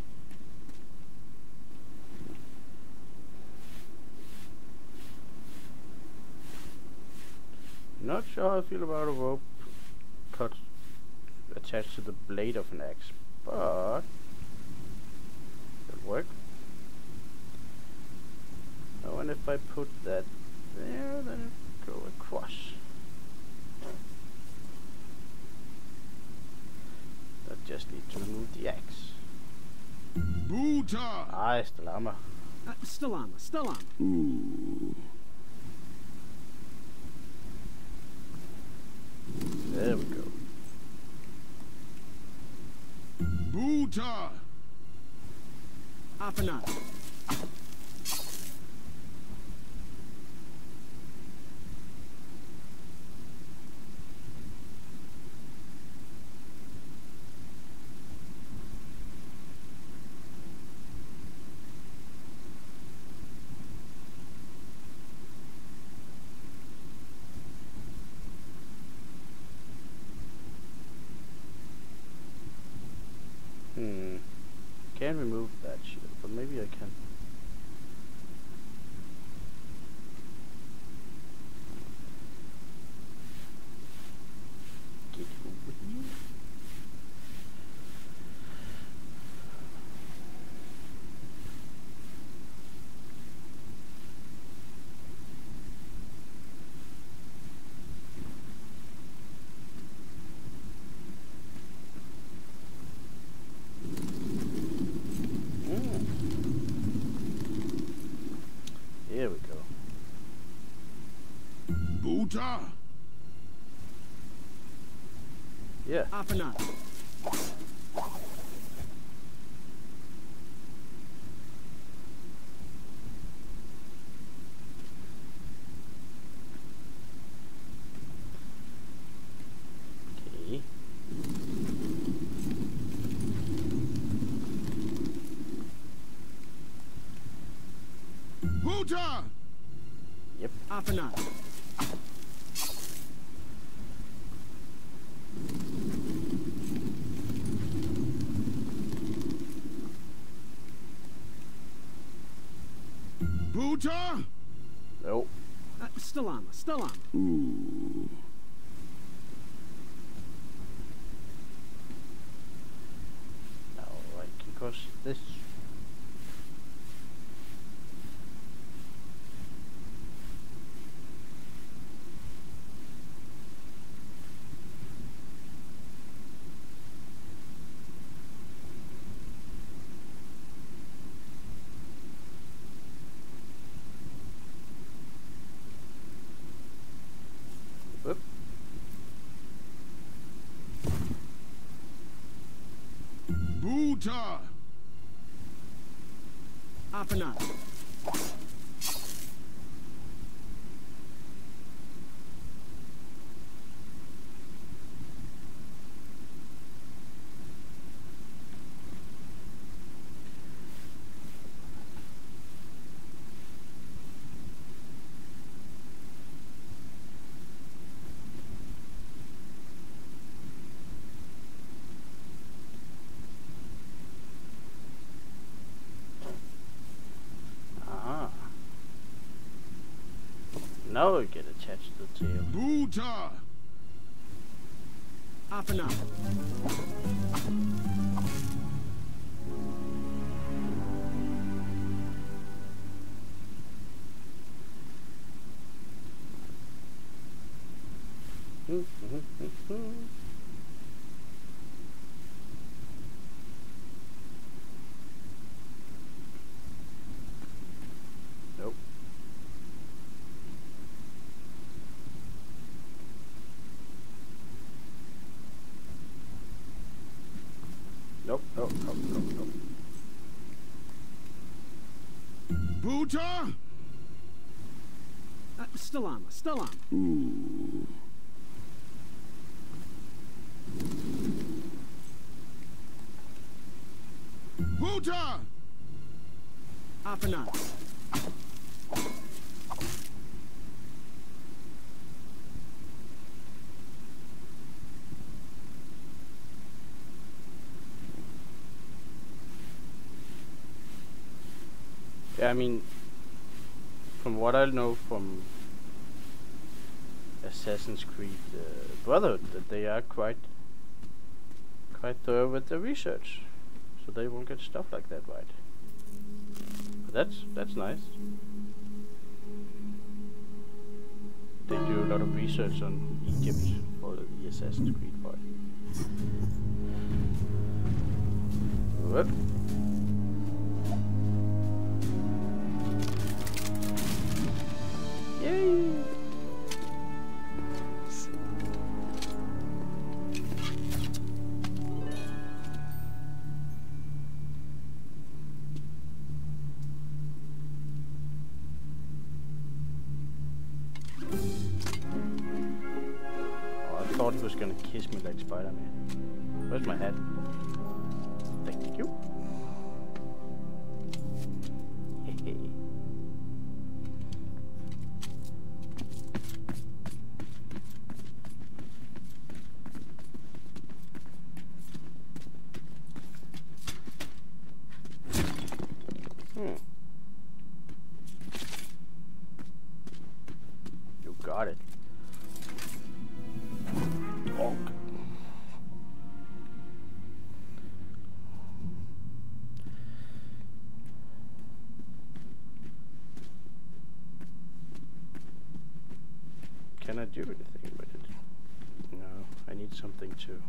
Not sure how I feel about a rope cut attached to the blade of an axe, but it'll work. Oh, and if I put that there, then it'll go across. I just need to remove the axe. Buddha! Ah, Stalama. Stalama. Ooh. There we go. Buddha! Apana. Can't remove that shit, but maybe I can. Get over here. Here we go. Buddha! Yeah. Apana. Okay. Buddha! Yep. Apana. Buddha! Nope. Stalama. Ooh. Now I can cross this. Whoop. Buddha! Apana. Now we get attached to the tail. Buddha! Apana. Nope. Nope. Buddha! Stalama. Ooh. Buddha! Apana. Yeah, I mean, from what I know from Assassin's Creed Brotherhood, that they are quite thorough with the research, so they will get stuff like that right. But that's nice. They do a lot of research on Egypt for the Assassin's Creed part. Whoop. Yay! I thought he was gonna kiss me like Spider-Man. Where's my hat? Thank you. Hehe. You got it. Oh. Can I do anything with it? No, I need something to.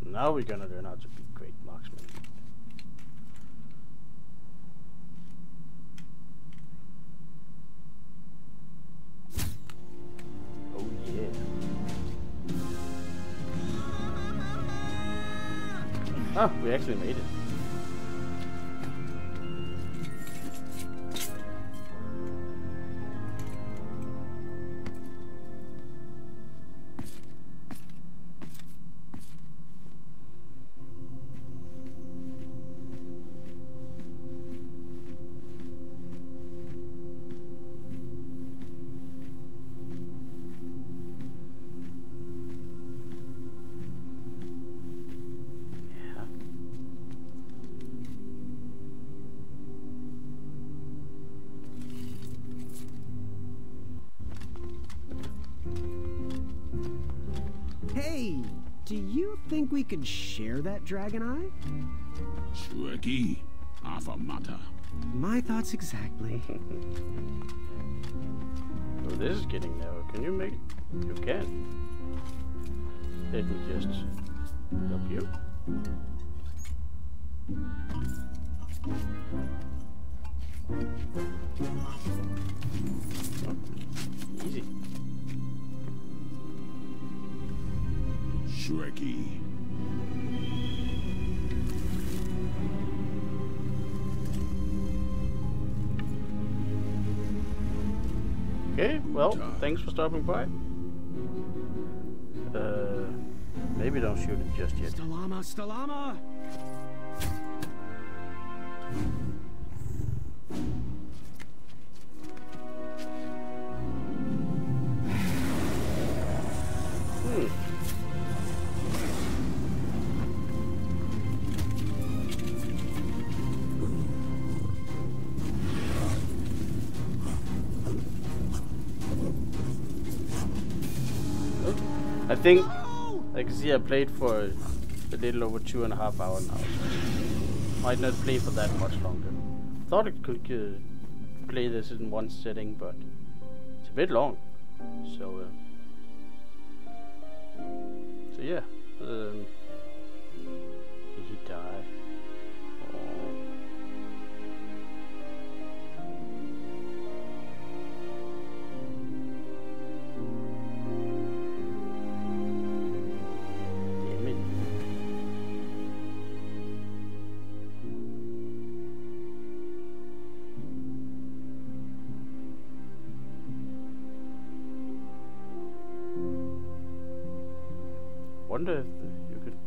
Now we're gonna learn how to be great marksmen. Oh yeah. Ah, we actually made it. Hey, do you think we could share that dragon eye? Shrekky, Afamata. My thoughts exactly. Oh, this is getting narrow. Can you make it? You can. Let me just help you. Oh, easy. Shrekky. Okay, well, thanks for stopping by. Maybe don't shoot it just yet. Stalama, Stalama! I think I can see I played for a little over 2.5 hours now. So might not play for that much longer. Thought it could play this in one sitting, but it's a bit long. So yeah. Did he die? Oh. wonder if you could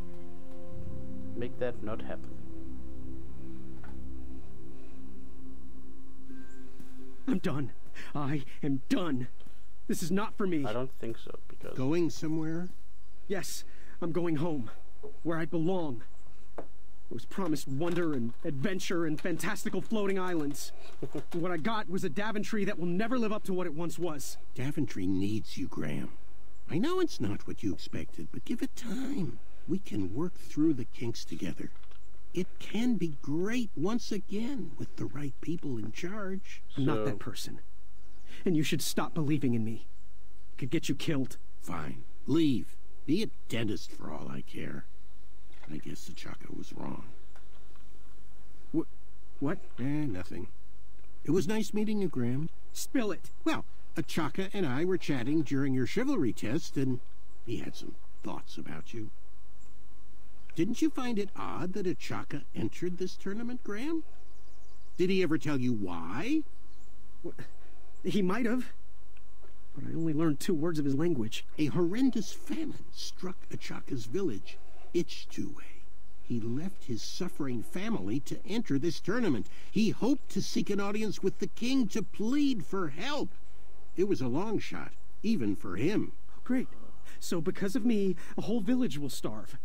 make that not happen. I'm done. I am done. This is not for me. I don't think so, because... Going somewhere? Yes, I'm going home, where I belong. I was promised wonder and adventure and fantastical floating islands. And what I got was a Daventry that will never live up to what it once was. Daventry needs you, Graham. I know it's not what you expected, but give it time. We can work through the kinks together. It can be great once again with the right people in charge. I'm not that person. And you should stop believing in me. It could get you killed. Fine. Leave. Be a dentist for all I care. I guess Achaka was wrong. What? Nothing. It was nice meeting you, Graham. Spill it. Well, Achaka and I were chatting during your chivalry test, and he had some thoughts about you. Didn't you find it odd that Achaka entered this tournament, Graham? Did he ever tell you why? He might have, but I only learned 2 words of his language. A horrendous famine struck Achaka's village, Ichtuwe. He left his suffering family to enter this tournament. He hoped to seek an audience with the king to plead for help. It was a long shot, even for him. Great. So because of me, a whole village will starve.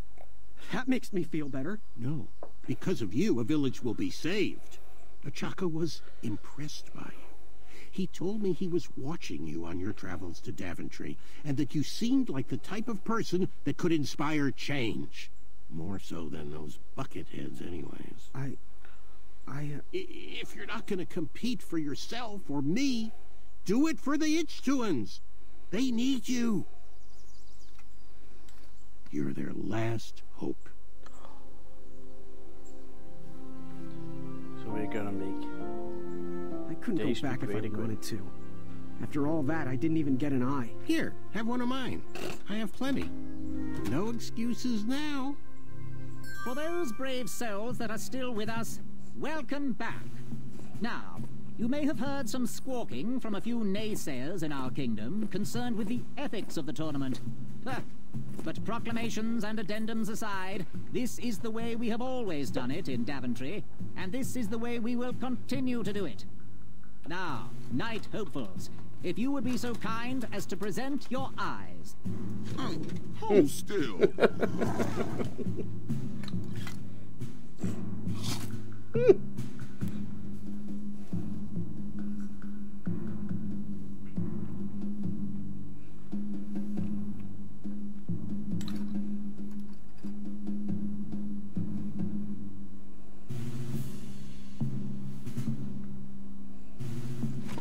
That makes me feel better. No. Because of you, a village will be saved. Achaka was impressed by you. He told me he was watching you on your travels to Daventry, and that you seemed like the type of person that could inspire change. More so than those bucketheads, anyways. If you're not going to compete for yourself or me, do it for the Ichtuans. They need you. You're their last hope. So we're gonna make... I couldn't go back if I wanted to. After all that, I didn't even get an eye. Here, have one of mine. I have plenty. No excuses now. For those brave souls that are still with us, welcome back. Now, you may have heard some squawking from a few naysayers in our kingdom concerned with the ethics of the tournament. But proclamations and addendums aside, this is the way we have always done it in Daventry, and this is the way we will continue to do it. Now, Knight Hopefuls, if you would be so kind as to present your eyes. Hold still.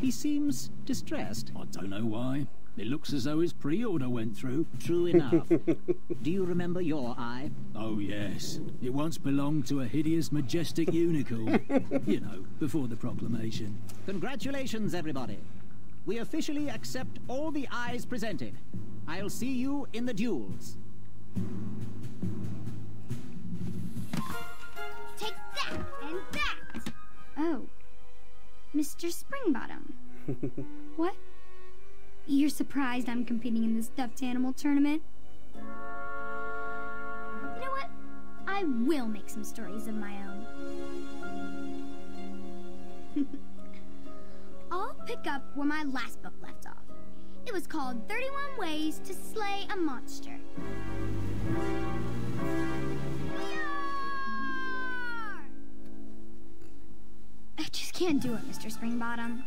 He seems distressed. I don't know why. It looks as though his pre-order went through. True enough. Do you remember your eye? Oh, yes. It once belonged to a hideous, majestic unicorn. You know, before the proclamation. Congratulations, everybody. We officially accept all the eyes presented. I'll see you in the duels. Take that and that! Oh. Mr. Springbottom. What? You're surprised I'm competing in the stuffed animal tournament? You know what? I will make some stories of my own. I'll pick up where my last book left off. It was called 31 Ways to Slay a Monster. I just can't do it, Mr. Springbottom.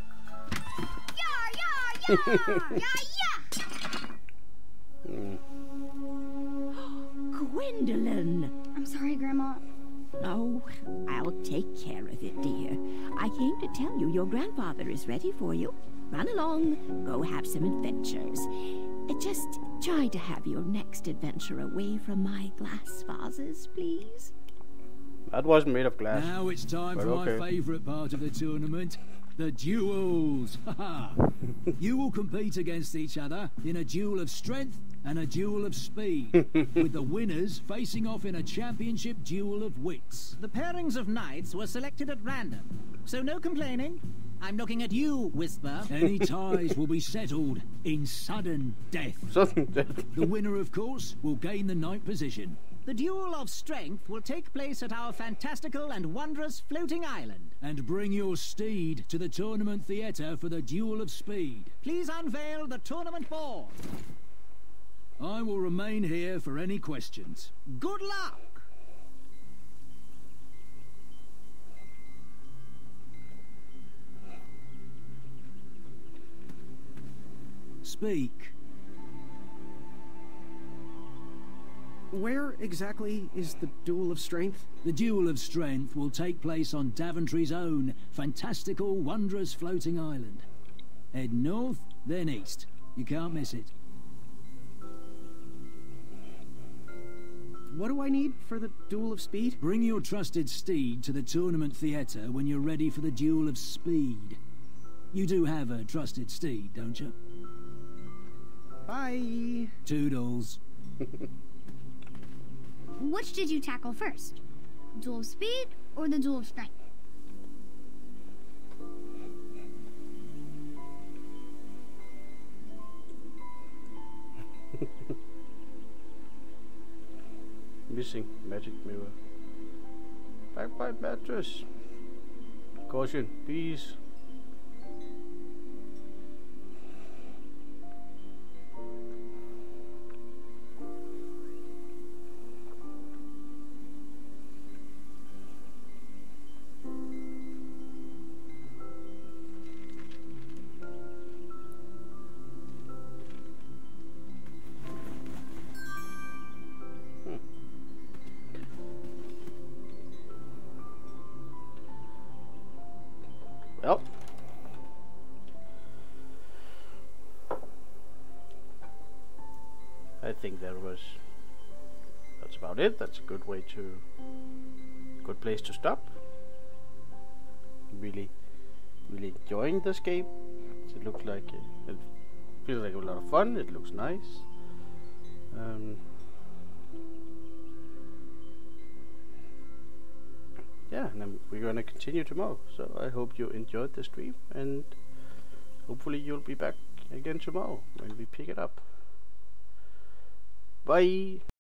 Yar, yar, yar! Yeah! Gwendolyn! I'm sorry, Grandma. Oh, I'll take care of it, dear. I came to tell you your grandfather is ready for you. Run along, go have some adventures. Just try to have your next adventure away from my glass vases, please. That wasn't made of glass. Now it's time for my favourite part of the tournament, the duels. You will compete against each other in a duel of strength and a duel of speed, with the winners facing off in a championship duel of wits. The pairings of knights were selected at random, so no complaining. I'm looking at you, Whisper. Any ties will be settled in sudden death. Sudden death. The winner, of course, will gain the ninth position. The duel of strength will take place at our fantastical and wondrous floating island. And bring your steed to the tournament theatre for the duel of speed. Please unveil the tournament board. I will remain here for any questions. Good luck! Speak. Where exactly is the Duel of Strength? The Duel of Strength will take place on Daventry's own fantastical, wondrous floating island. Head north, then east. You can't miss it. What do I need for the Duel of Speed? Bring your trusted steed to the tournament theatre when you're ready for the Duel of Speed. You do have a trusted steed, don't you? Bye. Toodles. Which did you tackle first? Duel of Speed or the Duel of Strength? Missing magic mirror. Backbite mattress. Caution, bees. Well, I think that's about it. That's a good place to stop. Really enjoying this game. It looks like it feels like a lot of fun. It looks nice. Yeah, and then we're gonna continue tomorrow. So I hope you enjoyed the stream, and hopefully you'll be back again tomorrow when we pick it up. Bye.